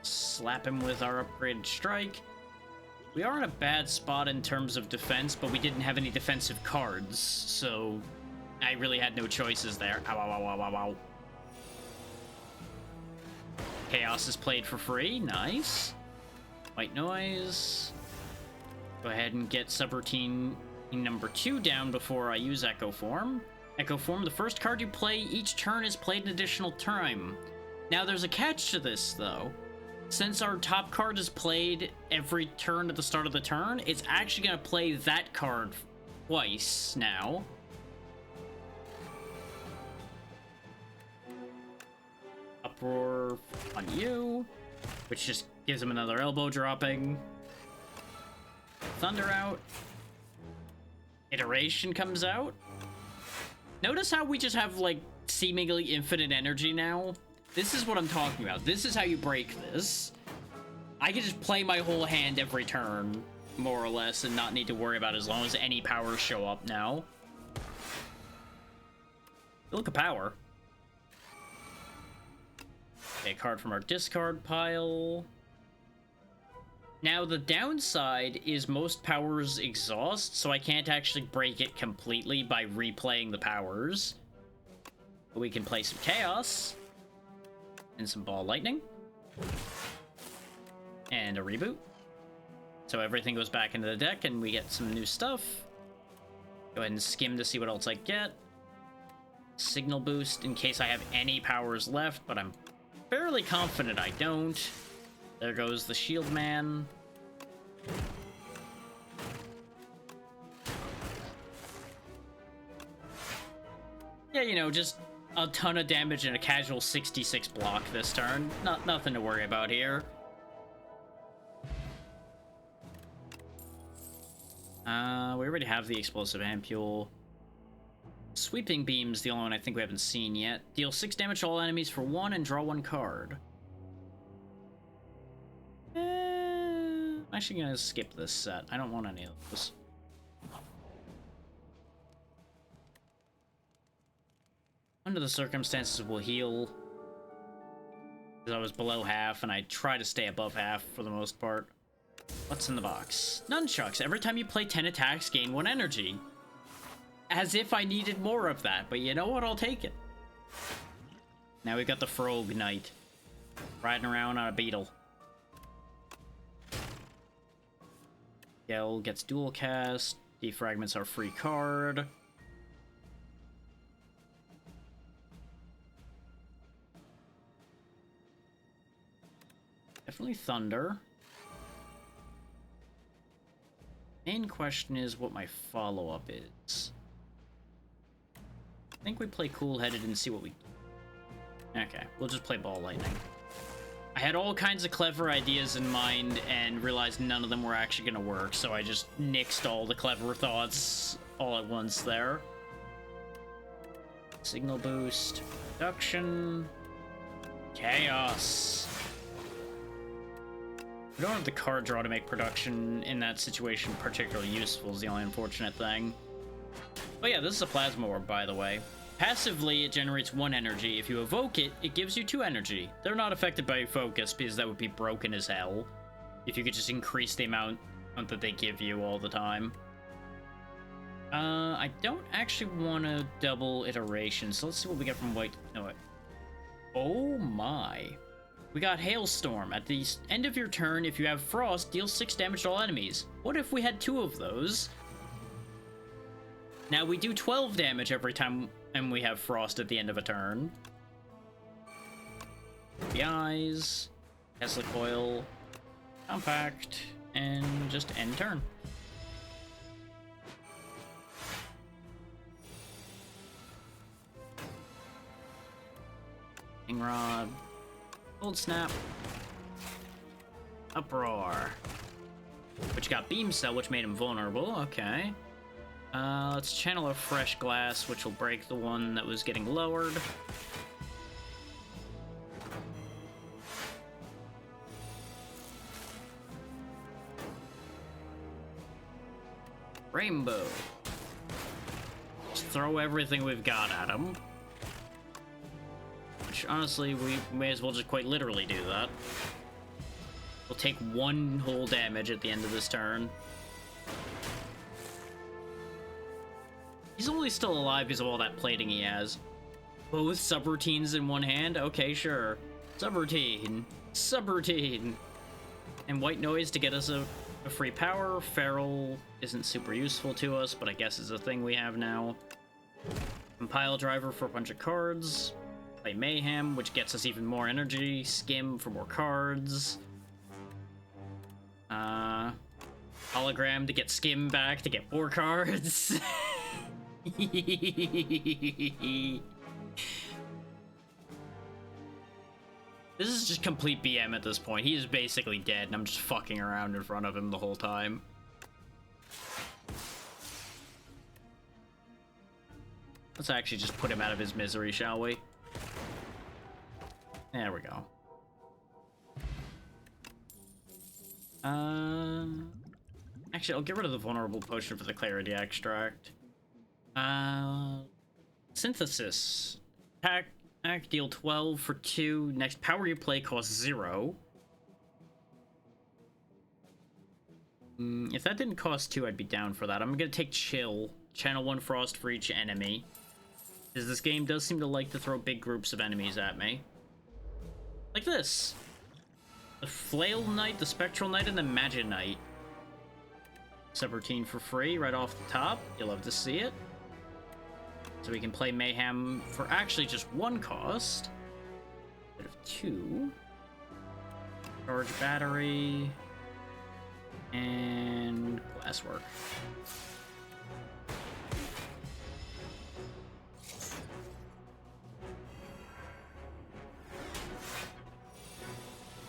Slap him with our upgraded strike. We are in a bad spot in terms of defense, but we didn't have any defensive cards, so I really had no choices there. Ow, ow, ow, ow, ow, ow. Chaos is played for free. Nice. White Noise. Go ahead and get Subroutine number 2 down before I use Echo Form. Echo Form, the first card you play each turn is played an additional time. Now there's a catch to this, though. Since our top card is played every turn at the start of the turn, it's actually going to play that card twice now. Uproar on you, which just gives him another elbow dropping. Thunder out. Iteration comes out. Notice how we just have, like, seemingly infinite energy now? This is what I'm talking about. This is how you break this. I can just play my whole hand every turn, more or less, and not need to worry about it as long as any powers show up now. Look at power. Okay, card from our discard pile. Now, the downside is most powers exhaust, so I can't actually break it completely by replaying the powers. But we can play some Chaos. And some Ball Lightning. And a reboot. So everything goes back into the deck, and we get some new stuff. Go ahead and skim to see what else I get. Signal Boost in case I have any powers left, but I'm fairly confident I don't. There goes the Shield Man. Yeah, you know, just a ton of damage and a casual 66 block this turn. Nothing to worry about here. We already have the Explosive Ampule. Sweeping Beam's the only one I think we haven't seen yet. Deal 6 damage to all enemies for 1 and draw 1 card. I'm actually gonna skip this set. I don't want any of those. Under the circumstances, we'll heal. Because I was below half, and I try to stay above half for the most part. What's in the box? Nunchucks. Every time you play 10 attacks, gain 1 energy. As if I needed more of that, but you know what? I'll take it. Now we've got the Frog Knight. Riding around on a beetle. Gel gets dual cast. Defragments our free card. Definitely Thunder. Main question is what my follow-up is. I think we play Cool-Headed and see what we... Okay, we'll just play Ball Lightning. I had all kinds of clever ideas in mind and realized none of them were actually going to work, so I just nixed all the clever thoughts all at once there. Signal Boost. Reduction. Chaos. We don't have the card draw to make production in that situation particularly useful, is the only unfortunate thing. But yeah, this is a Plasma Orb, by the way. Passively, it generates 1 energy. If you evoke it, it gives you 2 energy. They're not affected by focus, because that would be broken as hell. If you could just increase the amount that they give you all the time. I don't actually want to double iteration, so let's see what we get from White... No, wait. Oh my. We got Hailstorm. At the end of your turn, if you have Frost, deal 6 damage to all enemies. What if we had 2 of those? Now, we do 12 damage every time and we have Frost at the end of a turn. The Eyes, Tesla Coil, Compact, and just end turn. Rod, Cold Snap, Uproar, which got Beam Cell, which made him vulnerable. Okay. Let's channel a Fresh Glass, which will break the one that was getting lowered. Rainbow. Just throw everything we've got at him. Which, honestly, we may as well just quite literally do that. We'll take 1 whole damage at the end of this turn. He's only still alive because of all that plating he has. Both subroutines in one hand? Okay, sure. Subroutine. Subroutine. And White Noise to get us a free power. Feral isn't super useful to us, but I guess it's a thing we have now. Compile Driver for a bunch of cards. Play Mayhem, which gets us even more energy. Skim for more cards. Hologram to get Skim back to get more cards. This is just complete BM at this point. He is basically dead, and I'm just fucking around in front of him the whole time. Let's actually just put him out of his misery, shall we? There we go. Actually, I'll get rid of the vulnerable potion for the clarity extract. Synthesis. Attack, deal 12 for 2. Next power you play costs 0. If that didn't cost 2, I'd be down for that. I'm gonna take Chill. Channel 1 Frost for each enemy. Because this game does seem to like to throw big groups of enemies at me. Like this. The Flail Knight, the Spectral Knight, and the Magic Knight. Subroutine for free right off the top. You'll love to see it. So we can play Mayhem for actually just 1 cost. Instead of 2. Charge battery. And glasswork.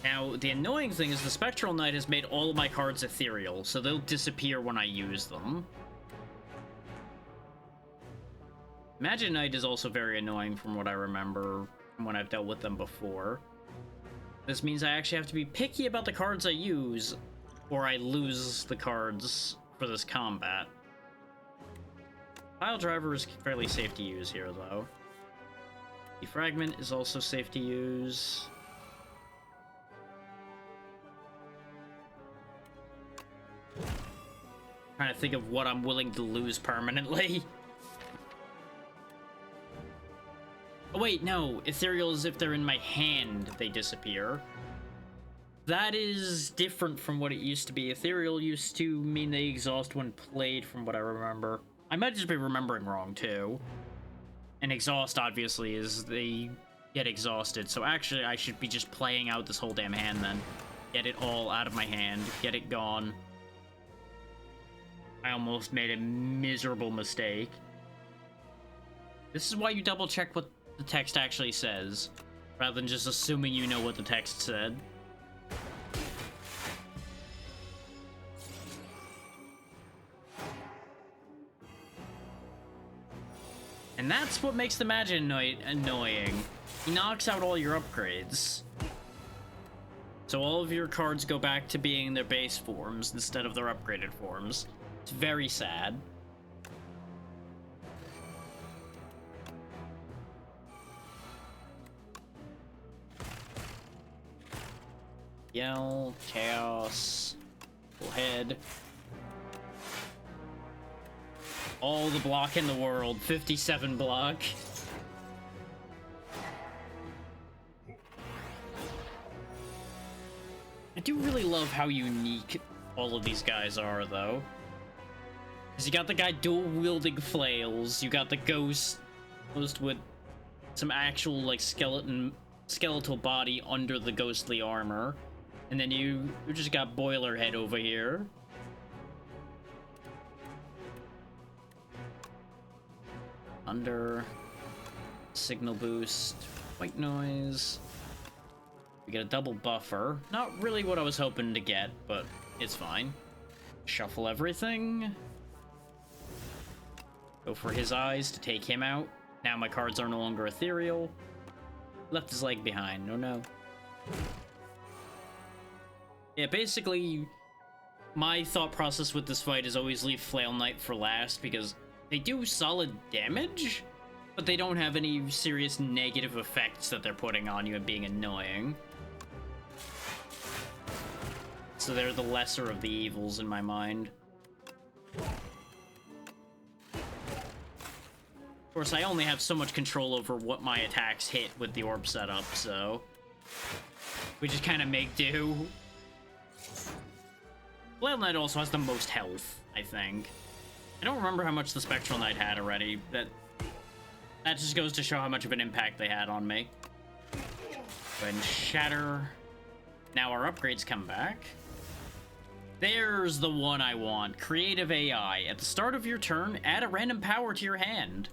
Now, the annoying thing is the Spectral Knight has made all of my cards ethereal, so they'll disappear when I use them. Magic Knight is also very annoying from what I remember from when I've dealt with them before. This means I actually have to be picky about the cards I use, or I lose the cards for this combat. Pile Driver is fairly safe to use here, though. Defragment is also safe to use. Trying to think of what I'm willing to lose permanently. Oh wait, no. Ethereal is if they're in my hand, they disappear. That is different from what it used to be. Ethereal used to mean they exhaust when played, from what I remember. I might just be remembering wrong, too. And exhaust, obviously, is they get exhausted. So actually, I should be just playing out this whole damn hand, then. Get it all out of my hand. Get it gone. I almost made a miserable mistake. This is why you double check what the text actually says, rather than just assuming you know what the text said. And that's what makes the Magic Knight annoying. He knocks out all your upgrades. So all of your cards go back to being their base forms instead of their upgraded forms. It's very sad. Yell, Chaos, Full Head. All the block in the world, 57 block. I do really love how unique all of these guys are, though. Because you got the guy dual-wielding flails, you got the ghost with some actual, like, skeletal body under the ghostly armor. And then you just got Boilerhead over here. Under. Signal boost. White noise. We get a double buffer. Not really what I was hoping to get, but it's fine. Shuffle everything. Go for his eyes to take him out. Now my cards are no longer ethereal. Left his leg behind. Oh no. Yeah, basically, my thought process with this fight is always leave Flail Knight for last, because they do solid damage, but they don't have any serious negative effects that they're putting on you and being annoying. So they're the lesser of the evils in my mind. Of course, I only have so much control over what my attacks hit with the orb setup, so we just kind of make do. Flail Knight also has the most health, I think. I don't remember how much the Spectral Knight had already. That just goes to show how much of an impact they had on me. Go ahead and shatter. Now our upgrades come back. There's the one I want. Creative AI. At the start of your turn, add a random power to your hand.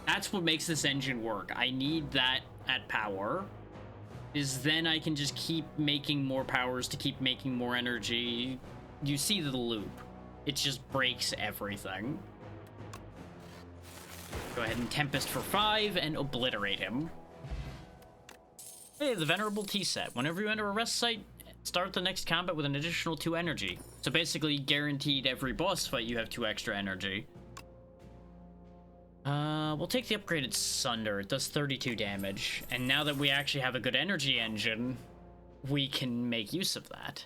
That's what makes this engine work. I need that at power. Is then I can just keep making more powers to keep making more energy. You see the loop. It just breaks everything. Go ahead and Tempest for 5 and obliterate him. Hey, the Venerable Tea set. Whenever you enter a rest site, start the next combat with an additional 2 energy. So basically, guaranteed every boss fight you have 2 extra energy. We'll take the upgraded Sunder. It does 32 damage. And now that we actually have a good energy engine, we can make use of that.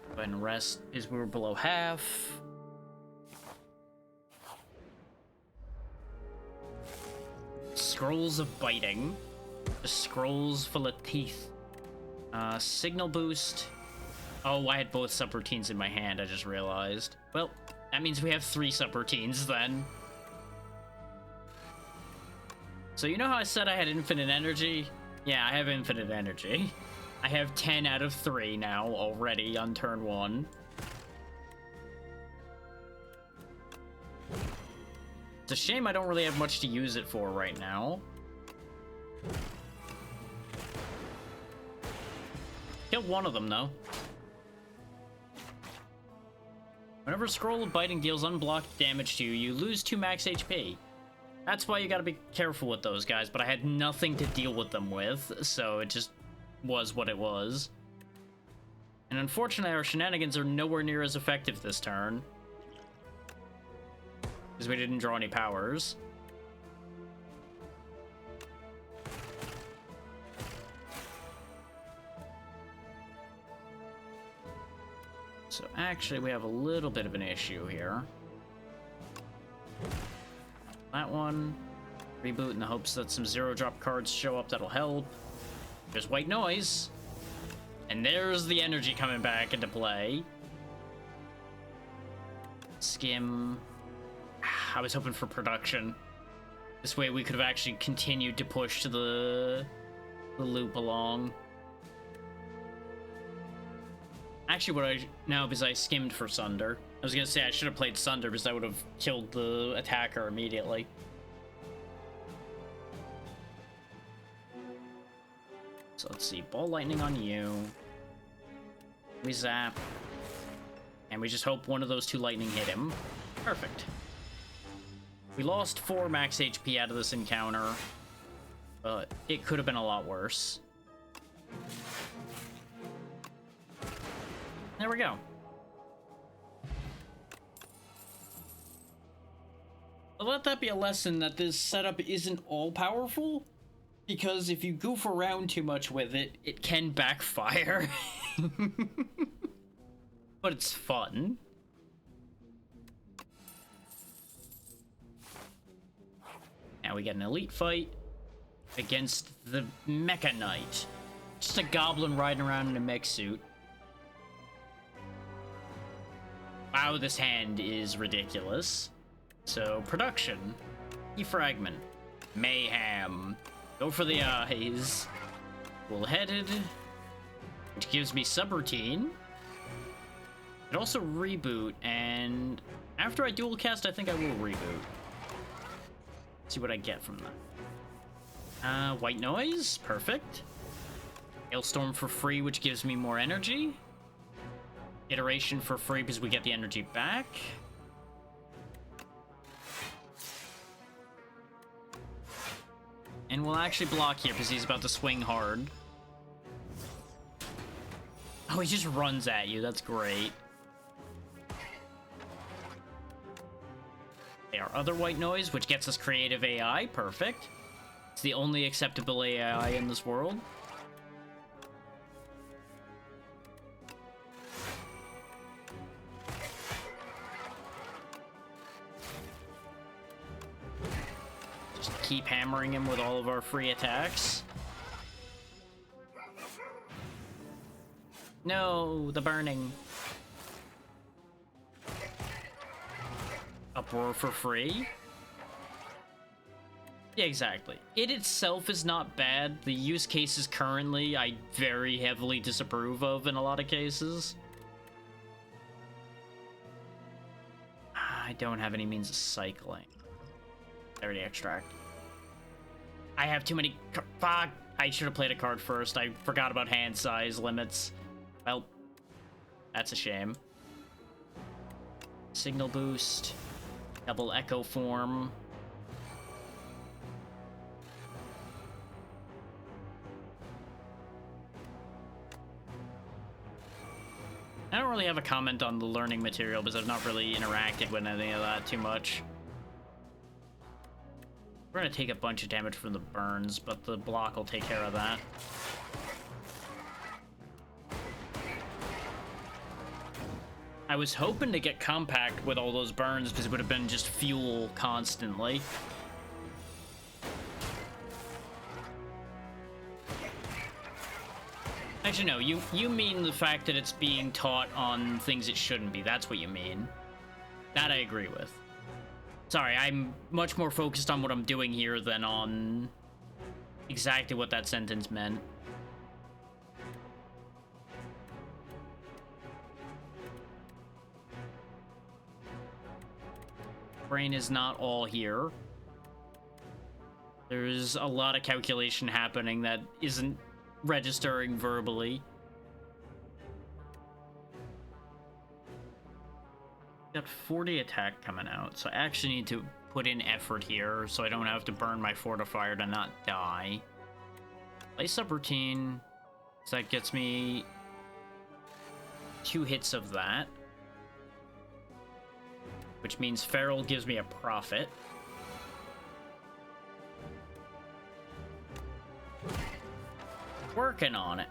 Go ahead and rest is we were below half. Scrolls of Biting. The scrolls full of teeth. Signal boost. Oh, I had both subroutines in my hand, I just realized. Well, that means we have 3 subroutines then. So you know how I said I had infinite energy? Yeah, I have infinite energy. I have 10 out of 3 now already on turn 1. It's a shame I don't really have much to use it for right now. Killed one of them, though. Whenever a Scroll of Biting deals unblocked damage to you, you lose 2 max HP. That's why you gotta be careful with those guys, but I had nothing to deal with them with, so it just was what it was. And unfortunately, our shenanigans are nowhere near as effective this turn. Because we didn't draw any powers. So actually, we have a little bit of an issue here. That one. Reboot in the hopes that some 0-drop cards show up that'll help. There's White Noise. And there's the energy coming back into play. Skim. I was hoping for production. This way we could have actually continued to push the loop along. Actually, what I know is I skimmed for Sunder. I was gonna say I should have played Sunder because that would have killed the attacker immediately. So let's see, Ball Lightning on you. We zap. And we just hope one of those 2 lightning hit him. Perfect. We lost 4 max HP out of this encounter, but it could have been a lot worse. There we go. I'll let that be a lesson that this setup isn't all powerful, because if you goof around too much with it, it can backfire. But it's fun. Now we get an elite fight against the Mecha Knight. Just a goblin riding around in a mech suit. Wow, this hand is ridiculous. So, production. Defragment. Mayhem. Go for the eyes. Bull-headed. Which gives me subroutine. It also reboot, and after I dual cast, I think I will reboot. See what I get from that. White Noise. Perfect. Hailstorm for free, which gives me more energy. Iteration for free because we get the energy back. And we'll actually block here because he's about to swing hard. Oh, he just runs at you. That's great. Okay, our other White Noise, which gets us creative AI. Perfect. It's the only acceptable AI in this world. Keep hammering him with all of our free attacks. No, the burning. Uproar for free. Yeah, exactly. It itself is not bad. The use cases currently I very heavily disapprove of in a lot of cases. I don't have any means of cycling. I already extract. I have too many. Fuck! I should have played a card first. I forgot about hand size limits. Well, that's a shame. Signal boost. Double echo form. I don't really have a comment on the learning material because I've not really interacted with any of that too much. We're gonna take a bunch of damage from the burns, but the block will take care of that. I was hoping to get compact with all those burns because it would have been just fuel constantly. Actually, no, you mean the fact that it's being taught on things it shouldn't be. That's what you mean. That I agree with. Sorry, I'm much more focused on what I'm doing here than on exactly what that sentence meant. Brain is not all here. There's a lot of calculation happening that isn't registering verbally. Got 40 attack coming out, so I actually need to put in effort here so I don't have to burn my fortifier to not die. Place up routine, so that gets me 2 hits of that, which means Feral gives me a profit. Working on it.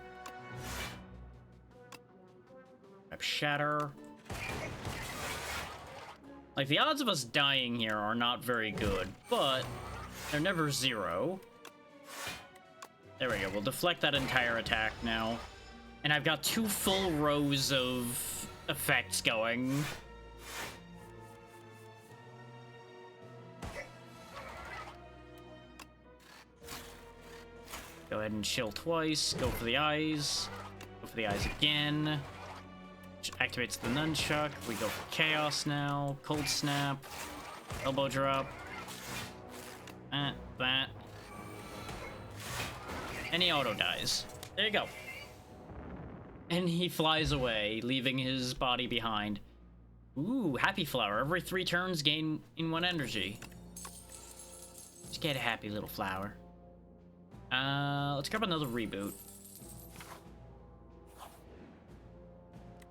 Grab Shatter. Like, the odds of us dying here are not very good, but they're never 0. There we go. We'll deflect that entire attack now. And I've got 2 full rows of effects going. Go ahead and chill twice. Go for the eyes. Go for the eyes again. Which activates the nunchuck. We go for chaos now. Cold snap. Elbow drop. That. And he auto dies. There you go. And he flies away, leaving his body behind. Ooh, happy flower. Every 3 turns, gain in 1 energy. Just get a happy little flower. Let's grab another reboot.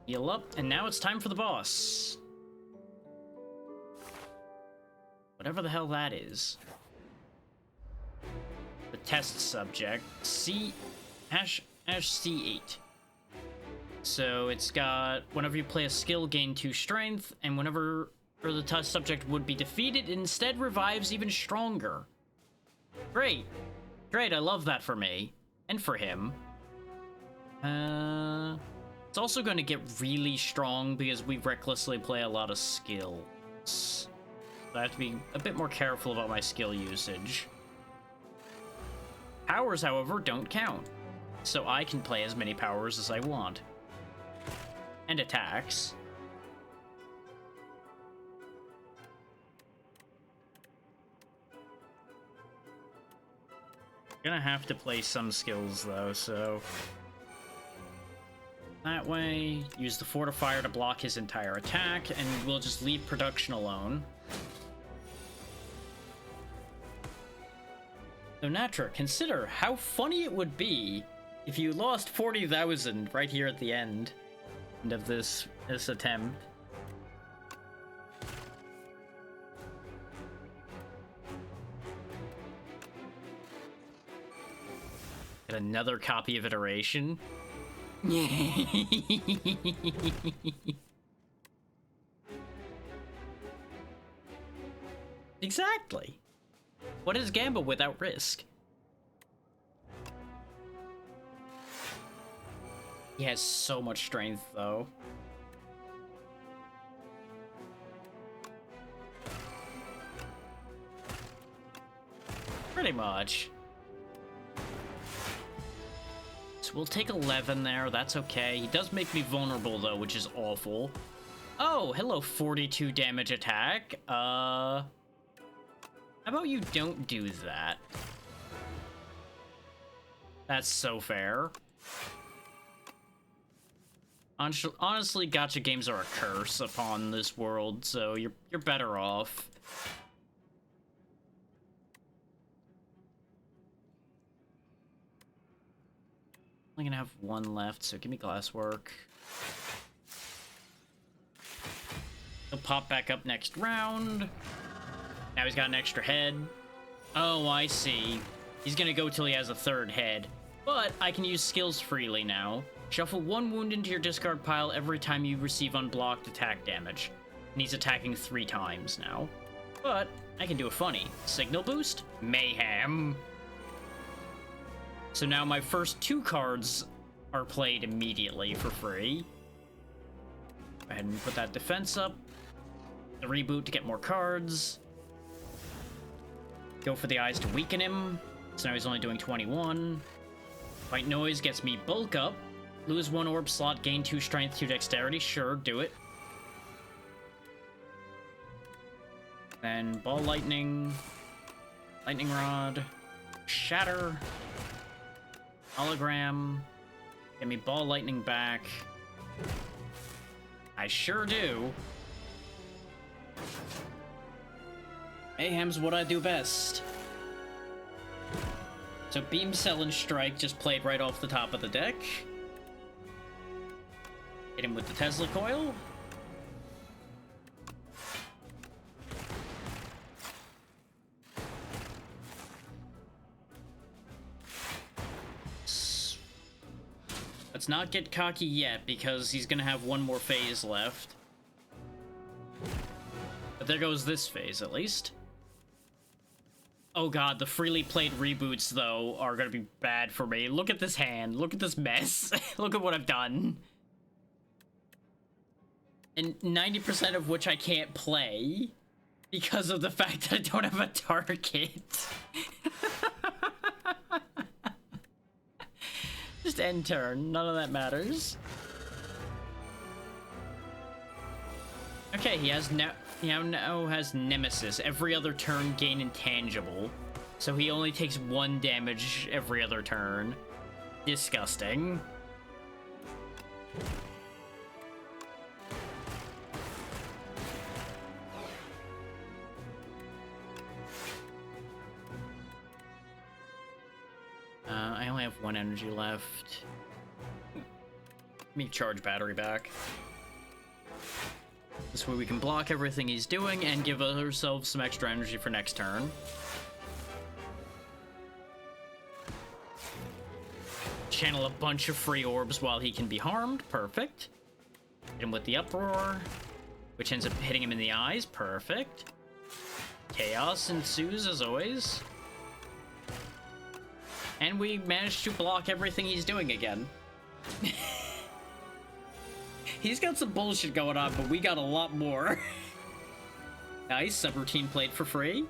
Heal up, and now it's time for the boss. Whatever the hell that is. The test subject, C-C8. So it's got, whenever you play a skill, gain 2 strength, and whenever the test subject would be defeated, it instead revives even stronger. Great. Great, I love that for me. And for him. It's also going to get really strong because we recklessly play a lot of skills. So I have to be a bit more careful about my skill usage. Powers, however, don't count. So I can play as many powers as I want. And attacks. Gonna have to play some skills though, so that way, use the fortifier to block his entire attack, and we'll just leave production alone. So Natra, consider how funny it would be if you lost 40,000 right here at the end of this attempt. Get another copy of Iteration. Exactly. What is gamble without risk? He has so much strength, though. Pretty much. So we'll take 11 there, that's okay. He does make me vulnerable though, which is awful. Oh, hello, 42 damage attack. How about you don't do that? That's so fair. Honestly, gacha games are a curse upon this world, so you're better off Only gonna have one left, so give me glasswork. He'll pop back up next round. Now he's got an extra head. Oh, I see. He's gonna go till he has a third head. But I can use skills freely now. Shuffle one wound into your discard pile every time you receive unblocked attack damage. And he's attacking 3 times now. But I can do a funny. Signal boost? Mayhem. So now my first 2 cards are played immediately for free. Go ahead and put that defense up. The reboot to get more cards. Go for the eyes to weaken him. So now he's only doing 21. White noise gets me bulk up. Lose 1 orb slot, gain 2 strength, 2 dexterity. Sure, do it. Then ball lightning. Lightning rod. Shatter. Hologram. Get me ball lightning back. I sure do. Mayhem's what I do best. So Beam, Cell, and Strike just played right off the top of the deck. Hit him with the Tesla Coil. Let's not get cocky yet, because he's gonna have one more phase left. But there goes this phase, at least. Oh god, the freely played reboots, though, are gonna be bad for me. Look at this hand. Look at this mess. Look at what I've done. And 90% of which I can't play because of the fact that I don't have a target. Just end turn. None of that matters. Okay, he now has Nemesis. Every other turn, gain intangible. So he only takes 1 damage every other turn. Disgusting. I only have 1 energy left. Let me charge battery back. This way we can block everything he's doing and give ourselves some extra energy for next turn. Channel a bunch of free orbs while he can be harmed. Perfect. Hit him with the Uproar, which ends up hitting him in the eyes. Perfect. Chaos ensues as always. And we managed to block everything he's doing again. He's got some bullshit going on, but we got a lot more. Nice, subroutine played for free.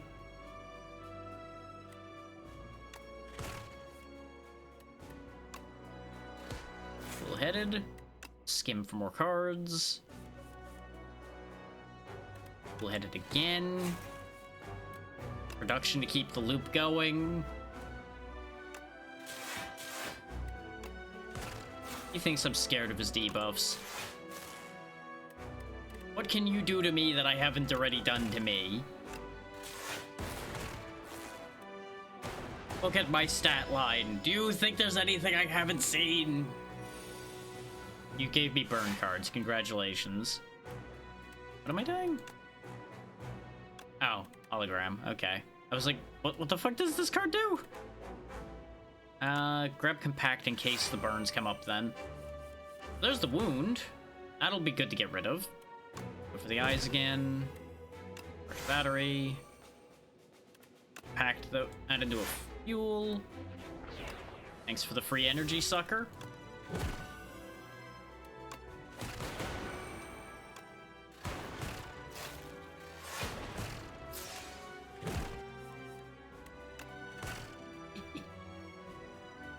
Full-headed. Skim for more cards. Full-headed again. Production to keep the loop going. He thinks I'm scared of his debuffs. What can you do to me that I haven't already done to me? Look at my stat line. Do you think there's anything I haven't seen? You gave me burn cards. Congratulations. What am I doing? Oh, hologram. Okay. I was like, what the fuck does this card do? Grab compact in case the burns come up then. There's the wound. That'll be good to get rid of. Go for the eyes again. Fresh battery. Packed the add into a fuel. Thanks for the free energy, sucker.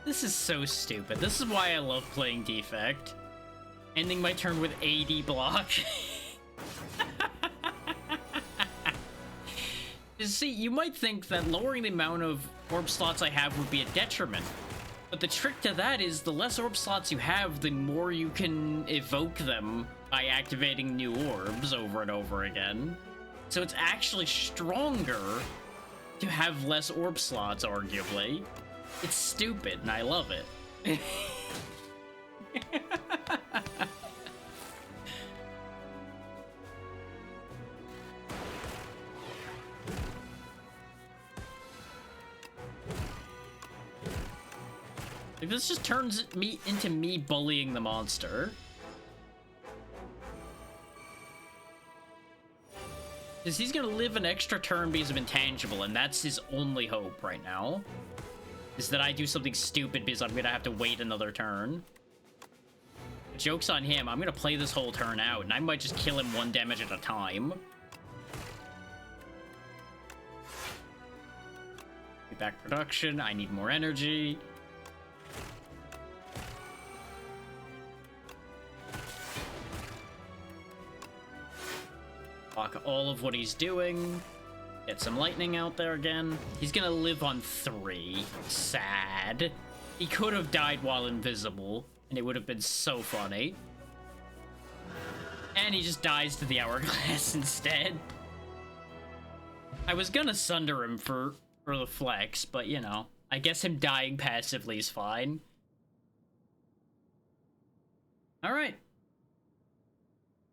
This is so stupid. This is why I love playing Defect. Ending my turn with 80 block. See, you might think that lowering the amount of orb slots I have would be a detriment. But the trick to that is the less orb slots you have, the more you can evoke them by activating new orbs over and over again. So it's actually stronger to have less orb slots, arguably. It's stupid, and I love it. Like, this just turns me into me bullying the monster. Because he's gonna live an extra turn because of intangible, and that's his only hope right now. Is that I do something stupid because I'm gonna have to wait another turn. Joke's on him, I'm gonna play this whole turn out, and I might just kill him 1 damage at a time. Back production, I need more energy. Block all of what he's doing. Get some lightning out there again. He's gonna live on 3. Sad. He could have died while invisible, and it would have been so funny. And he just dies to the hourglass instead. I was gonna sunder him for the flex, but you know, I guess him dying passively is fine. Alright.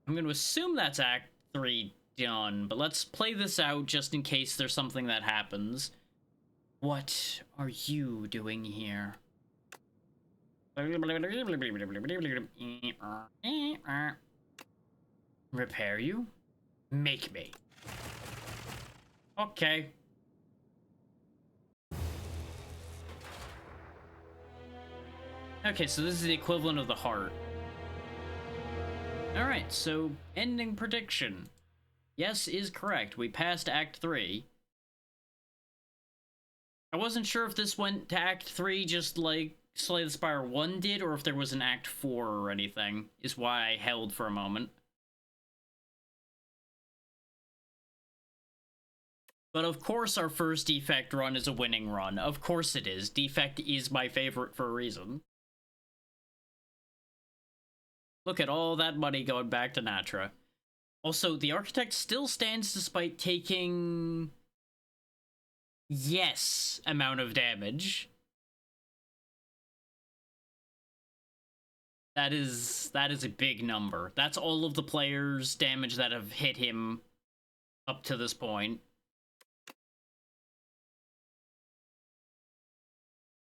I'm gonna assume that's Act 3 done, but let's play this out just in case there's something that happens. What are you doing here? Repair you? Make me. Okay. Okay, so this is the equivalent of the heart. Alright, so ending prediction. Yes is correct. We passed Act 3. I wasn't sure if this went to Act 3 just like Slay the Spire 1 did, or if there was an Act 4 or anything, is why I held for a moment. But of course our first Defect run is a winning run. Of course it is. Defect is my favorite for a reason. Look at all that money going back to Natra. Also, the Architect still stands despite taking... yes, amount of damage. That is a big number. That's all of the players' damage that have hit him up to this point.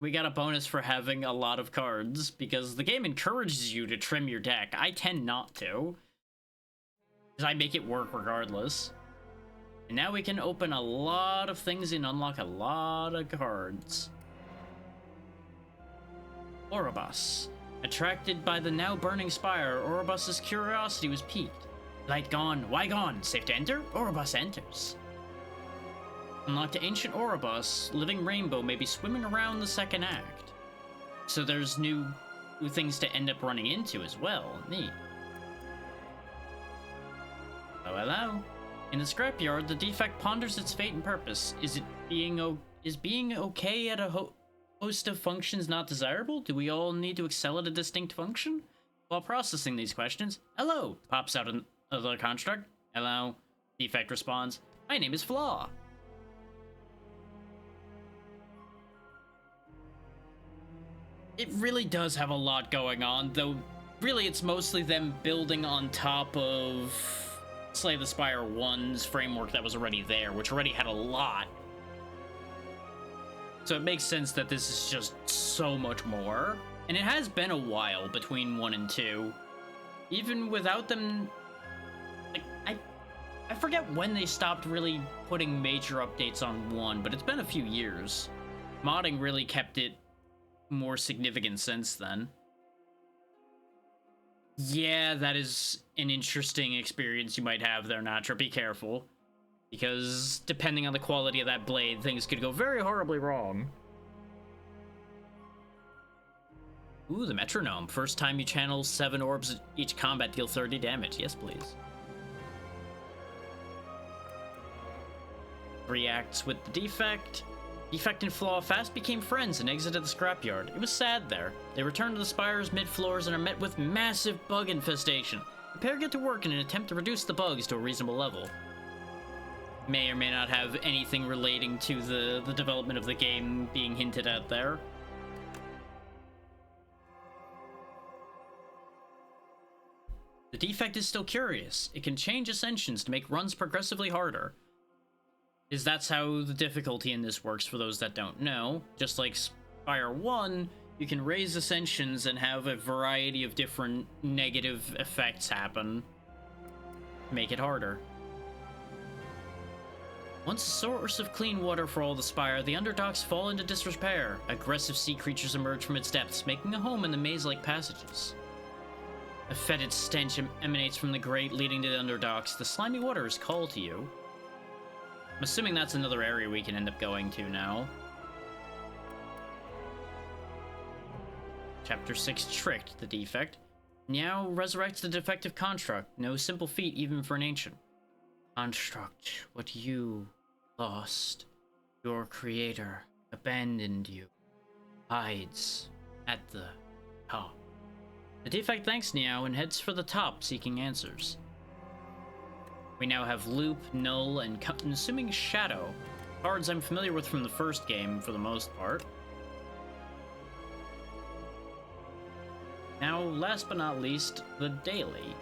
We got a bonus for having a lot of cards, because the game encourages you to trim your deck. I tend not to, because I make it work regardless. And now we can open a lot of things and unlock a lot of cards. Oribus. Attracted by the now burning spire, Oribus's curiosity was piqued. Light gone, why gone? Safe to enter? Oribus enters. Unlocked to Ancient Oribus, Living Rainbow may be swimming around the second act. So there's new things to end up running into as well. Neat. Oh, hello. In the scrapyard, the Defect ponders its fate and purpose. Is being okay at a host of functions not desirable? Do we all need to excel at a distinct function? While processing these questions, hello pops out of the construct. Hello. Defect responds, my name is Flaw. It really does have a lot going on, though really it's mostly them building on top of Slay the Spire 1's framework that was already there, which already had a lot. So it makes sense that this is just so much more. And it has been a while between 1 and 2. Even without them... like, I forget when they stopped really putting major updates on 1, but it's been a few years. Modding really kept it more significant since then. Yeah, that is an interesting experience you might have there, Natra. Be careful. Because depending on the quality of that blade, things could go very horribly wrong. Ooh, the metronome. First time you channel 7 orbs each combat, deal 30 damage. Yes, please. 3 acts with the Defect. Defect and Flaw fast became friends and exited the scrapyard. It was sad there. They return to the Spire's mid-floors and are met with massive bug infestation. The pair get to work in an attempt to reduce the bugs to a reasonable level. may or may not have anything relating to the development of the game being hinted at there. The defect is still curious. It can change ascensions to make runs progressively harder. That's how the difficulty in this works for those that don't know. Just like Spire 1, you can raise ascensions and have a variety of different negative effects happen. Make it harder. Once a source of clean water for all the Spire, the Underdocks fall into disrepair. Aggressive sea creatures emerge from its depths, making a home in the maze-like passages. A fetid stench emanates from the grate leading to the Underdocks. The slimy waters call to you. I'm assuming that's another area we can end up going to now. Chapter 6, Tricked, the defect. Now resurrects the defective construct. No simple feat even for an ancient. Construct, what you lost. Your creator abandoned you. Hides at the top. The defect thanks Niao and heads for the top, seeking answers. We now have Loop, Null, and Consuming Shadow, cards I'm familiar with from the first game for the most part. Now, last but not least, the Daily.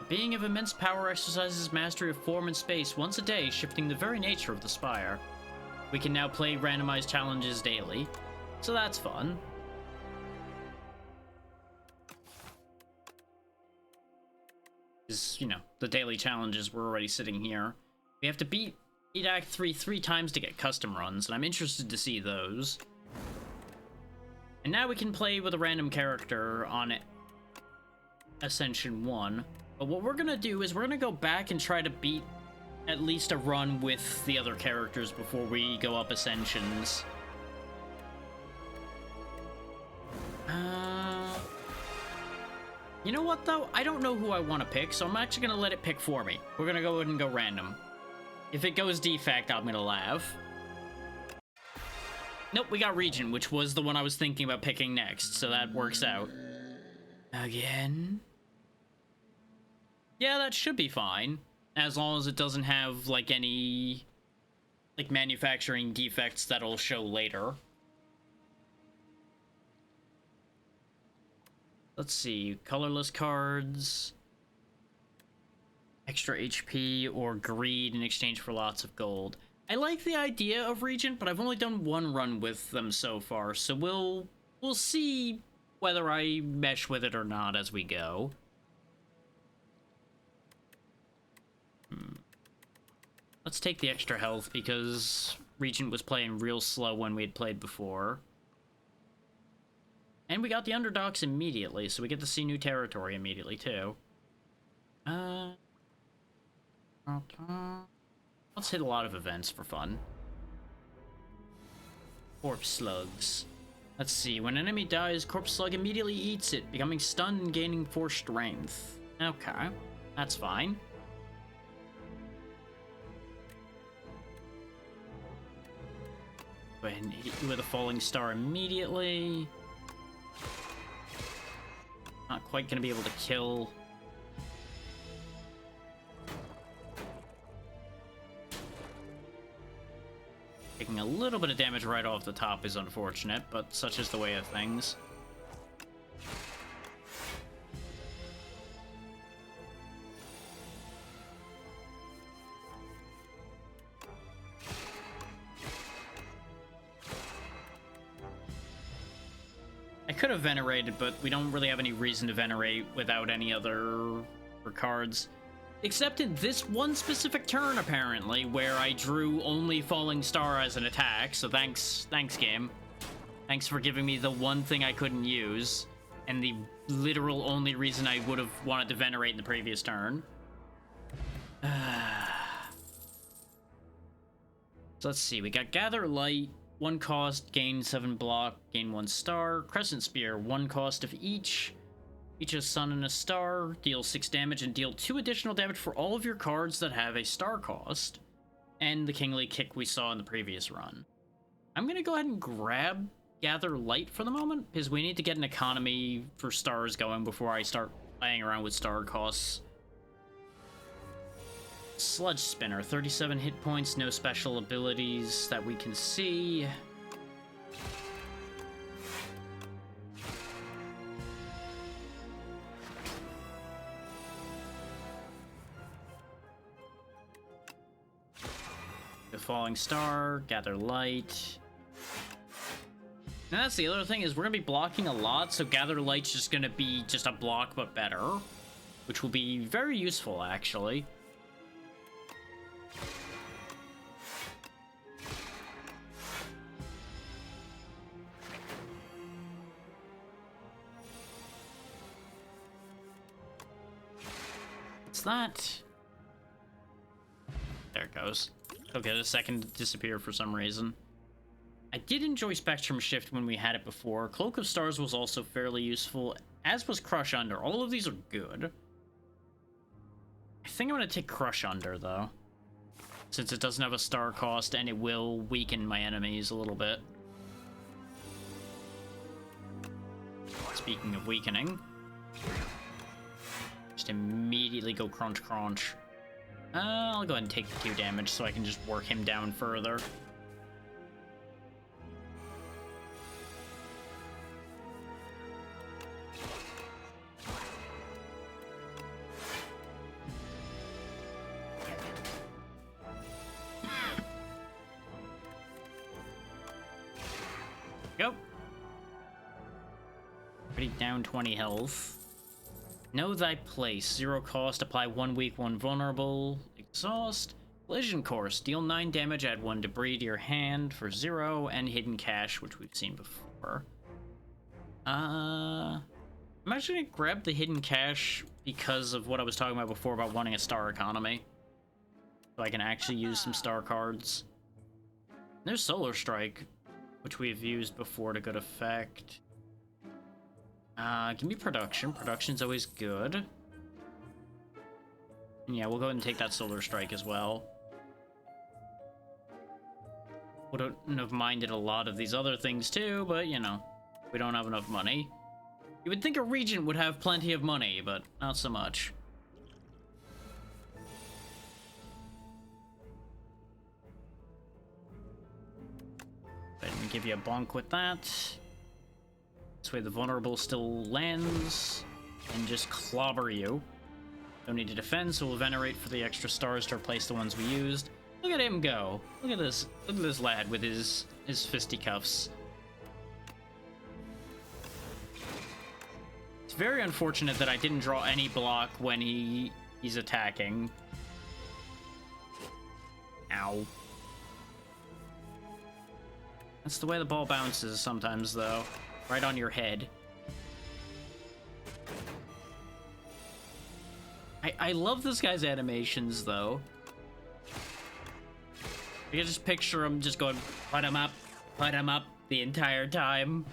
A being of immense power exercises mastery of form and space once a day, shifting the very nature of the Spire. We can now play randomized challenges daily, so that's fun. Is, you know, the daily challenges were already sitting here. We have to beat Act 3 3 times to get custom runs, and I'm interested to see those. And now we can play with a random character on Ascension 1. But what we're gonna do is we're gonna go back and try to beat at least a run with the other characters before we go up Ascensions. You know what, though? I don't know who I want to pick, so I'm actually going to let it pick for me. We're going to go ahead and go random. If it goes defect, I'm going to laugh. Nope, we got Regent, which was the one I was thinking about picking next, so that works out. Again? Yeah, that should be fine. As long as it doesn't have, like, any, like, manufacturing defects that'll show later. Let's see, colorless cards, extra HP, or greed in exchange for lots of gold. I like the idea of Regent, but I've only done one run with them so far, so we'll see whether I mesh with it or not as we go. Let's take the extra health because Regent was playing real slow when we had played before. And we got the Underdocks immediately, so we get to see new territory immediately, too. Let's hit a lot of events for fun. Corpse Slugs. Let's see, when an enemy dies, Corpse Slug immediately eats it, becoming stunned and gaining 4 strength. Okay, that's fine. Go ahead and hit you with a Falling Star immediately. Not quite gonna be able to kill. Taking a little bit of damage right off the top is unfortunate, but such is the way of things. I could have venerated, but we don't really have any reason to venerate without any other cards. Except in this one specific turn, apparently, where I drew only Falling Star as an attack, so thanks game. Thanks for giving me the one thing I couldn't use, and the literal only reason I would have wanted to venerate in the previous turn. So let's see, we got Gather Light, 1 cost, gain 7 block, gain 1 star. Crescent Spear, 1 cost of each. Each a sun and a star, deal 6 damage and deal 2 additional damage for all of your cards that have a star cost. And the Kingly Kick we saw in the previous run. I'm gonna go ahead and grab Gather Light for the moment, because we need to get an economy for stars going before I start playing around with star costs. Sludge Spinner, 37 hit points, no special abilities that we can see. The Falling Star, Gather Light. And that's the other thing, is we're gonna be blocking a lot, so Gather Light's just gonna be just a block but better, which will be very useful actually. What's that? There it goes. Okay, the second to disappear for some reason. I did enjoy Spectrum Shift when we had it before. Cloak of Stars was also fairly useful, as was Crush Under. All of these are good. I think I'm going to take Crush Under, though, since it doesn't have a star cost and it will weaken my enemies a little bit. Speaking of weakening, just immediately go Crunch Crunch. I'll go ahead and take the 2 damage so I can just work him down further. Go. Already down 20 health. Know thy place. 0 cost. Apply 1 weak, 1 vulnerable. Exhaust. Collision Course. Deal 9 damage. Add 1 debris to your hand for 0. And Hidden Cache, which we've seen before. I'm actually gonna grab the Hidden Cache because of what I was talking about before about wanting a star economy. So I can actually use some star cards. There's Solar Strike, which we've used before to good effect. Give me Production. Production's always good. And yeah, we'll go ahead and take that Solar Strike as well. Wouldn't have minded a lot of these other things too, but you know, we don't have enough money. You would think a Regent would have plenty of money, but not so much. Go ahead and give you a bonk with that. This way the vulnerable still lands and just clobber you. Don't need to defend, so we'll venerate for the extra stars to replace the ones we used. Look at him go. Look at this lad with his fisticuffs. It's very unfortunate that I didn't draw any block when he's attacking. Ow. That's the way the ball bounces sometimes, though. Right on your head. I love this guy's animations, though. I can just picture him just going, put him up the entire time.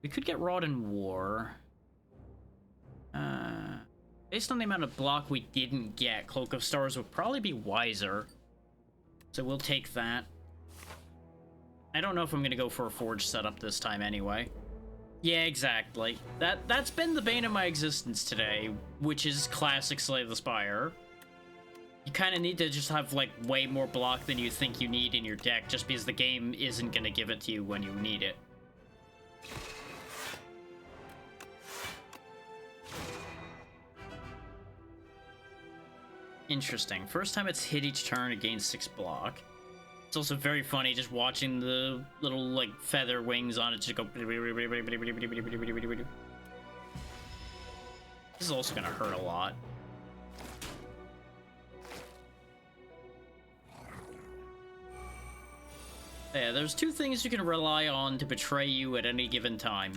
We could get Rod in War. Based on the amount of block we didn't get, Cloak of Stars would probably be wiser. So we'll take that. I don't know if I'm gonna go for a Forge setup this time anyway. Yeah, exactly. That's been the bane of my existence today, which is classic Slay the Spire. You kind of need to just have, like, way more block than you think you need in your deck, just because the game isn't gonna give it to you when you need it. Interesting. First time it's hit each turn, it gains 6 block. It's also very funny just watching the little, like, feather wings on it just go... This is also gonna hurt a lot. Yeah, there's 2 things you can rely on to betray you at any given time.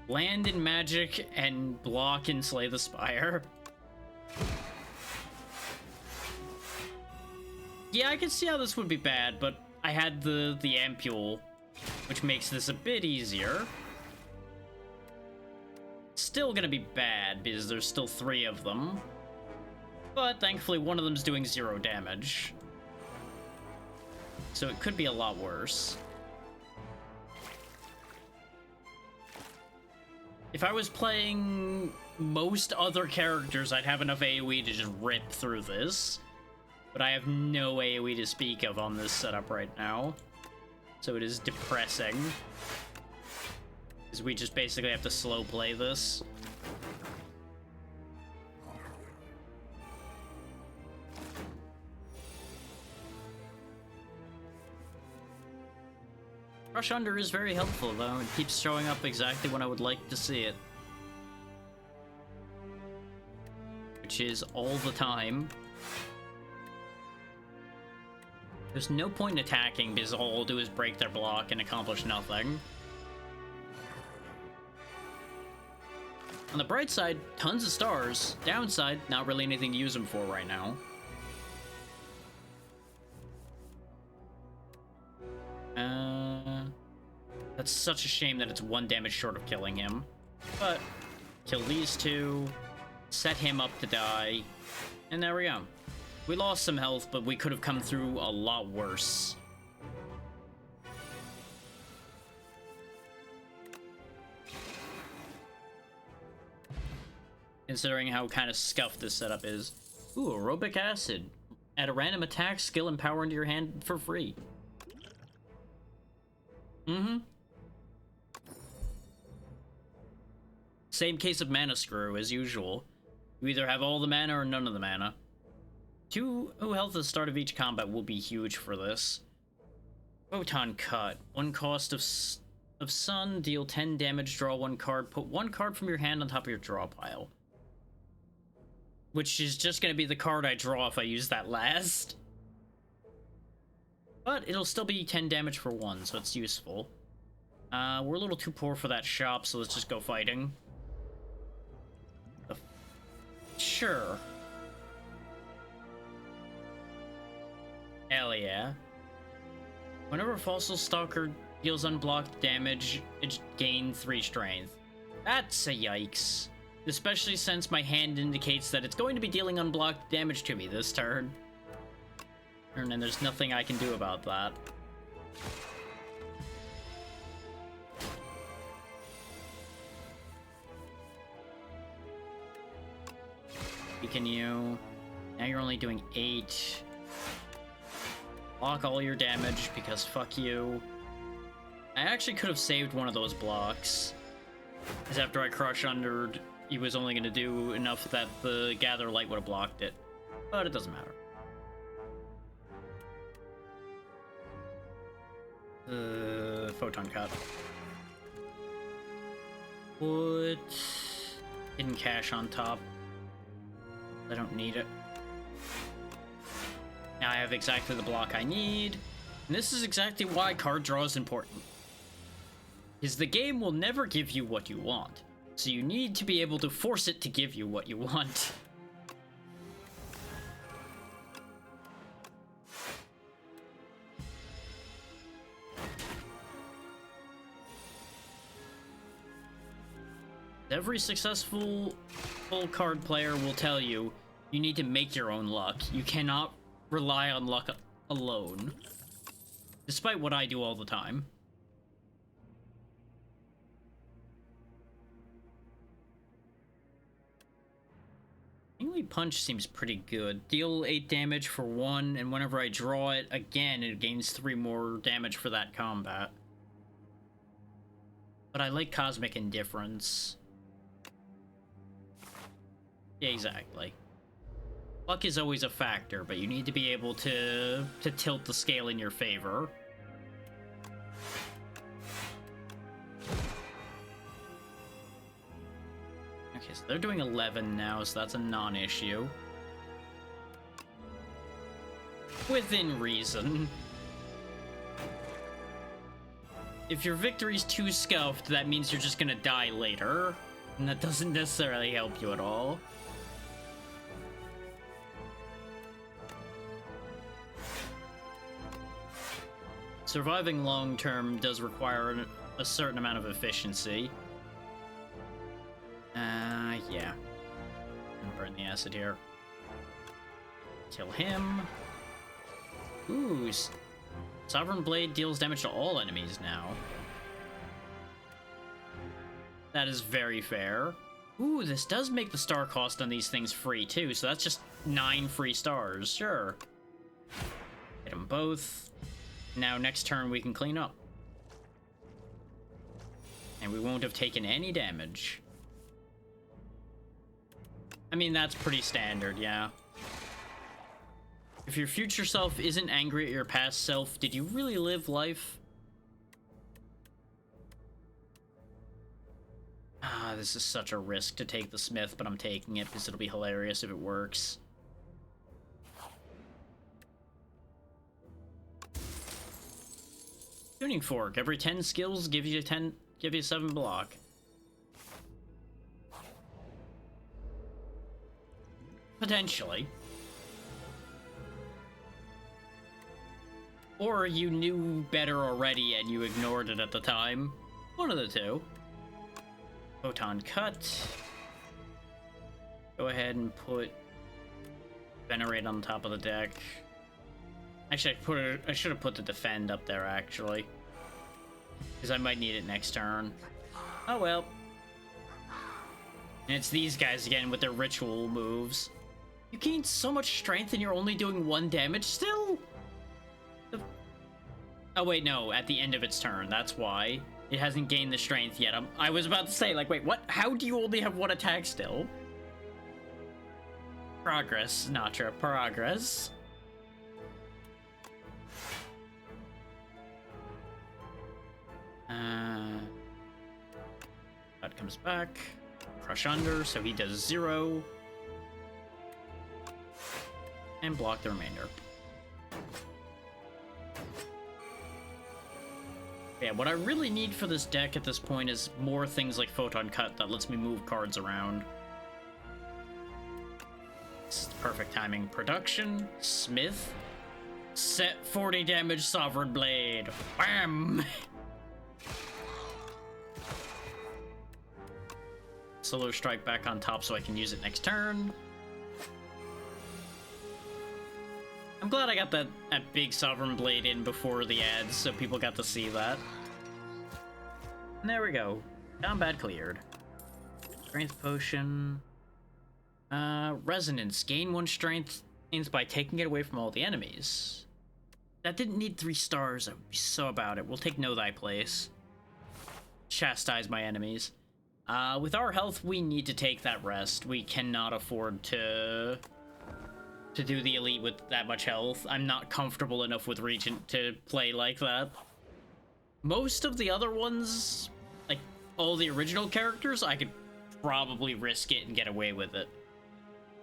Land in Magic and block and Slay the Spire. Yeah, I can see how this would be bad, but I had the Ampule, which makes this a bit easier. Still gonna be bad, because there's still 3 of them. But thankfully, one of them's doing 0 damage. So it could be a lot worse. If I was playing most other characters, I'd have enough AoE to just rip through this. But I have no AoE to speak of on this setup right now. So it is depressing. Because we just basically have to slow play this. Rush Under is very helpful, though. It keeps showing up exactly when I would like to see it. Which is all the time. There's no point in attacking because all I'll do is break their block and accomplish nothing. On the bright side, tons of stars. Downside, not really anything to use them for right now. That's such a shame that it's 1 damage short of killing him. But, kill these two, set him up to die, and there we go. We lost some health, but we could have come through a lot worse. Considering how kind of scuffed this setup is. Ooh, aerobic acid. Add a random attack, skill, and power into your hand for free. Mm-hmm. Same case of mana screw, as usual. You either have all the mana or none of the mana. 2 health at the start of each combat will be huge for this. Photon Cut. 1 cost of sun, deal 10 damage, draw 1 card. Put 1 card from your hand on top of your draw pile. Which is just going to be the card I draw if I use that last. But it'll still be 10 damage for 1, so it's useful. We're a little too poor for that shop, so let's just go fighting. Sure. Hell yeah. Whenever a Fossil Stalker deals unblocked damage, it gains 3 strength. That's a yikes. Especially since my hand indicates that it's going to be dealing unblocked damage to me this turn. And then there's nothing I can do about that. Weaken you. Now you're only doing 8. Block all your damage because fuck you. I actually could have saved one of those blocks. Because after I crush under, he was only going to do enough that the Gather Light would have blocked it. But it doesn't matter. Photon Cut. Put hidden cash on top. I don't need it. Now I have exactly the block I need. And this is exactly why card draw is important. Because the game will never give you what you want. So you need to be able to force it to give you what you want. Every successful full card player will tell you, you need to make your own luck. You cannot rely on luck alone. Despite what I do all the time. Melee Punch seems pretty good. Deal 8 damage for 1, and whenever I draw it again, it gains 3 more damage for that combat. But I like Cosmic Indifference. Yeah, exactly. Luck is always a factor, but you need to be able to tilt the scale in your favor. Okay, so they're doing 11 now, so that's a non-issue. Within reason. If your victory's too scuffed, that means you're just gonna die later. And that doesn't necessarily help you at all. Surviving long-term does require a certain amount of efficiency. Yeah. I'm gonna burn the acid here. Kill him. Ooh, Sovereign Blade deals damage to all enemies now. That is very fair. Ooh, this does make the star cost on these things free, too, so that's just 9 free stars. Sure. Hit them both. Now, next turn, we can clean up. And we won't have taken any damage. I mean, that's pretty standard, yeah. If your future self isn't angry at your past self, did you really live life? Ah, this is such a risk to take the smith, but I'm taking it because it'll be hilarious if it works. Tuning fork. Every 10 skills give you 7 block. Potentially. Or you knew better already and you ignored it at the time. One of the two. Photon cut. Go ahead and put Venerate on top of the deck. Actually, I should have put the defend up there, actually. Because I might need it next turn. Oh well. And it's these guys again with their ritual moves. You gained so much strength and you're only doing 1 damage still? Oh wait, no, at the end of its turn, that's why. It hasn't gained the strength yet. I was about to say, like, wait, what? How do you only have 1 attack still? Progress, Natra, progress. That comes back. Crush under, so he does 0. And block the remainder. Yeah, what I really need for this deck at this point is more things like Photon Cut that lets me move cards around. This is the perfect timing. Production, Smith, set 40 damage, Sovereign Blade. Wham! Solar Strike back on top so I can use it next turn. I'm glad I got that big Sovereign Blade in before the ads, so people got to see that. And there we go. Combat cleared. Strength Potion. Resonance. Gain 1 strength by taking it away from all the enemies. That didn't need 3 stars. I would be so about it. We'll take Know Thy Place. Chastise my enemies. With our health, we need to take that rest. We cannot afford to do the elite with that much health. I'm not comfortable enough with Regent to play like that. Most of the other ones, like all the original characters, I could probably risk it and get away with it.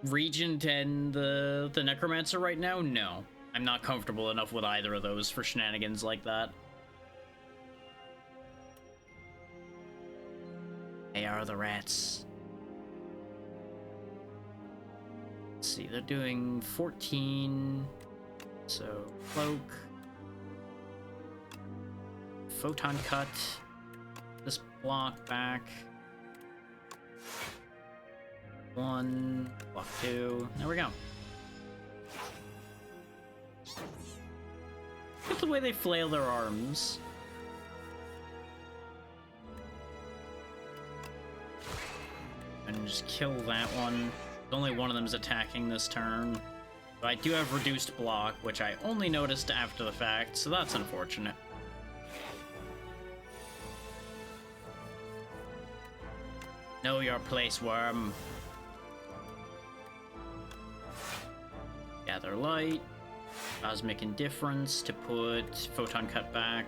Regent and the Necromancer right now, no. I'm not comfortable enough with either of those for shenanigans like that. They are the rats. Let's see, they're doing 14. So, Cloak. Photon Cut. This block back. 1. Block 2. There we go. Look at the way they flail their arms. And just kill that one. Only one of them is attacking this turn. But I do have reduced block, which I only noticed after the fact, so that's unfortunate. Know your place, worm. Gather light. Cosmic Indifference to put Photon Cut back.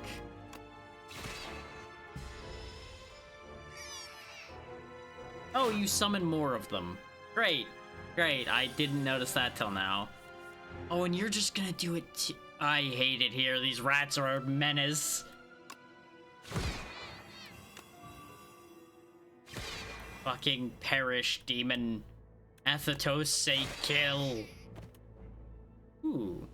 Oh, you summon more of them. Great. Great. I didn't notice that till now. Oh, and you're just gonna do it I hate it here. These rats are a menace. Fucking perish, demon. Athetos, say kill. Ooh.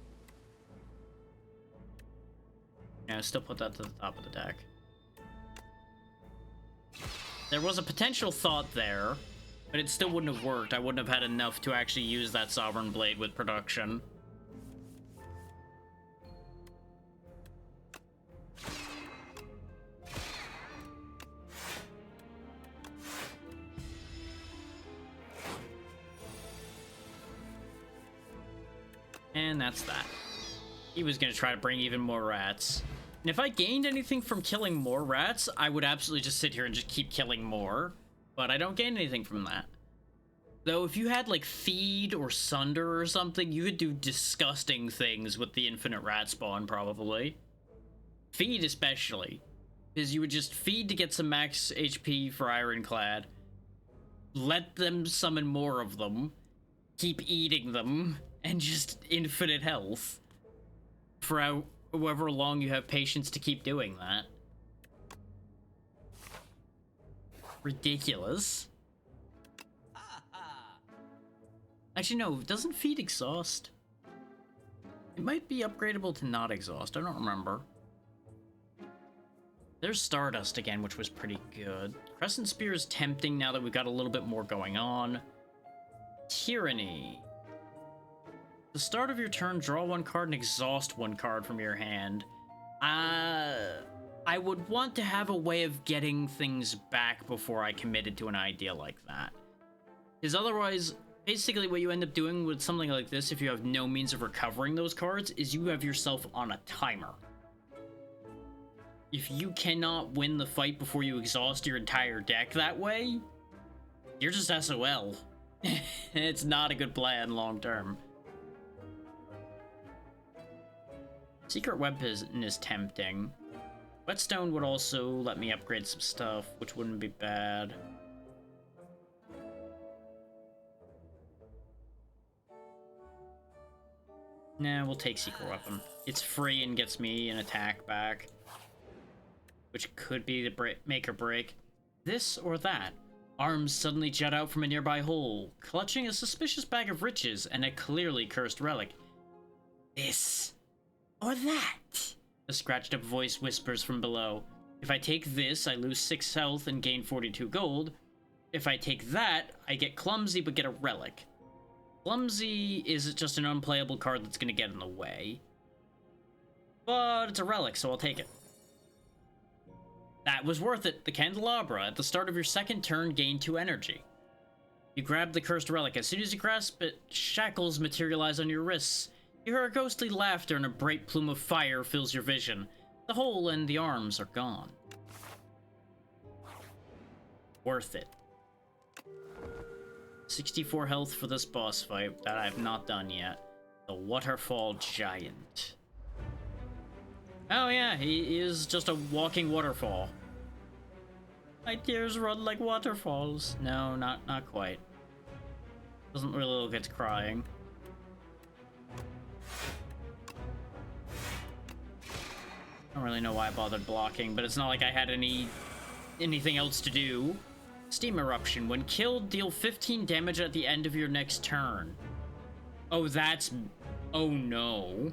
Yeah, still put that to the top of the deck. There was a potential thought there, but it still wouldn't have worked. I wouldn't have had enough to actually use that Sovereign Blade with production. And that's that. He was gonna try to bring even more rats. And if I gained anything from killing more rats, I would absolutely just sit here and just keep killing more. But I don't gain anything from that. Though if you had like feed or sunder or something, you could do disgusting things with the infinite rat spawn probably. Feed especially. Because you would just feed to get some max HP for Ironclad. Let them summon more of them. Keep eating them. And just infinite health. For however long you have patience to keep doing that. Ridiculous. Actually, no, doesn't feed exhaust? It might be upgradable to not exhaust, I don't remember. There's Stardust again, which was pretty good. Crescent Spear is tempting now that we've got a little bit more going on. Tyranny. At the start of your turn, draw one card and exhaust one card from your hand. I would want to have a way of getting things back before I committed to an idea like that. Because otherwise, basically what you end up doing with something like this, if you have no means of recovering those cards, is you have yourself on a timer. If you cannot win the fight before you exhaust your entire deck that way, you're just SOL. It's not a good plan long term. Secret Weapon is tempting. Whetstone would also let me upgrade some stuff, which wouldn't be bad. Nah, we'll take Secret Weapon. It's free and gets me an attack back. Which could be the make or break. This or that. Arms suddenly jut out from a nearby hole, clutching a suspicious bag of riches and a clearly cursed relic. This or that, a scratched up voice whispers from below. If I take this, I lose 6 health and gain 42 gold. If I take that, I get Clumsy but get a relic. Clumsy is just an unplayable card that's gonna get in the way. But it's a relic, so I'll take it. That was worth it. The Candelabra. At the start of your second turn, gain 2 energy. You grab the cursed relic. As soon as you grasp it, shackles materialize on your wrists. You hear a ghostly laughter and a bright plume of fire fills your vision. The hole and the arms are gone. Worth it. 64 health for this boss fight that I have not done yet. The Waterfall Giant. Oh yeah, he is just a walking waterfall. My tears run like waterfalls. No, not quite. Doesn't really look at crying. I don't really know why I bothered blocking, but it's not like I had anything else to do. Steam Eruption. When killed, deal 15 damage at the end of your next turn. Oh, that's... Oh no.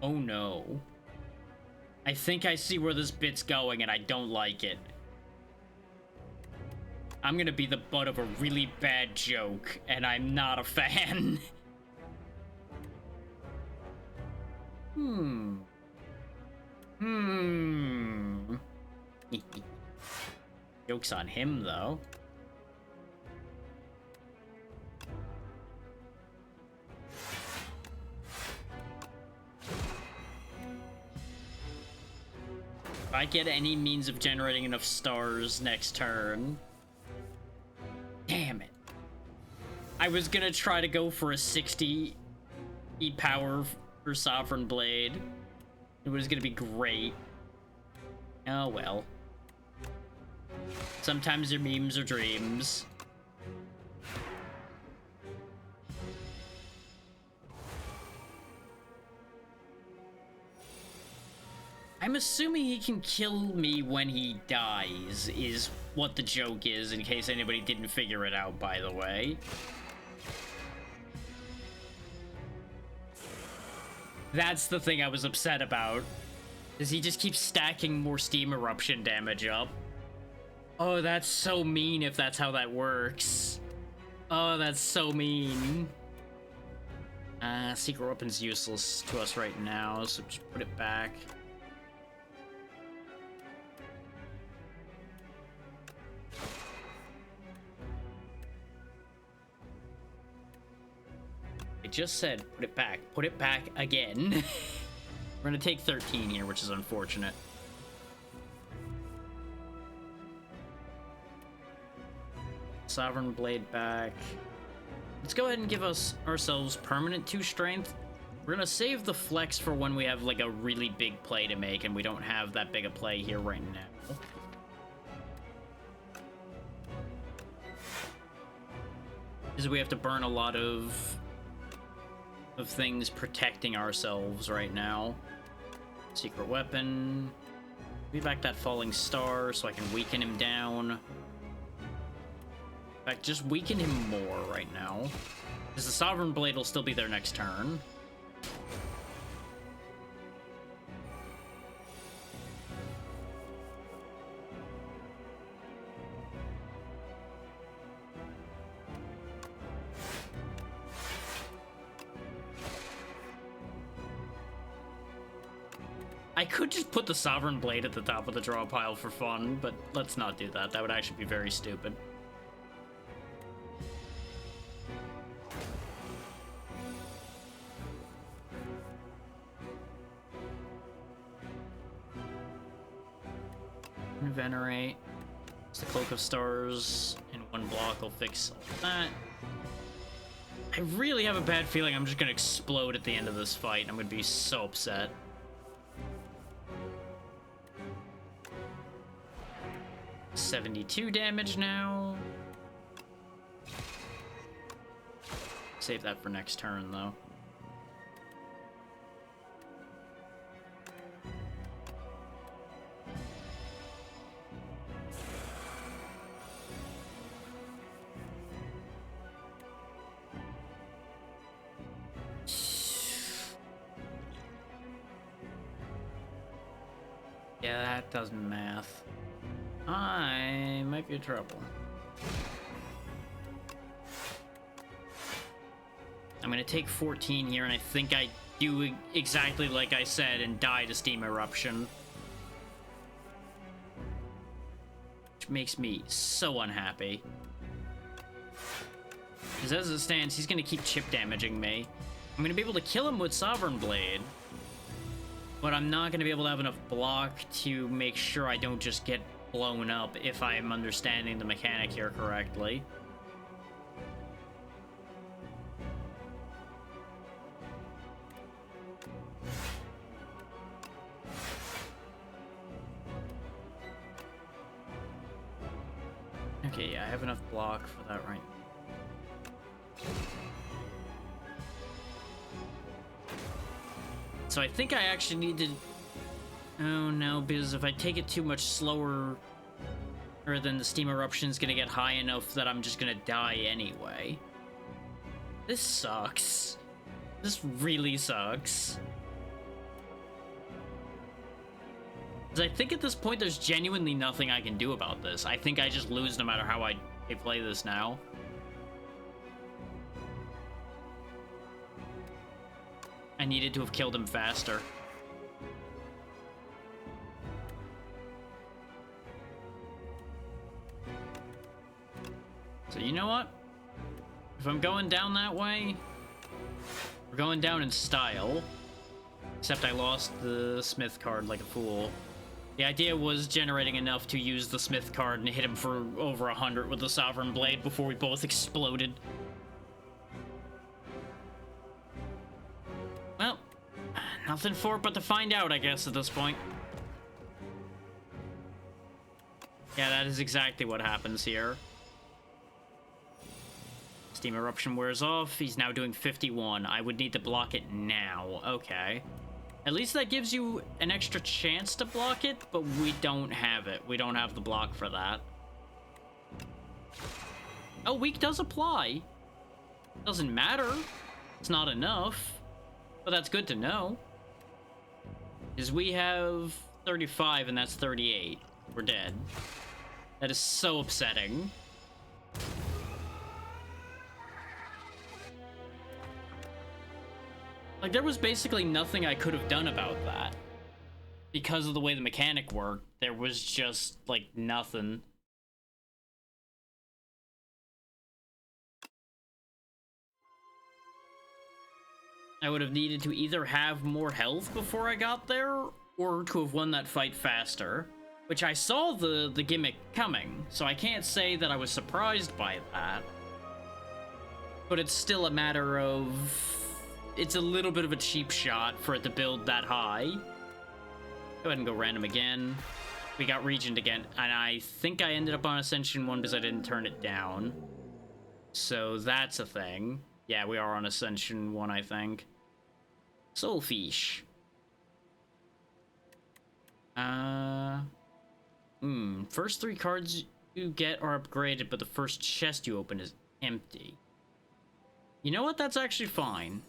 Oh no. I think I see where this bit's going, and I don't like it. I'm gonna be the butt of a really bad joke, and I'm not a fan. Joke's on him, though. If I get any means of generating enough stars next turn... Damn it. I was gonna try to go for a 60 power for Sovereign Blade. It was gonna be great. Oh well. Sometimes your memes are dreams. I'm assuming he can kill me when he dies, is what the joke is, in case anybody didn't figure it out, by the way. That's the thing I was upset about. Is he just keeps stacking more Steam Eruption damage up. Oh, that's so mean if that's how that works. Oh, that's so mean. Secret Weapon's useless to us right now, so just put it back. just said put it back. Put it back again. We're gonna take 13 here, which is unfortunate. Sovereign Blade back. Let's go ahead and give ourselves permanent 2 strength. We're gonna save the flex for when we have like a really big play to make, and we don't have that big a play here right now. Because we have to burn a lot of things protecting ourselves right now. Secret weapon. Be back that falling star so I can weaken him down. In fact, just weaken him more right now. Because the Sovereign Blade will still be there next turn. I could just put the Sovereign Blade at the top of the draw pile for fun, but let's not do that. That would actually be very stupid. Venerate. It's the Cloak of Stars in 1 block will fix all that. I really have a bad feeling I'm just gonna explode at the end of this fight. I'm gonna be so upset. $72 damage now. Save that for next turn, though. Yeah, that doesn't math. I might be in trouble. I'm gonna take 14 here, and I think I do exactly like I said and die to Steam Eruption. Which makes me so unhappy. Because as it stands, he's gonna keep chip damaging me. I'm gonna be able to kill him with Sovereign Blade, but I'm not gonna be able to have enough block to make sure I don't just get blown up, if I'm understanding the mechanic here correctly. Okay, yeah, I have enough block for that right now. So I think I actually need to... Oh no, because if I take it too much slower, or then the Steam Eruption's gonna get high enough that I'm just gonna die anyway. This sucks. This really sucks. Because I think at this point there's genuinely nothing I can do about this. I think I just lose no matter how I play this now. I needed to have killed him faster. So you know what? If I'm going down that way, we're going down in style. Except I lost the Smith card like a fool. The idea was generating enough to use the Smith card and hit him for over 100 with the Sovereign Blade before we both exploded. Well, nothing for it but to find out, I guess, at this point. Yeah, that is exactly what happens here. Steam Eruption wears off. He's now doing 51. I would need to block it now. Okay. At least that gives you an extra chance to block it, but we don't have it. We don't have the block for that. Oh, weak does apply. Doesn't matter. It's not enough. But that's good to know. Because we have 35 and that's 38. We're dead. That is so upsetting. Like, there was basically nothing I could have done about that. Because of the way the mechanic worked, there was just, like, nothing. I would have needed to either have more health before I got there, or to have won that fight faster. Which I saw the gimmick coming, so I can't say that I was surprised by that. But it's still a matter of... It's a little bit of a cheap shot for it to build that high. Go ahead and go random again. We got Regent again, and I think I ended up on Ascension 1 because I didn't turn it down. So that's a thing. Yeah, we are on Ascension 1, I think. Soulfish. First 3 cards you get are upgraded, but the first chest you open is empty. You know what? That's actually fine.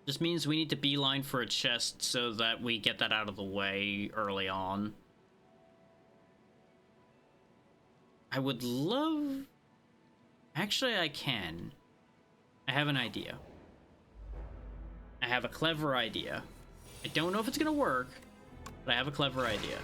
Just means we need to beeline for a chest so that we get that out of the way early on. I would love... Actually, I can. I have an idea. I have a clever idea. I don't know if it's gonna work, but I have a clever idea.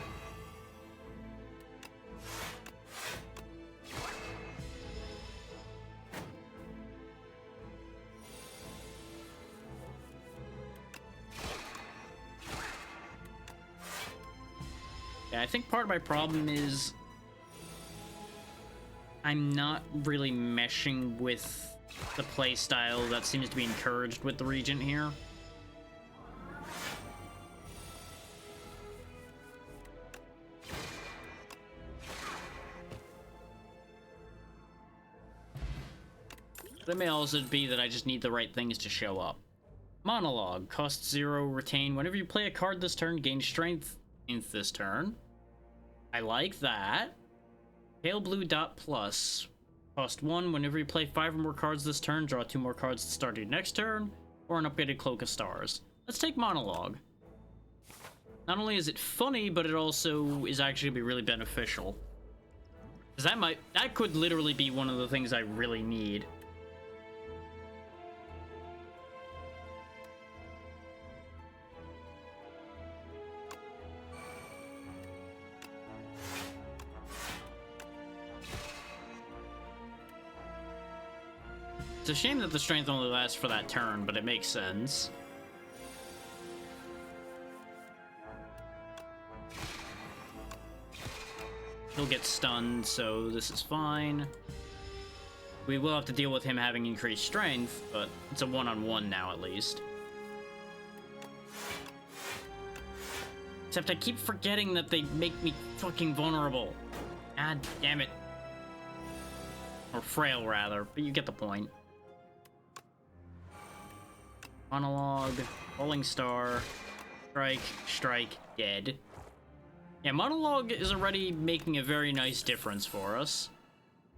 Yeah, I think part of my problem is I'm not really meshing with the playstyle that seems to be encouraged with the Regent here. But it may also be that I just need the right things to show up. Monologue. Cost 0, retain. Whenever you play a card this turn, gain strength this turn. I like that. Pale blue dot plus. Cost 1. Whenever you play 5 or more cards this turn, draw 2 more cards at the start of your next turn, or an upgraded Cloak of Stars. Let's take Monologue. Not only is it funny, but it also is actually be really beneficial. Because that could literally be one of the things I really need. It's a shame that the strength only lasts for that turn, but it makes sense. He'll get stunned, so this is fine. We will have to deal with him having increased strength, but it's a one-on-one now at least. Except I keep forgetting that they make me fucking vulnerable. God damn it. Or frail, rather, but you get the point. Monologue, Rolling Star, Strike, Strike, dead. Yeah, Monologue is already making a very nice difference for us.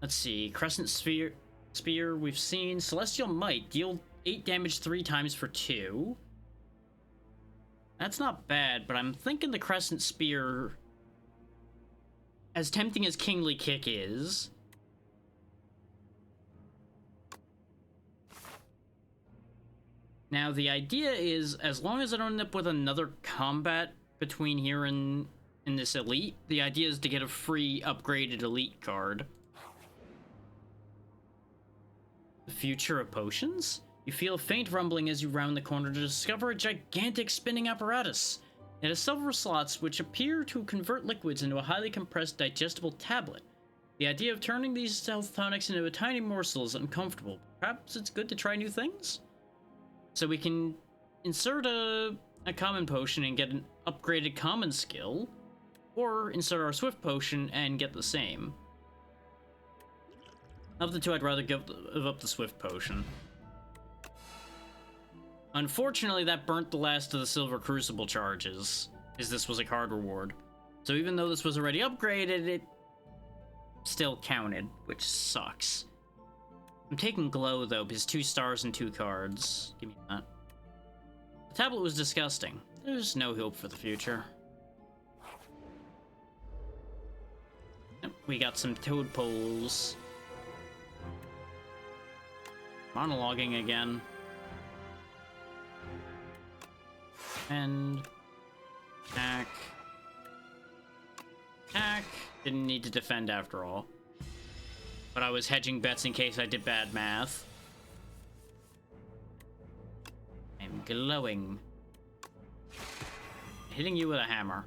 Let's see, Crescent Spear we've seen. Celestial Might, deal 8 damage 3 times for 2. That's not bad, but I'm thinking the Crescent Spear, as tempting as Kingly Kick is, now, the idea is, as long as I don't end up with another combat between here and this elite, the idea is to get a free upgraded elite card. The future of potions? You feel a faint rumbling as you round the corner to discover a gigantic spinning apparatus. It has several slots which appear to convert liquids into a highly compressed digestible tablet. The idea of turning these health tonics into a tiny morsel is uncomfortable. Perhaps it's good to try new things? So we can insert a common potion and get an upgraded common skill, or insert our swift potion and get the same. Of the two, I'd rather give up the swift potion. Unfortunately, that burnt the last of the silver crucible charges, as this was a card reward. So even though this was already upgraded, it still counted, which sucks. I'm taking Glow, though, because 2 stars and 2 cards. Give me that. The tablet was disgusting. There's no hope for the future. Yep, we got some toad poles. Monologuing again. And... attack. Attack. Didn't need to defend after all. But I was hedging bets in case I did bad math. glowing. Hitting you with a hammer.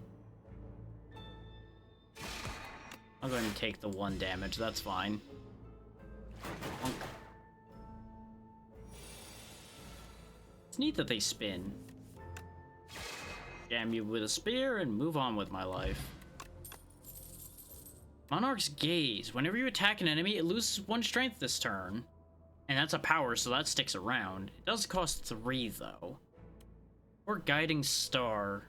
I'll go ahead and take the 1 damage, that's fine. Bonk. It's neat that they spin. Jam you with a spear and move on with my life. Monarch's Gaze. Whenever you attack an enemy, it loses 1 strength this turn. And that's a power, so that sticks around. It does cost 3, though. Or Guiding Star.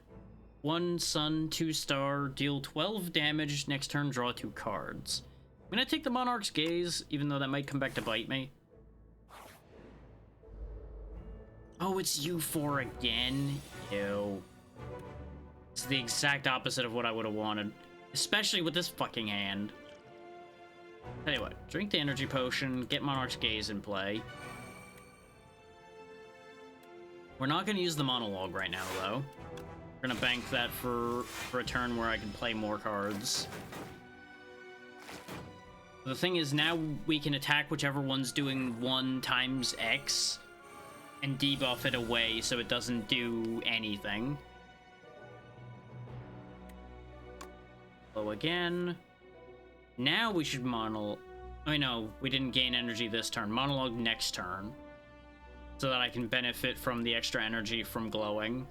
1 sun, 2 star, deal 12 damage, next turn draw 2 cards. I'm gonna take the Monarch's Gaze, even though that might come back to bite me. Oh, it's you 4 again? Ew. It's the exact opposite of what I would have wanted. Especially with this fucking hand. Tell you what, drink the energy potion, get Monarch's Gaze in play. We're not gonna use the monologue right now, though. We're gonna bank that for a turn where I can play more cards. The thing is, now we can attack whichever one's doing 1 times X and debuff it away so it doesn't do anything. Slow again. Now we should monologue. I know, we didn't gain energy this turn. Monologue next turn. So that I can benefit from the extra energy from glowing.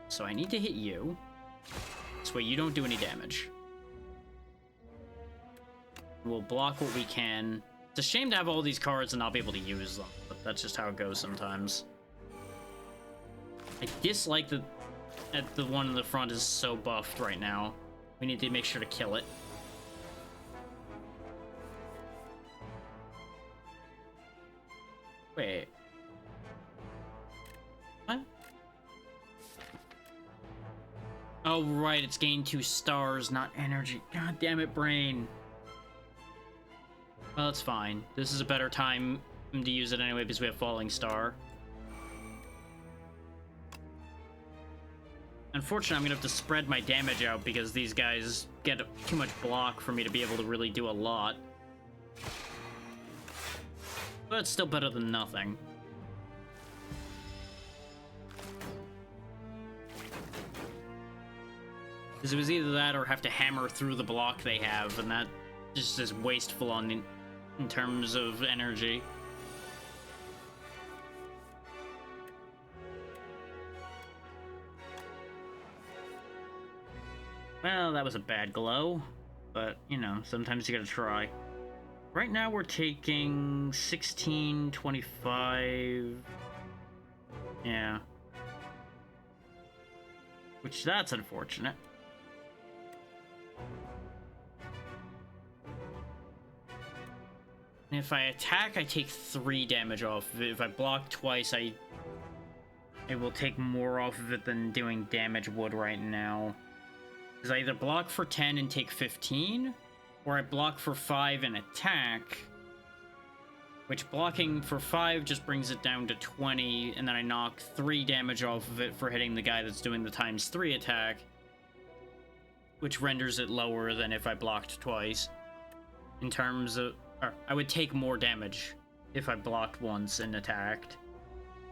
So I need to hit you. This way you don't do any damage. We'll block what we can. It's a shame to have all these cards and not be able to use them, but that's just how it goes sometimes. I dislike that the one in the front is so buffed right now. We need to make sure to kill it. Wait. What? Oh, right, it's gained 2 stars, not energy. God damn it, brain. Well, it's fine. This is a better time to use it anyway because we have Falling Star. Unfortunately, I'm gonna have to spread my damage out because these guys get too much block for me to be able to really do a lot. But it's still better than nothing. Because it was either that or have to hammer through the block they have, and that just is wasteful in terms of energy. Well, that was a bad glow, but, you know, sometimes you gotta try. Right now we're taking 16, 25... Yeah. Which, that's unfortunate. And if I attack, I take 3 damage off of it. If I block twice, it will take more off of it than doing damage would right now. Because I either block for 10 and take 15, or I block for 5 and attack, which blocking for 5 just brings it down to 20, and then I knock 3 damage off of it for hitting the guy that's doing the ×3 attack, which renders it lower than if I blocked twice. In terms of... I would take more damage if I blocked once and attacked.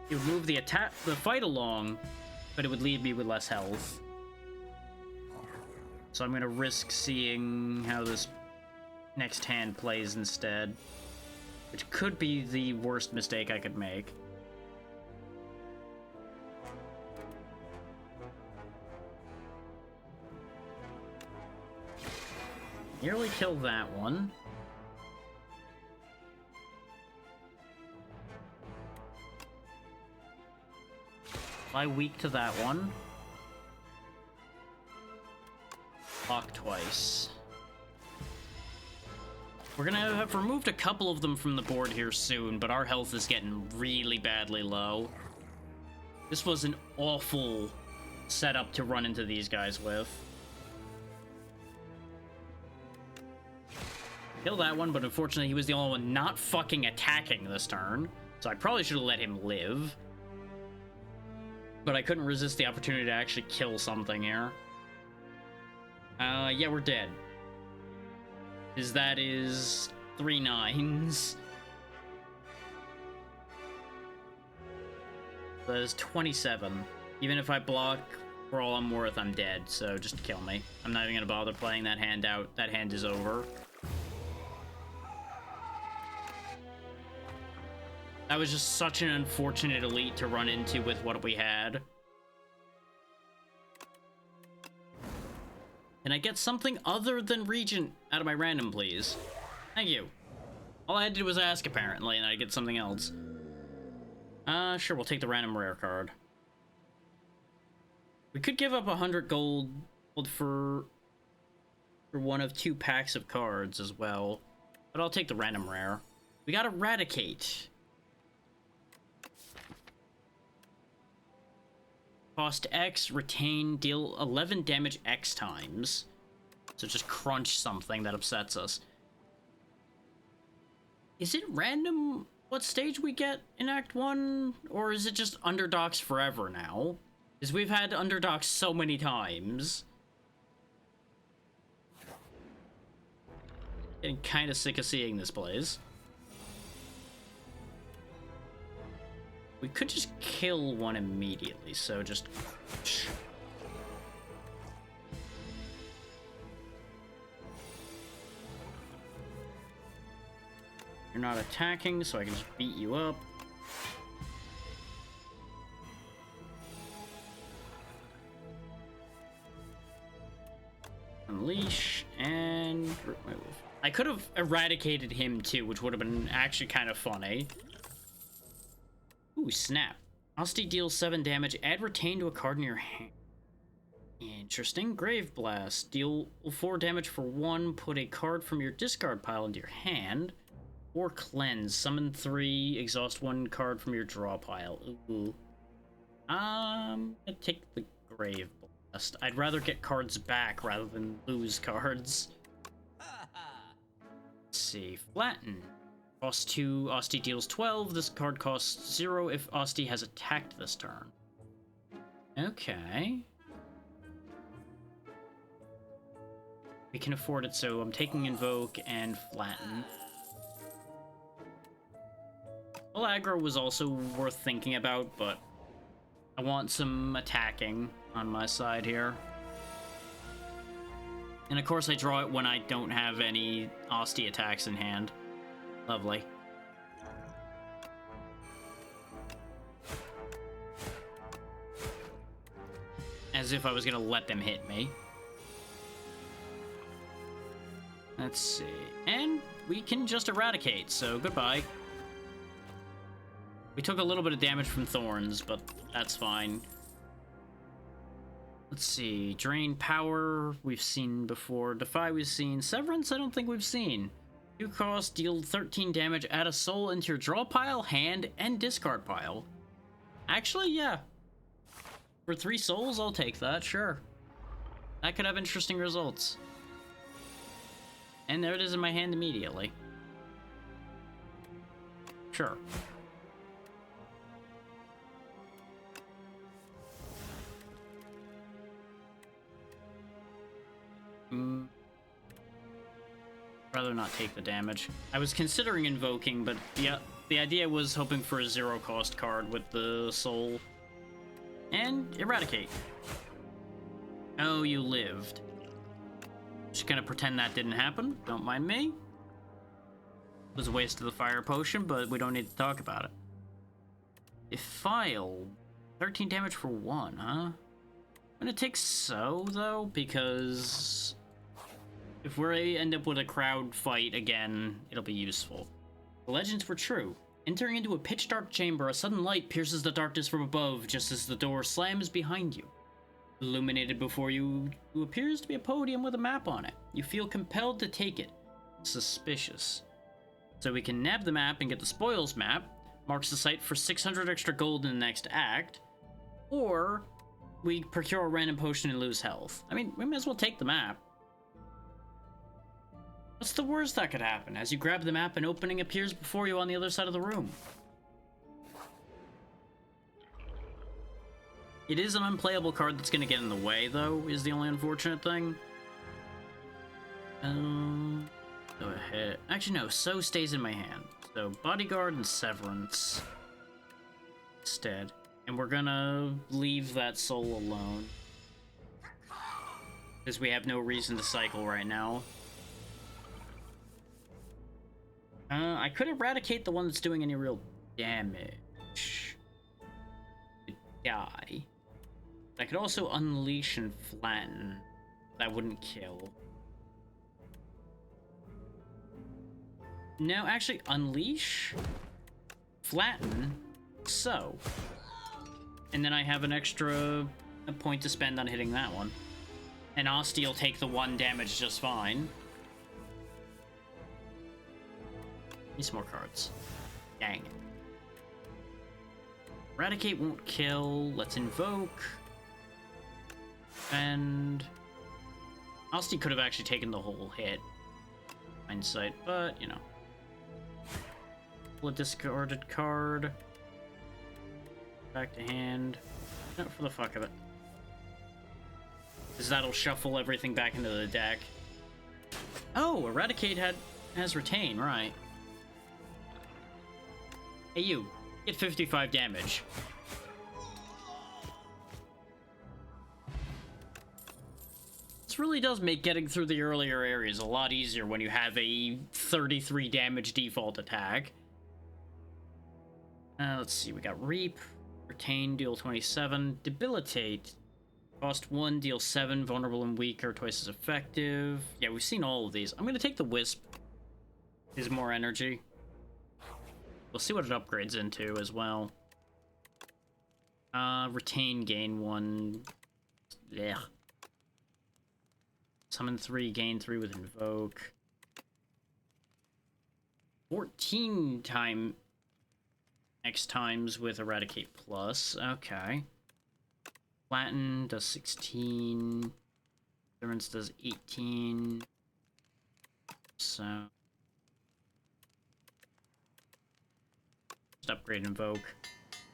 It would move the fight along, but it would leave me with less health. So I'm gonna risk seeing how this next hand plays instead, which could be the worst mistake I could make. Nearly killed that one. Fly weak to that one. Block twice. We're gonna have removed a couple of them from the board here soon, but our health is getting really badly low. This was an awful setup to run into these guys with. Kill that one, but unfortunately he was the only one not fucking attacking this turn, so I probably should have let him live. But I couldn't resist the opportunity to actually kill something here. Yeah, we're dead. That is 3 9s. That is 27. Even if I block for all I'm worth, I'm dead, so just kill me. I'm not even gonna bother playing that hand out. That hand is over. That was just such an unfortunate elite to run into with what we had. Can I get something other than Regent out of my random, please? Thank you. All I had to do was ask, apparently, and I get something else. Sure, we'll take the random rare card. We could give up 100 gold for one of 2 packs of cards as well, but I'll take the random rare. We got Eradicate. Cost X, retain, deal 11 damage X times. So just crunch something that upsets us. Is it random what stage we get in Act 1? Or is it just underdogs forever now? Because we've had underdogs so many times. Getting kind of sick of seeing this place. We could just kill one immediately, so just... You're not attacking, so I can just beat you up. Unleash, and... I could have eradicated him too, which would have been actually kind of funny. Ooh, snap. Osty deals 7 damage. Add retain to a card in your hand. Interesting. Grave Blast. Deal 4 damage for 1. Put a card from your discard pile into your hand. Or Cleanse. Summon 3. Exhaust 1 card from your draw pile. Ooh. I'd take the Grave Blast. I'd rather get cards back rather than lose cards. Let's see. Flatten. Cost 2, Osty deals 12. This card costs 0 if Osty has attacked this turn. Okay. We can afford it, so I'm taking Invoke and Flatten. Well, aggro was also worth thinking about, but I want some attacking on my side here. And of course I draw it when I don't have any Osty attacks in hand. Lovely. As if I was gonna let them hit me. Let's see. And we can just eradicate, so goodbye. We took a little bit of damage from Thorns, but that's fine. Let's see. Drain Power, we've seen before. Defy, we've seen. Severance, I don't think we've seen. 2 cost, deal 13 damage, add a soul into your draw pile, hand, and discard pile. Actually, yeah. For 3 souls, I'll take that, sure. That could have interesting results. And there it is in my hand immediately. Sure. Rather not take the damage. I was considering invoking, but yeah, the idea was hoping for a 0 cost card with the soul. And eradicate. Oh, you lived. Just gonna pretend that didn't happen. Don't mind me. It was a waste of the fire potion, but we don't need to talk about it. Defile. 13 damage for 1, huh? I'm gonna take so, though, because if we end up with a crowd fight again, it'll be useful. The legends were true. Entering into a pitch-dark chamber, a sudden light pierces the darkness from above just as the door slams behind you. Illuminated before you appears to be a podium with a map on it. You feel compelled to take it. Suspicious. So we can nab the map and get the spoils map. Marks the site for 600 extra gold in the next act. Or we procure a random potion and lose health. I mean, we may as well take the map. What's the worst that could happen? As you grab the map, an opening appears before you on the other side of the room. It is an unplayable card that's going to get in the way, though, is the only unfortunate thing. Go ahead. Actually, no, so stays in my hand. So, Bodyguard and Severance instead. And we're gonna leave that soul alone. Because we have no reason to cycle right now. I could eradicate the one that's doing any real damage. Could die. I could also unleash and flatten. That wouldn't kill. No, actually, unleash, flatten, so. And then I have an extra point to spend on hitting that one. And Asti will take the 1 damage just fine. Need some more cards. Dang it. Eradicate won't kill. Let's invoke. And Asti could have actually taken the whole hit. Hindsight, but, you know. Pull a discarded card. Back to hand. No, for the fuck of it. Because that'll shuffle everything back into the deck. Oh, Eradicate has retain, right. Hey you, get 55 damage. This really does make getting through the earlier areas a lot easier when you have a 33 damage default attack. Let's see, we got Reap, Retain, deal 27, Debilitate, cost 1, deal 7, vulnerable and weak are twice as effective. Yeah, we've seen all of these. I'm gonna take the Wisp. Is more energy. We'll see what it upgrades into as well. Retain, gain 1. Yeah. Summon 3, gain 3 with Invoke. 14 X times with Eradicate Plus. Okay. Flatten does 16. Endurance does 18. So... just upgrade Invoke.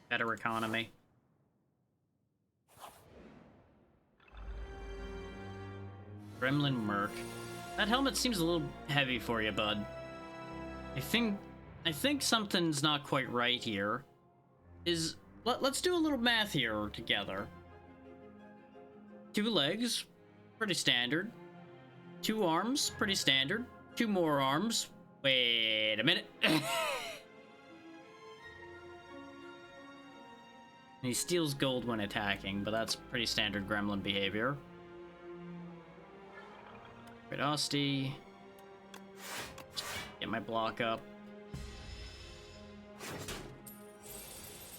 Better economy. Gremlin Merc. That helmet seems a little heavy for you, bud. I think something's not quite right here. Let's do a little math here together. 2 legs, pretty standard. 2 arms, pretty standard. 2 more arms. Wait a minute. He steals gold when attacking, but that's pretty standard gremlin behavior. Great Asti. Get my block up.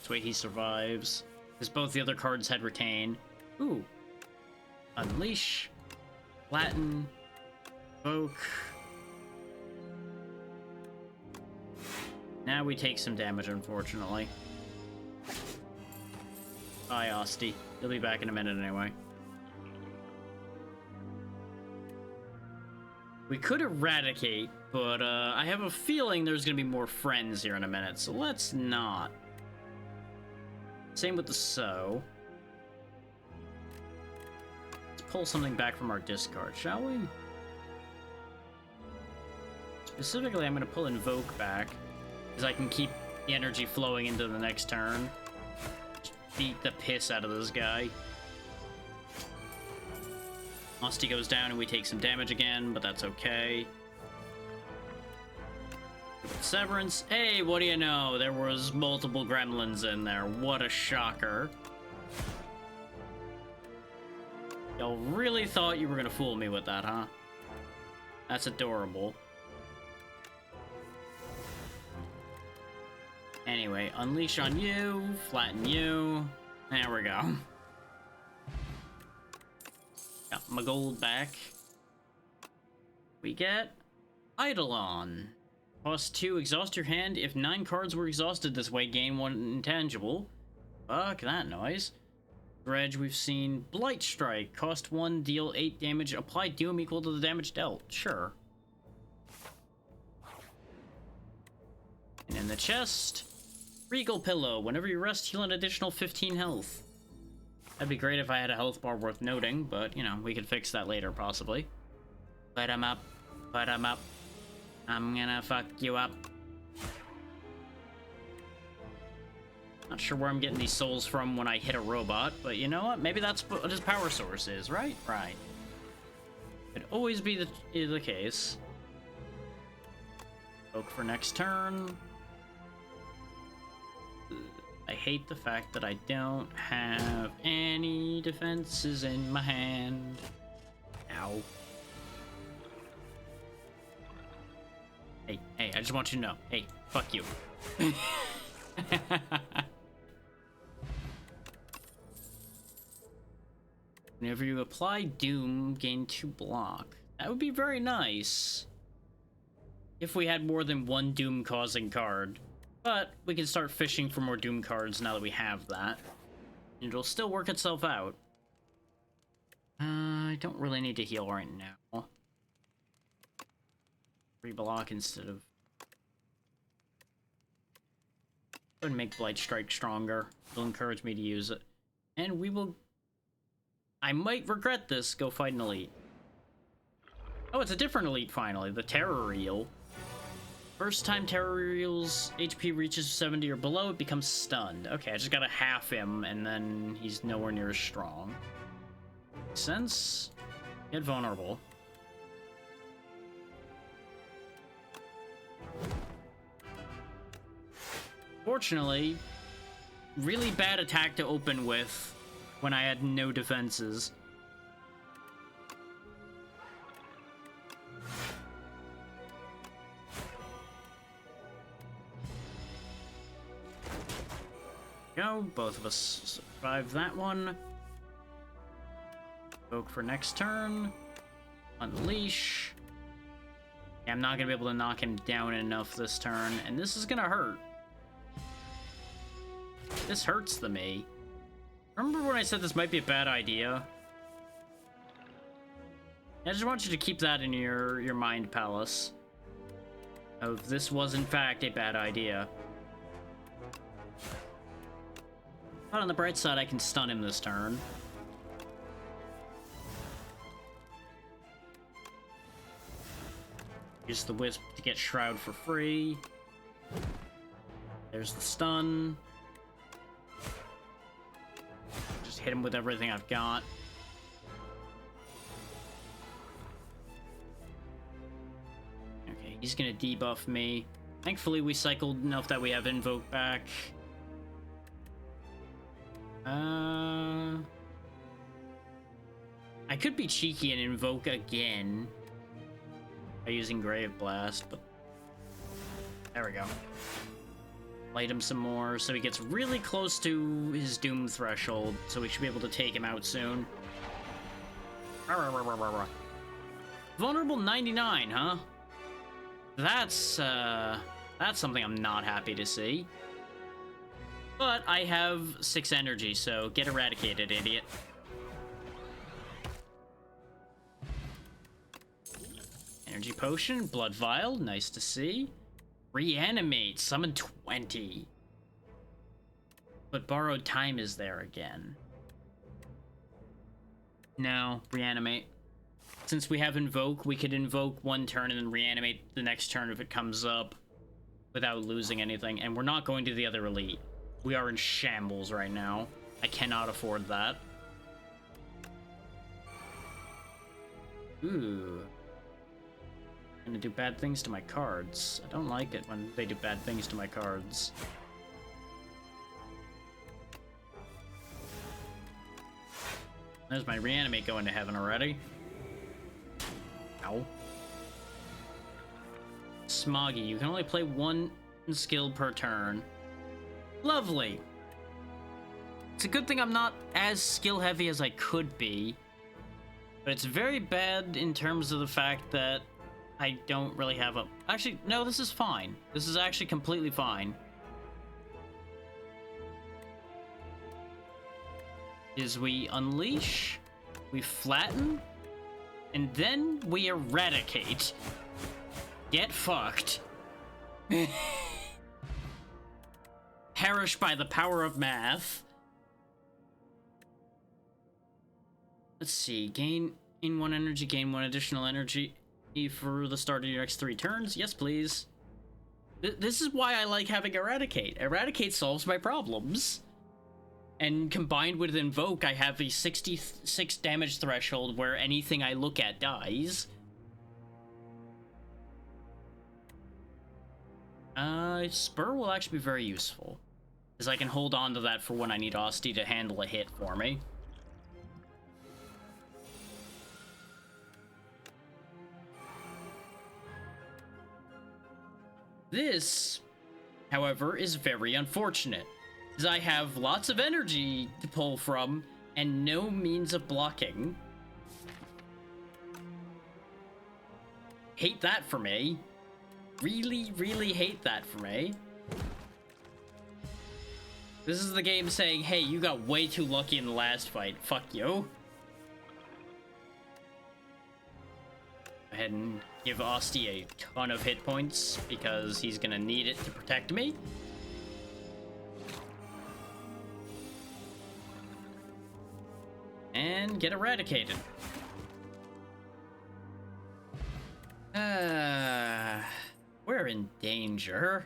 This way he survives. Because both the other cards had retain. Ooh. Unleash. Flatten. Evoke. Now we take some damage, unfortunately. Bye, Asti. He'll be back in a minute anyway. We could eradicate, but I have a feeling there's gonna be more friends here in a minute, so let's not. Same with the Sow. Let's pull something back from our discard, shall we? Specifically, I'm gonna pull Invoke back, because I can keep the energy flowing into the next turn. Just beat the piss out of this guy. Asti goes down and we take some damage again, but that's okay. Severance. Hey, what do you know? There was multiple gremlins in there. What a shocker. Y'all really thought you were gonna fool me with that, huh? That's adorable. Anyway, unleash on you, flatten you. There we go. Got my gold back. We get Eidolon. Cost 2, exhaust your hand. If 9 cards were exhausted this way, gain 1 intangible. Fuck that noise. Dredge, we've seen Blight Strike. Cost 1, deal 8 damage. Apply Doom equal to the damage dealt. Sure. And in the chest, Regal Pillow. Whenever you rest, heal an additional 15 health. That'd be great if I had a health bar worth noting, but, you know, we could fix that later, possibly. Put 'em up. Put 'em up. I'm gonna fuck you up. Not sure where I'm getting these souls from when I hit a robot, but you know what? Maybe that's what his power source is, right? Right. Could always be the case. Poke for next turn. I hate the fact that I don't have any defenses in my hand. Ow. Hey, I just want you to know. Hey, fuck you. Whenever you apply Doom, gain 2 block. That would be very nice. If we had more than one Doom-causing card. But we can start fishing for more Doom cards now that we have that. And it'll still work itself out. I don't really need to heal right now. 3 block instead of... Go ahead and make Blight Strike stronger. It'll encourage me to use it. And we will... I might regret this, go fight an elite. Oh, it's a different elite finally, the Terror Eel. First time Terror Eel's HP reaches 70 or below, it becomes stunned. Okay, I just gotta half him, and then he's nowhere near as strong. Makes sense. Get vulnerable. Fortunately, really bad attack to open with when I had no defenses. Go, both of us survive that one. Poke for next turn. Unleash. Yeah, I'm not gonna be able to knock him down enough this turn, and this is gonna hurt. This hurts to me. Remember when I said this might be a bad idea? I just want you to keep that in your mind palace. Of this was in fact a bad idea. But on the bright side, I can stun him this turn. Use the Wisp to get Shroud for free. There's the stun. Just hit him with everything I've got. Okay, he's gonna debuff me. Thankfully, we cycled enough that we have Invoke back. I could be cheeky and invoke again by using Grave Blast, but there we go. Light him some more so he gets really close to his Doom threshold, so we should be able to take him out soon. Vulnerable 99, huh? That's something I'm not happy to see. But I have 6 energy, so get eradicated, idiot. Energy potion, blood vial, nice to see. Reanimate, summon 20. But borrowed time is there again. No, reanimate. Since we have invoke, we could invoke one turn and then reanimate the next turn if it comes up without losing anything. And we're not going to the other elite. We are in shambles right now. I cannot afford that. Ooh. Gonna do bad things to my cards. I don't like it when they do bad things to my cards. There's my reanimate going to heaven already. Ow. Smoggy, you can only play 1 skill per turn. Lovely. It's a good thing I'm not as skill heavy as I could be. But it's very bad in terms of the fact that I don't really have a... Actually, no, this is fine. This is actually completely fine. Is we unleash, we flatten, and then we eradicate. Get fucked. Perish by the power of math. Let's see, gain in 1 energy, gain 1 additional energy for the start of your next 3 turns. Yes, please. This is why I like having Eradicate. Eradicate solves my problems. And combined with Invoke, I have a 66 damage threshold where anything I look at dies. Spur will actually be very useful, because I can hold on to that for when I need Asti to handle a hit for me. This, however, is very unfortunate, as I have lots of energy to pull from and no means of blocking. Hate that for me. Really, really hate that for me. This is the game saying, hey, you got way too lucky in the last fight. Fuck you. Go ahead and give Asti a ton of hit points, because he's gonna need it to protect me. And get eradicated. We're in danger.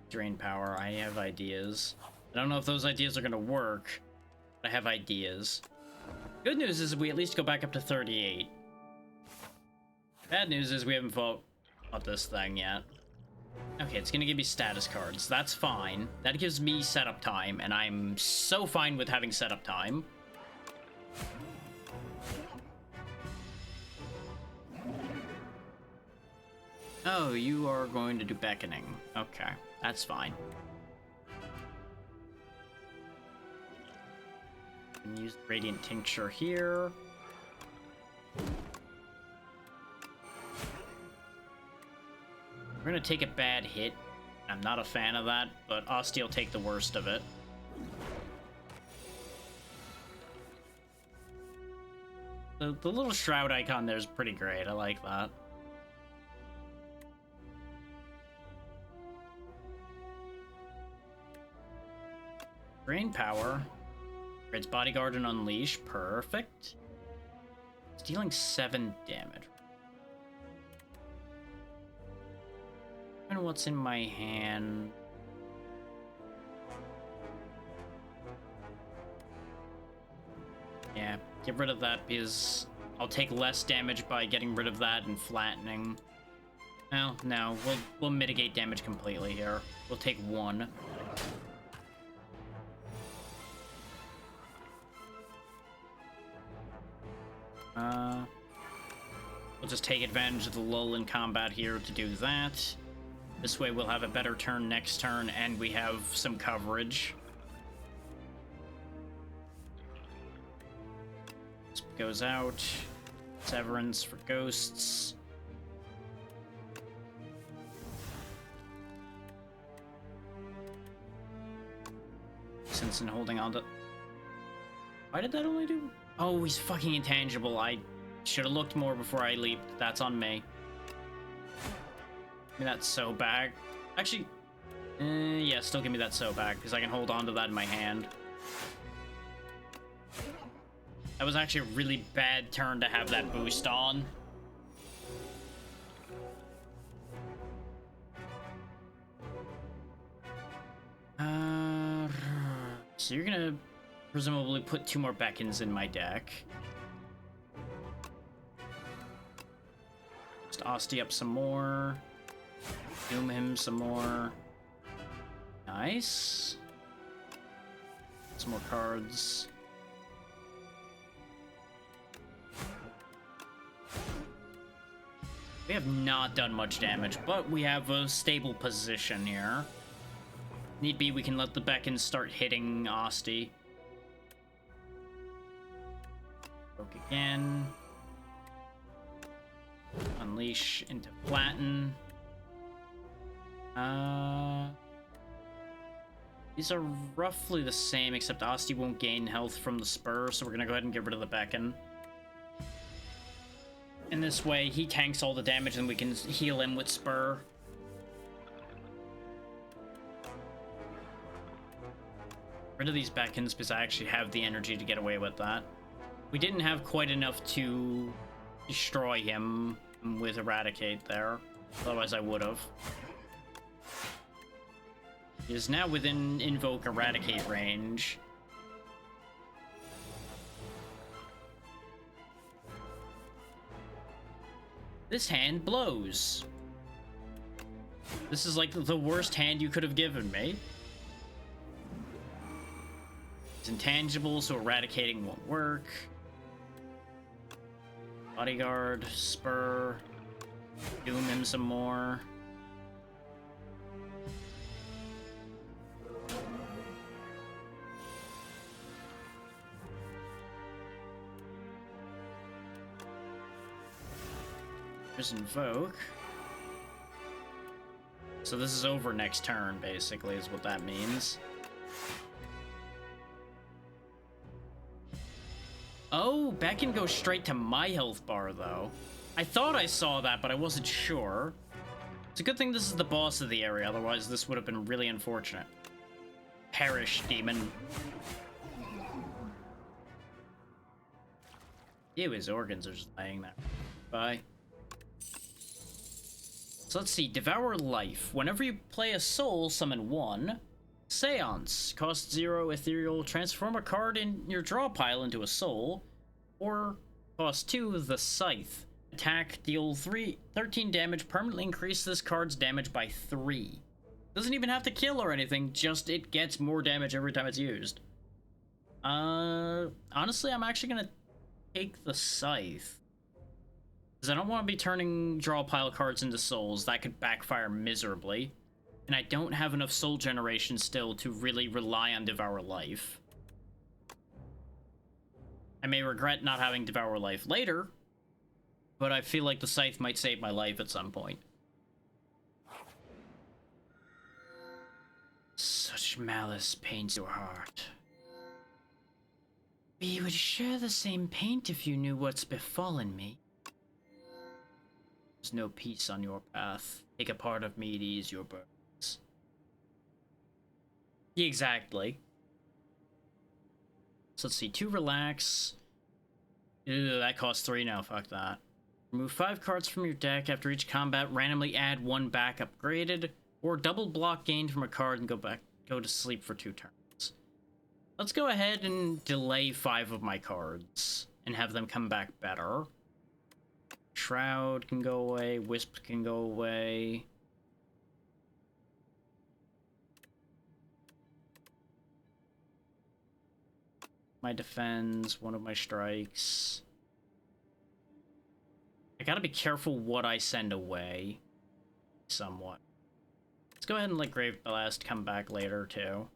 Drain power, I have ideas. I don't know if those ideas are gonna work, but I have ideas. Good news is we at least go back up to 38. Bad news is we haven't fought this thing yet. Okay, it's gonna give me status cards. That's fine. That gives me setup time, and I'm so fine with having setup time. Oh, you are going to do beckoning. Okay, that's fine. And use Radiant Tincture here. We're gonna take a bad hit. I'm not a fan of that, but Asti will take the worst of it. The little shroud icon there is pretty great. I like that. Drain power. Red's bodyguard and unleash. Perfect. It's dealing 7 damage. And what's in my hand? Yeah, get rid of that, because I'll take less damage by getting rid of that and flattening. Well, no, we'll mitigate damage completely here. We'll take 1. We'll just take advantage of the lull in combat here to do that. This way we'll have a better turn next turn, and we have some coverage. This goes out. Severance for ghosts. Since in holding on to... Why did that only do... Oh, he's fucking intangible. I should have looked more before I leaped. That's on me. Give me that so back. Actually, yeah, still give me that so back, because I can hold on to that in my hand. That was actually a really bad turn to have that boost on. So you're gonna presumably put 2 more beckons in my deck. Just Asti up some more. Doom him some more. Nice. Some more cards. We have not done much damage, but we have a stable position here. Need be, we can let the beckons start hitting Asti. Poke again. Unleash into flatten. These are roughly the same, except Asti won't gain health from the spur, so we're gonna go ahead and get rid of the beacon. In this way, he tanks all the damage and we can heal him with spur. Rid of these beacons because I actually have the energy to get away with that. We didn't have quite enough to destroy him with Eradicate there. Otherwise I would have. He is now within Invoke Eradicate range. This hand blows. This is like the worst hand you could have given me. It's intangible, so eradicating won't work. Bodyguard, Spur, doom him some more. There's Invoke. So this is over next turn, basically, is what that means. Oh, Beacon goes straight to my health bar, though. I thought I saw that, but I wasn't sure. It's a good thing this is the boss of the area, otherwise this would have been really unfortunate. Perish, demon. Ew, his organs are just laying there. Bye. So let's see, Devour Life. Whenever you play a soul, summon 1. Seance. Cost 0 ethereal. Transform a card in your draw pile into a soul. Or cost 2, the Scythe. Attack, deal 13 damage, permanently increase this card's damage by 3. Doesn't even have to kill or anything, just it gets more damage every time it's used. Honestly, I'm actually gonna take the Scythe. Because I don't want to be turning draw pile cards into souls. That could backfire miserably. And I don't have enough soul generation still to really rely on Devour Life. I may regret not having Devour Life later, but I feel like the Scythe might save my life at some point. Such malice pains your heart. We would share the same paint if you knew what's befallen me. There's no peace on your path. Take a part of me to ease your burdens. Exactly. So let's see, 2 relax. Ew, that costs 3 now, fuck that. Remove 5 cards from your deck after each combat, randomly add 1 back upgraded, or double block gained from a card and go to sleep for 2 turns. Let's go ahead and delay 5 of my cards and have them come back better. Shroud can go away, Wisp can go away. My defense, one of my strikes. I gotta be careful what I send away. Somewhat. Let's go ahead and let Grave Blast come back later, too.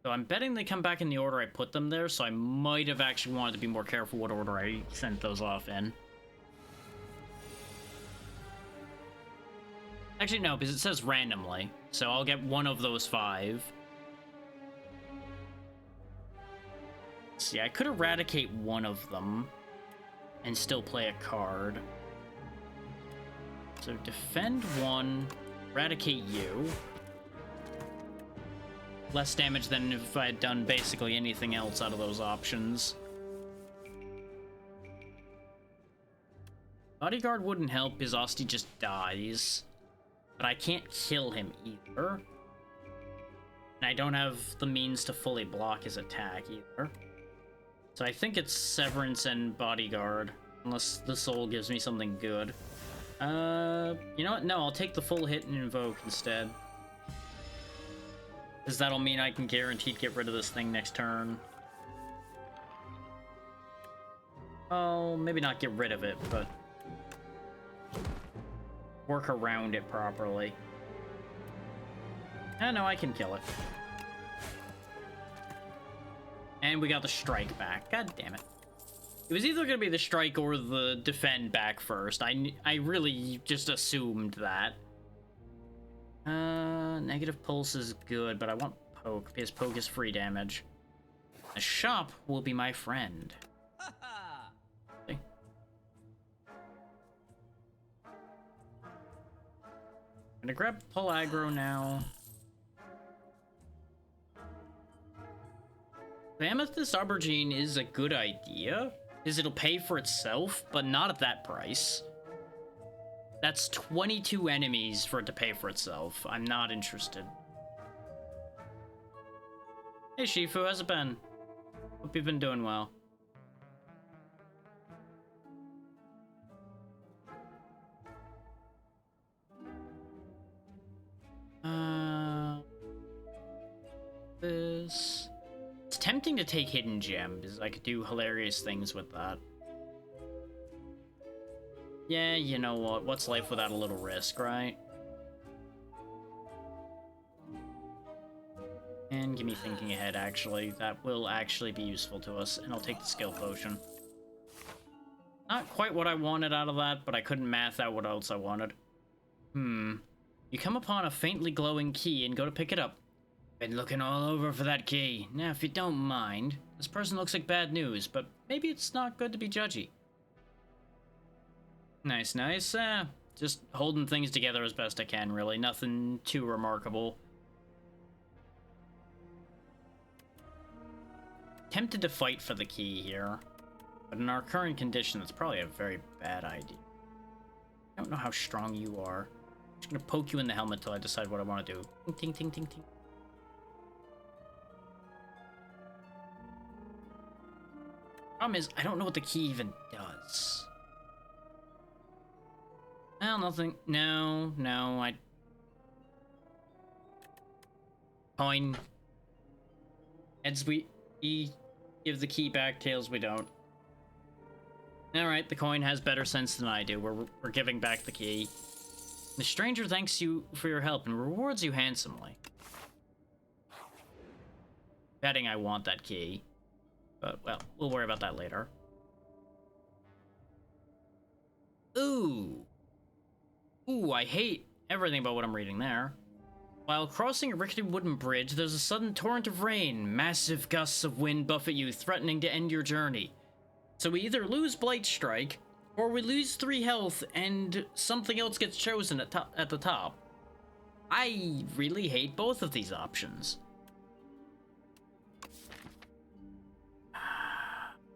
So I'm betting they come back in the order I put them there, so I might have actually wanted to be more careful what order I sent those off in. Actually, no, because it says randomly, so I'll get one of those 5. See, I could eradicate one of them and still play a card. So defend 1, eradicate you. Less damage than if I had done basically anything else out of those options. Bodyguard wouldn't help, his Osti just dies. But I can't kill him either. And I don't have the means to fully block his attack either. So I think it's Severance and Bodyguard. Unless the soul gives me something good. You know what? No, I'll take the full hit and Invoke instead. Because that'll mean I can guaranteed get rid of this thing next turn. Oh, maybe not get rid of it, but work around it properly. Oh, no, I can kill it. And we got the strike back. God damn it. It was either going to be the strike or the defend back first. I really just assumed that. Negative pulse is good, but I want poke, because poke is free damage. The shop will be my friend. Okay. I'm gonna grab pull aggro now. The Amethyst Aubergine is a good idea, is it'll pay for itself, but not at that price. That's 22 enemies for it to pay for itself. I'm not interested. Hey Shifu, how's it been? Hope you've been doing well. This... It's tempting to take Hidden Gem, because I could do hilarious things with that. Yeah, you know what? What's life without a little risk, right? And give me thinking ahead, actually. That will actually be useful to us, and I'll take the skill potion. Not quite what I wanted out of that, but I couldn't math out what else I wanted. You come upon a faintly glowing key and go to pick it up. Been looking all over for that key. Now, if you don't mind, this person looks like bad news, but maybe it's not good to be judgy. Nice, nice. Just holding things together as best I can, really. Nothing too remarkable. Tempted to fight for the key here, but in our current condition, that's probably a very bad idea. I don't know how strong you are. I'm just gonna poke you in the helmet till I decide what I want to do. Ting, ting, ting, ting, ting. Problem is, I don't know what the key even does. Well, nothing. No, I... Coin. Heads we give the key back, tails we don't. Alright, the coin has better sense than I do. We're giving back the key. The stranger thanks you for your help and rewards you handsomely. Betting I want that key. But, well, we'll worry about that later. Ooh, I hate everything about what I'm reading there. While crossing a rickety wooden bridge, there's a sudden torrent of rain. Massive gusts of wind buffet you, threatening to end your journey. So we either lose Blight Strike, or we lose 3 health, and something else gets chosen at the top. I really hate both of these options.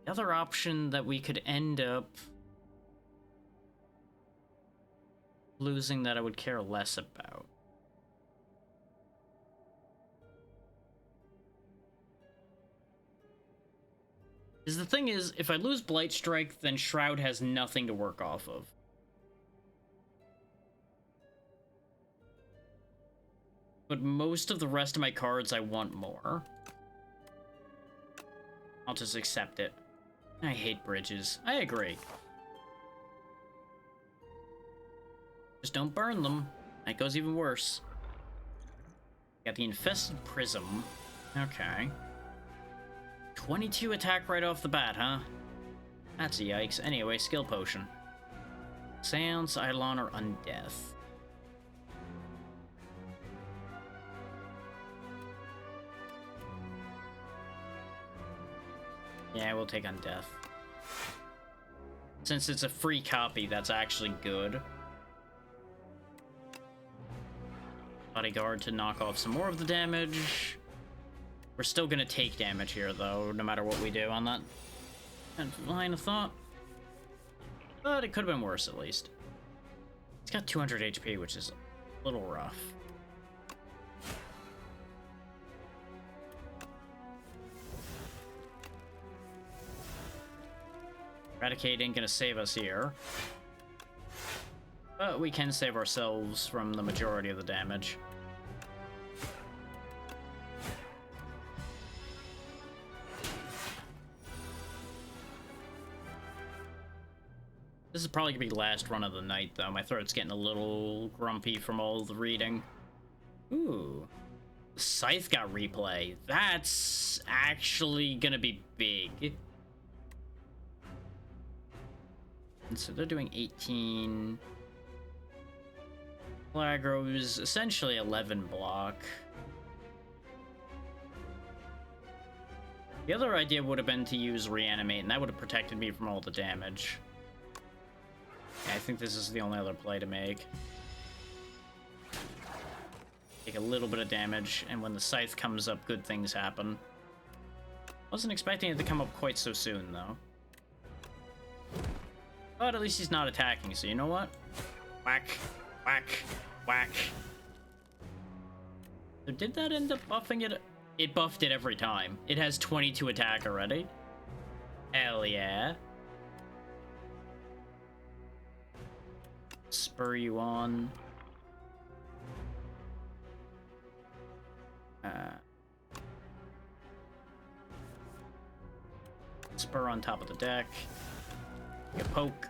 The other option that we could end up losing that I would care less about. Is the thing is, if I lose Blight Strike, then Shroud has nothing to work off of. But most of the rest of my cards I want more. I'll just accept it. I hate bridges. I agree. Just don't burn them. That goes even worse. Got the Infested Prism. Okay. 22 attack right off the bat, huh? That's a yikes. Anyway, skill potion. Seance, Eidolon, or Undeath. Yeah, we'll take Undeath. Since it's a free copy, that's actually good. Bodyguard to knock off some more of the damage. We're still gonna take damage here, though, no matter what we do on that line of thought. But it could have been worse, at least. It's got 200 HP, which is a little rough. Eradicate ain't gonna save us here. But we can save ourselves from the majority of the damage. This is probably gonna be the last run of the night, though. My throat's getting a little grumpy from all the reading. Ooh. Scythe got replay. That's actually gonna be big. And so they're doing 18. Aggro essentially 11 block. The other idea would have been to use Reanimate, and that would have protected me from all the damage. Yeah, I think this is the only other play to make. Take a little bit of damage, and when the Scythe comes up, good things happen. Wasn't expecting it to come up quite so soon, though. But at least he's not attacking, so you know what? Whack, whack, whack. So did that end up buffing it? It buffed it every time. It has 22 attack already. Hell yeah. Spur you on. Spur on top of the deck. You poke.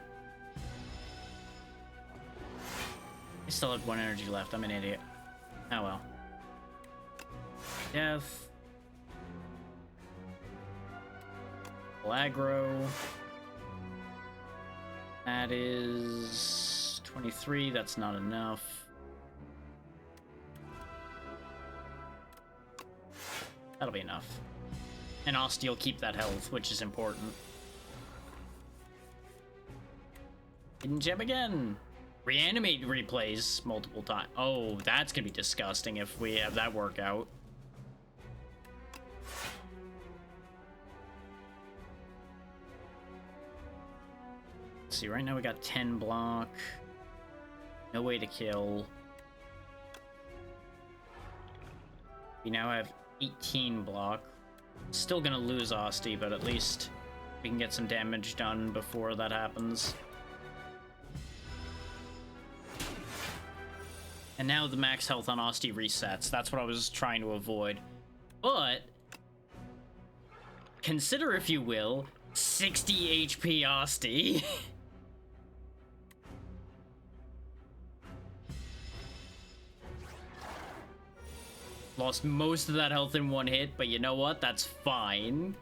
I still had 1 energy left. I'm an idiot. Oh well. Death. Aggro. That is 23. That's not enough. That'll be enough. And Osti will keep that health, which is important. Hidden gem again. Reanimate replays multiple times. Oh, that's gonna be disgusting if we have that work out. Let's see, right now we got 10 block. No way to kill. We now have 18 block. Still gonna lose Osti, but at least we can get some damage done before that happens. And now the max health on Osti resets. That's what I was trying to avoid. But consider, if you will, 60 HP Osti. Lost most of that health in one hit, but you know what? That's fine.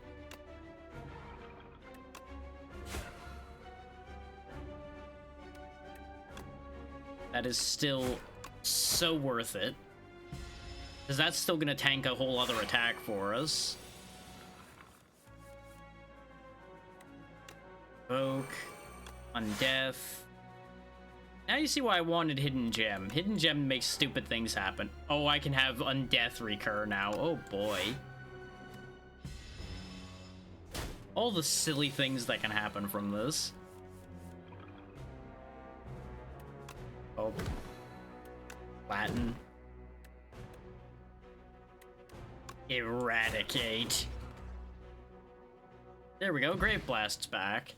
That is still so worth it. Because that's still gonna tank a whole other attack for us. Evoke. Undeath. Now you see why I wanted Hidden Gem. Hidden Gem makes stupid things happen. Oh, I can have Undeath recur now. Oh boy. All the silly things that can happen from this. Oh. Latin. Eradicate. There we go, Grave Blast's back.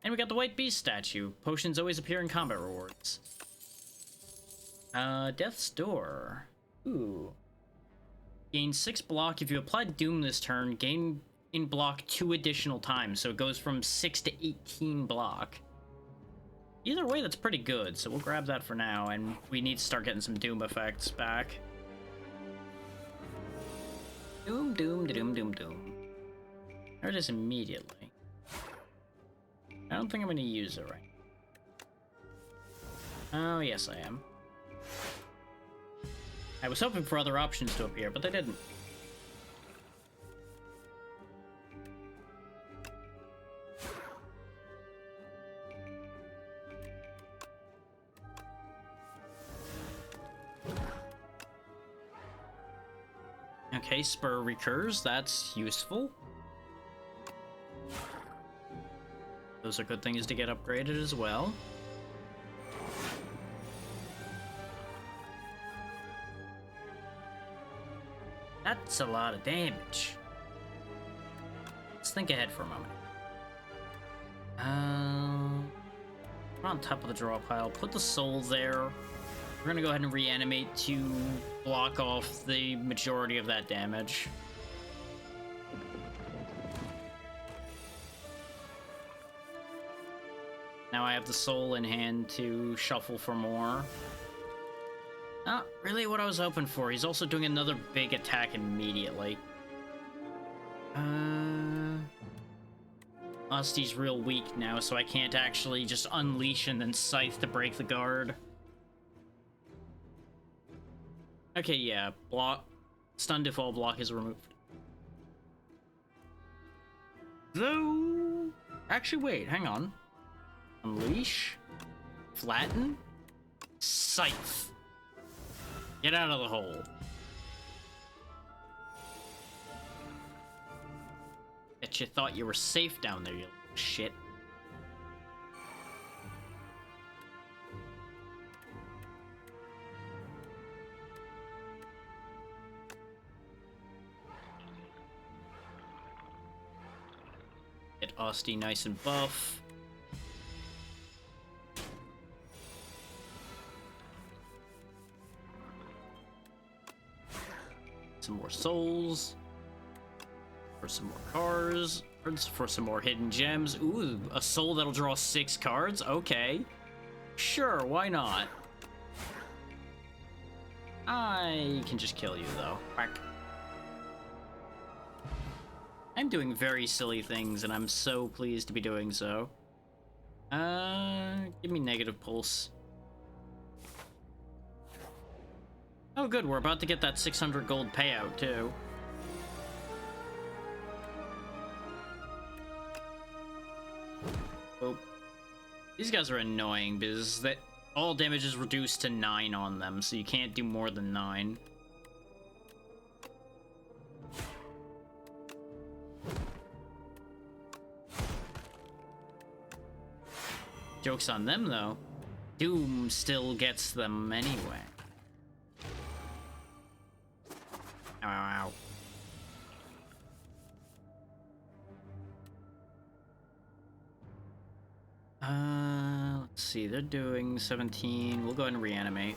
And we got the White Beast statue. Potions always appear in combat rewards. Death's Door. Ooh. Gain 6 block. If you apply Doom this turn, gain in block 2 additional times. So it goes from 6 to 18 block. Either way, that's pretty good. So we'll grab that for now. And we need to start getting some Doom effects back. Doom, doom, doom, doom, doom. There it is immediately. I don't think I'm going to use it right. Oh, yes, I am. I was hoping for other options to appear, but they didn't. Okay, Spur recurs. That's useful. Those are good things to get upgraded as well. That's a lot of damage. Let's think ahead for a moment. We're on top of the draw pile. Put the soul there. We're gonna go ahead and reanimate to block off the majority of that damage. Now I have the soul in hand to shuffle for more. Not really what I was hoping for. He's also doing another big attack immediately. Osti's real weak now, so I can't actually just unleash and then scythe to break the guard. Okay, yeah, block. Stunned if all block is removed. Though... Actually, wait, hang on. Unleash. Flatten. Scythe. Get out of the hole. Bet you thought you were safe down there, you little shit. Get Osty nice and buff. Some more souls. For some more cards. For some more hidden gems. Ooh, a soul that'll draw 6 cards? Okay. Sure, why not? I can just kill you, though. Quack. I'm doing very silly things, and I'm so pleased to be doing so. Give me negative pulse. Oh good, we're about to get that 600 gold payout, too. Oh. These guys are annoying, because that all damage is reduced to 9 on them, so you can't do more than 9. Joke's on them, though. Doom still gets them anyway. Ow, ow, ow. Let's see, they're doing 17. We'll go ahead and reanimate.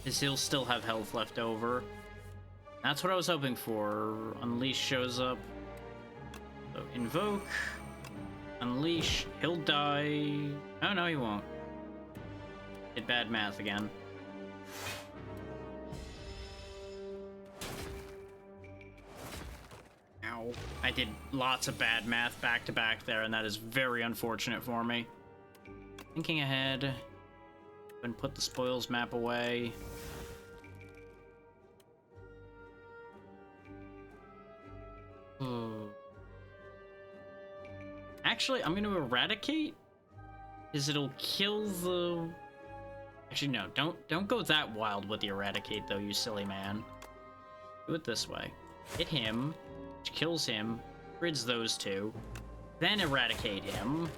Because he'll still have health left over. That's what I was hoping for. Unleash shows up. So invoke. Unleash. He'll die. Oh no, he won't. Did bad math again. Ow. I did lots of bad math back to back there, and that is very unfortunate for me. Thinking ahead. And put the spoils map away. Actually, I'm gonna eradicate, because it'll kill the... Actually, no, don't go that wild with the eradicate, though, you silly man. Do it this way. Hit him, which kills him, rids those two, then eradicate him.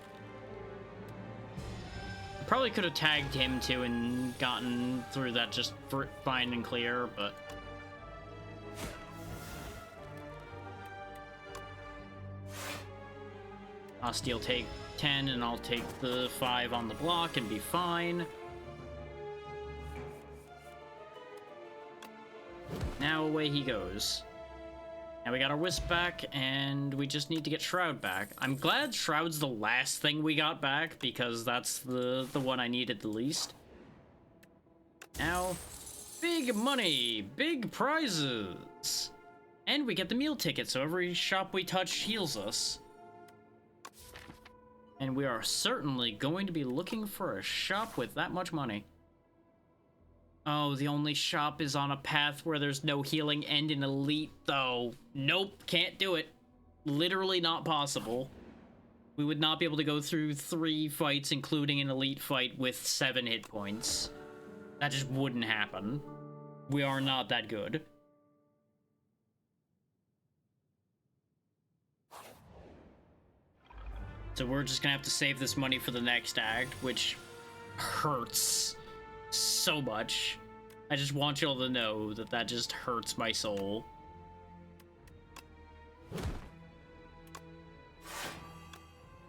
Probably could have tagged him, too, and gotten through that just fine and clear, but... Osty will take 10, and I'll take the 5 on the block and be fine. Now away he goes. Now we got our Wisp back, and we just need to get Shroud back. I'm glad Shroud's the last thing we got back, because that's the one I needed the least. Now, big money, big prizes. And we get the meal ticket, so every shop we touch heals us. And we are certainly going to be looking for a shop with that much money. Oh, the only shop is on a path where there's no healing and an elite, though. Nope, can't do it. Literally not possible. We would not be able to go through 3 fights, including an elite fight, with 7 hit points. That just wouldn't happen. We are not that good. So we're just gonna have to save this money for the next act, which hurts so much. I just want y'all to know that that just hurts my soul.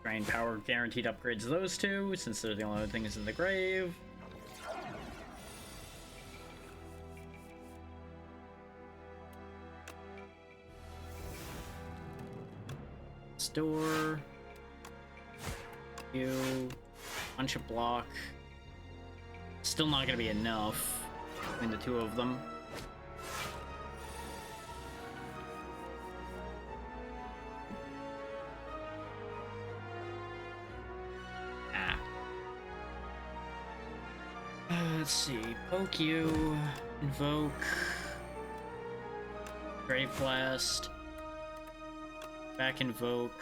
Drain power guaranteed upgrades those two, since they're the only things in the grave. Store. You. Bunch of block. Still not gonna be enough between the two of them. Let's see. Poke you. Invoke. Grave Blast. Back invoke.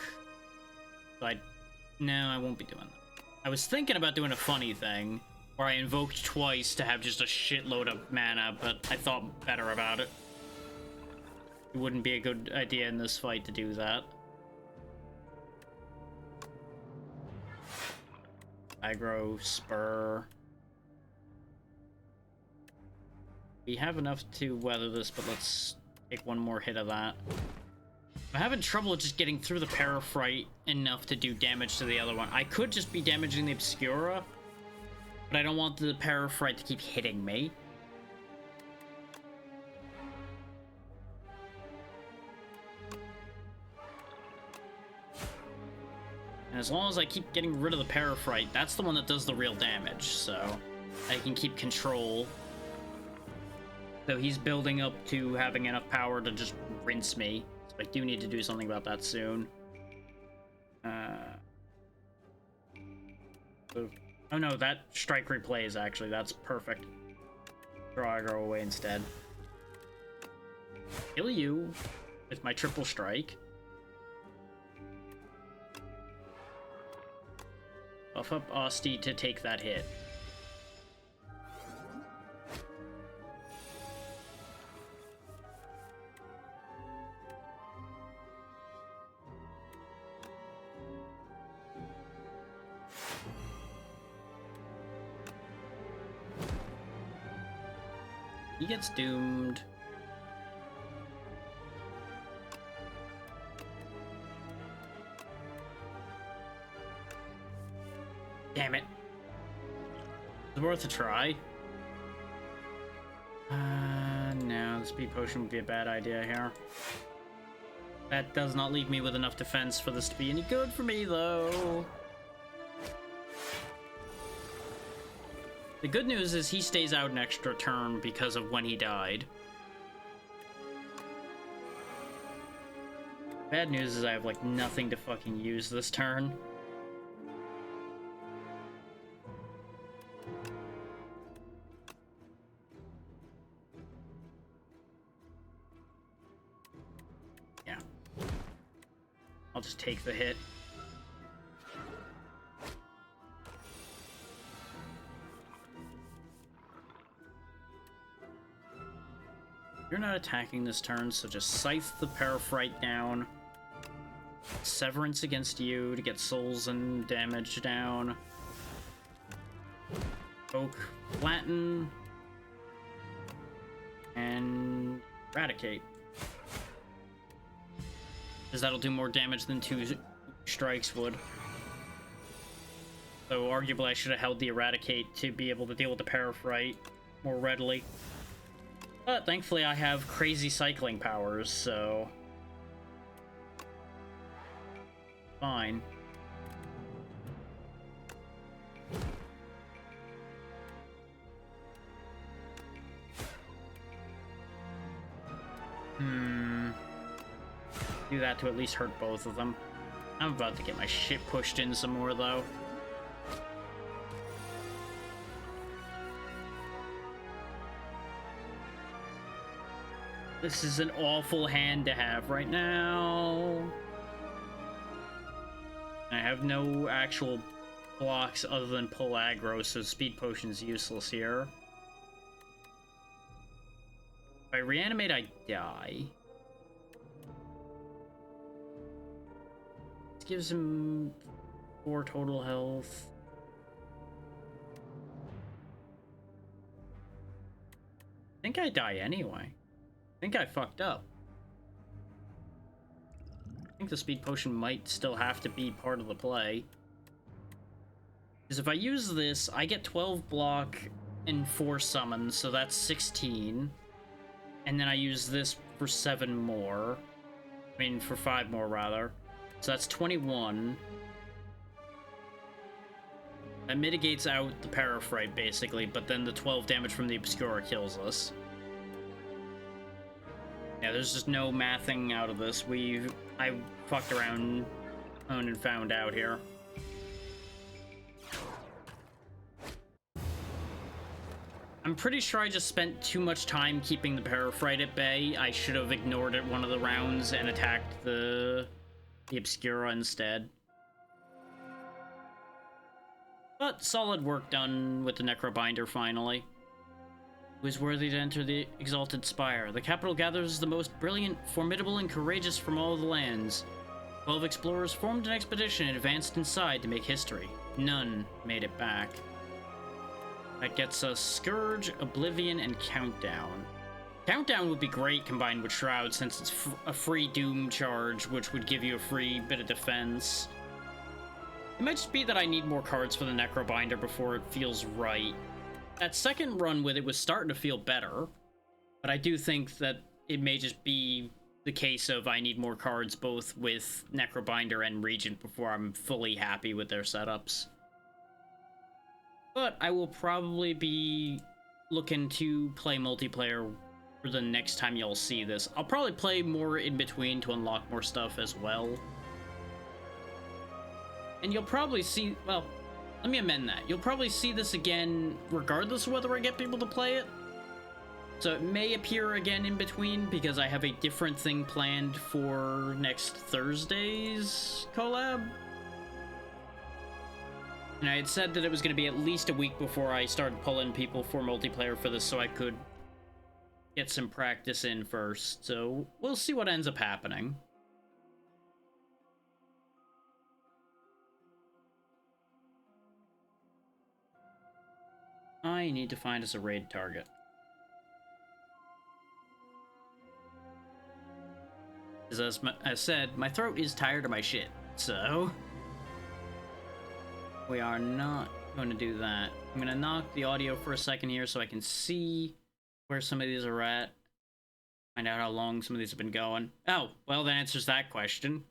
No, I won't be doing that. I was thinking about doing a funny thing, Where I invoked twice to have just a shitload of mana, but I thought better about it. It wouldn't be a good idea in this fight to do that. Aggro, spur. We have enough to weather this, but let's take one more hit of that. I'm having trouble just getting through the Parafrite enough to do damage to the other one. I could just be damaging the Obscura, but I don't want the Parafrite to keep hitting me. And as long as I keep getting rid of the Parafrite, that's the one that does the real damage, so I can keep control. So he's building up to having enough power to just rinse me. So I do need to do something about that soon. Oh no, that strike replays actually. That's perfect. Draw aggro away instead. Kill you with my triple strike. Buff up Asti to take that hit. He gets doomed. Damn it. It's worth a try. No, the speed potion would be a bad idea here. That does not leave me with enough defense for this to be any good for me, though. The good news is he stays out an extra turn because of when he died. Bad news is I have, like, nothing to fucking use this turn. Yeah. I'll just take the hit. You're not attacking this turn, so just scythe the Parafrite down. Severance against you to get souls and damage down. Poke, flatten, and eradicate. Because that'll do more damage than 2 strikes would. So arguably I should have held the eradicate to be able to deal with the Parafrite more readily. But thankfully I have crazy cycling powers, so... fine. Do that to at least hurt both of them. I'm about to get my shit pushed in some more, though. This is an awful hand to have right now. I have no actual blocks other than pull aggro, so speed potion's useless here. If I reanimate, I die. This gives him 4 total health. I think I die anyway. I think I fucked up. I think the speed potion might still have to be part of the play. Because if I use this, I get 12 block and 4 summons, so that's 16. And then I use this for 7 more. I mean, for 5 more, rather. So that's 21. That mitigates out the Parafrite, basically, but then the 12 damage from the Obscura kills us. Yeah, there's just no mathing out of this. I fucked around and found out here. I'm pretty sure I just spent too much time keeping the Parafrite at bay. I should have ignored it one of the rounds and attacked the Obscura instead. But solid work done with the Necrobinder finally. Who is worthy to enter the Exalted Spire? The capital gathers the most brilliant, formidable, and courageous from all the lands. 12 explorers formed an expedition and advanced inside to make history. None made it back. That gets us Scourge, Oblivion, and Countdown. Countdown would be great combined with Shroud since it's a free Doom charge, which would give you a free bit of defense. It might just be that I need more cards for the Necrobinder before it feels right. That second run with it was starting to feel better, but I do think that it may just be the case of I need more cards both with Necrobinder and Regent before I'm fully happy with their setups. But I will probably be looking to play multiplayer for the next time y'all see this. I'll probably play more in between to unlock more stuff as well. And you'll probably see, well, let me amend that. You'll probably see this again regardless of whether I get people to play it. So it may appear again in between because I have a different thing planned for next Thursday's collab. And I had said that it was going to be at least a week before I started pulling people for multiplayer for this so I could get some practice in first. So we'll see what ends up happening. I need to find us a raid target. As I said, my throat is tired of my shit, so we are not going to do that. I'm going to knock the audio for a second here so I can see where some of these are at. Find out how long some of these have been going. Oh, well, that answers that question.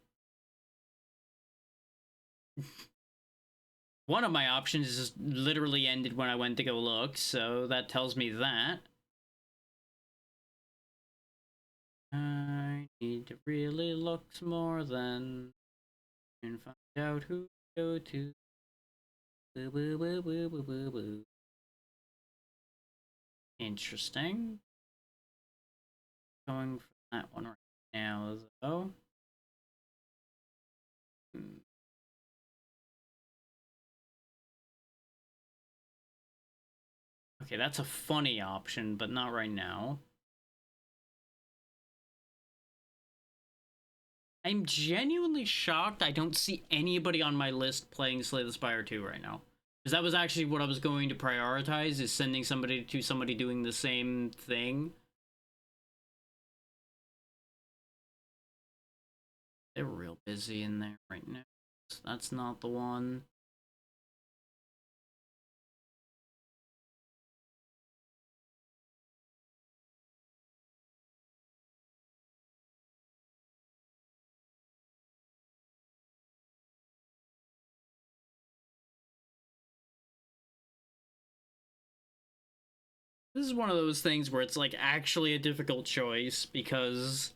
One of my options just literally ended when I went to go look, so that tells me that. I need to really look some more then and find out who to go to. Boo, boo, boo, boo, boo, boo, boo. Interesting. Going for that one right now, though. Okay, that's a funny option, but not right now. I'm genuinely shocked I don't see anybody on my list playing Slay the Spire 2 right now. Because that was actually what I was going to prioritize, is sending somebody to somebody doing the same thing. They're real busy in there right now. So that's not the one. This is one of those things where it's like actually a difficult choice because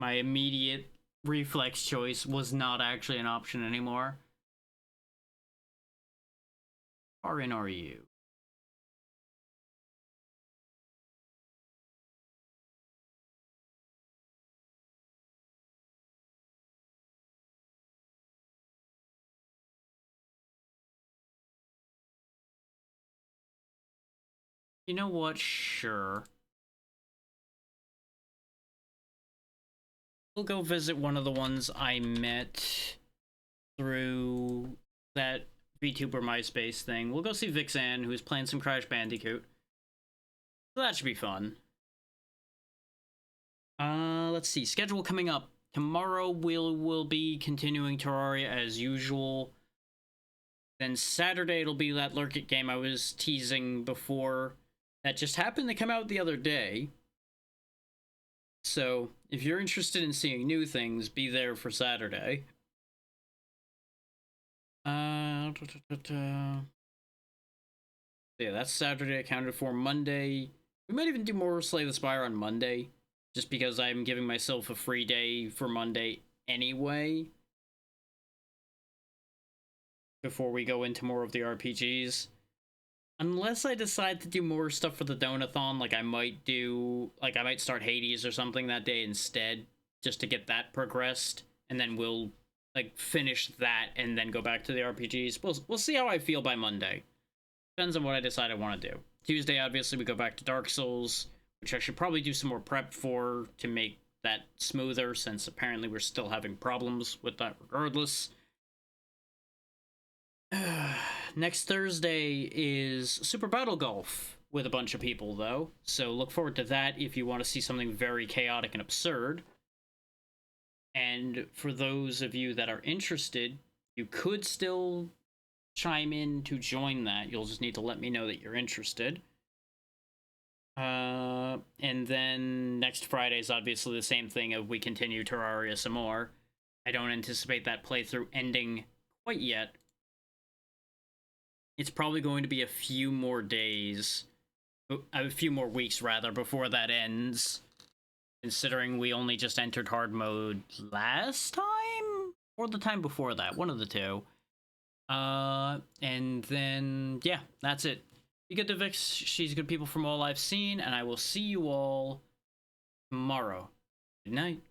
my immediate reflex choice was not actually an option anymore. How far in are you? You know what? Sure. We'll go visit one of the ones I met through that VTuber MySpace thing. We'll go see Vixen, who's playing some Crash Bandicoot. So that should be fun. Let's see. Schedule coming up. Tomorrow we'll be continuing Terraria as usual. Then Saturday it'll be that Lurk It game I was teasing before. That just happened to come out the other day. So, if you're interested in seeing new things, be there for Saturday. Yeah, that's Saturday accounted for. Monday, we might even do more Slay the Spire on Monday, just because I'm giving myself a free day for Monday anyway. Before we go into more of the RPGs. Unless I decide to do more stuff for the Donathon, like I might start Hades or something that day instead, just to get that progressed, and then we'll like finish that and then go back to the RPGs. We'll see how I feel by Monday. Depends on what I decide I want to do. Tuesday, obviously, we go back to Dark Souls, which I should probably do some more prep for to make that smoother, since apparently we're still having problems with that regardless. Next Thursday is Super Battle Golf with a bunch of people, though, so look forward to that if you want to see something very chaotic and absurd. And for those of you that are interested, you could still chime in to join that. You'll just need to let me know that you're interested. And then next Friday is obviously the same thing of we continue Terraria some more. I don't anticipate that playthrough ending quite yet. It's probably going to be a few more days, a few more weeks rather, before that ends. Considering we only just entered hard mode last time? Or the time before that, one of the two. And then, yeah, that's it. Be good to Vix, she's good people from all I've seen, and I will see you all tomorrow. Good night.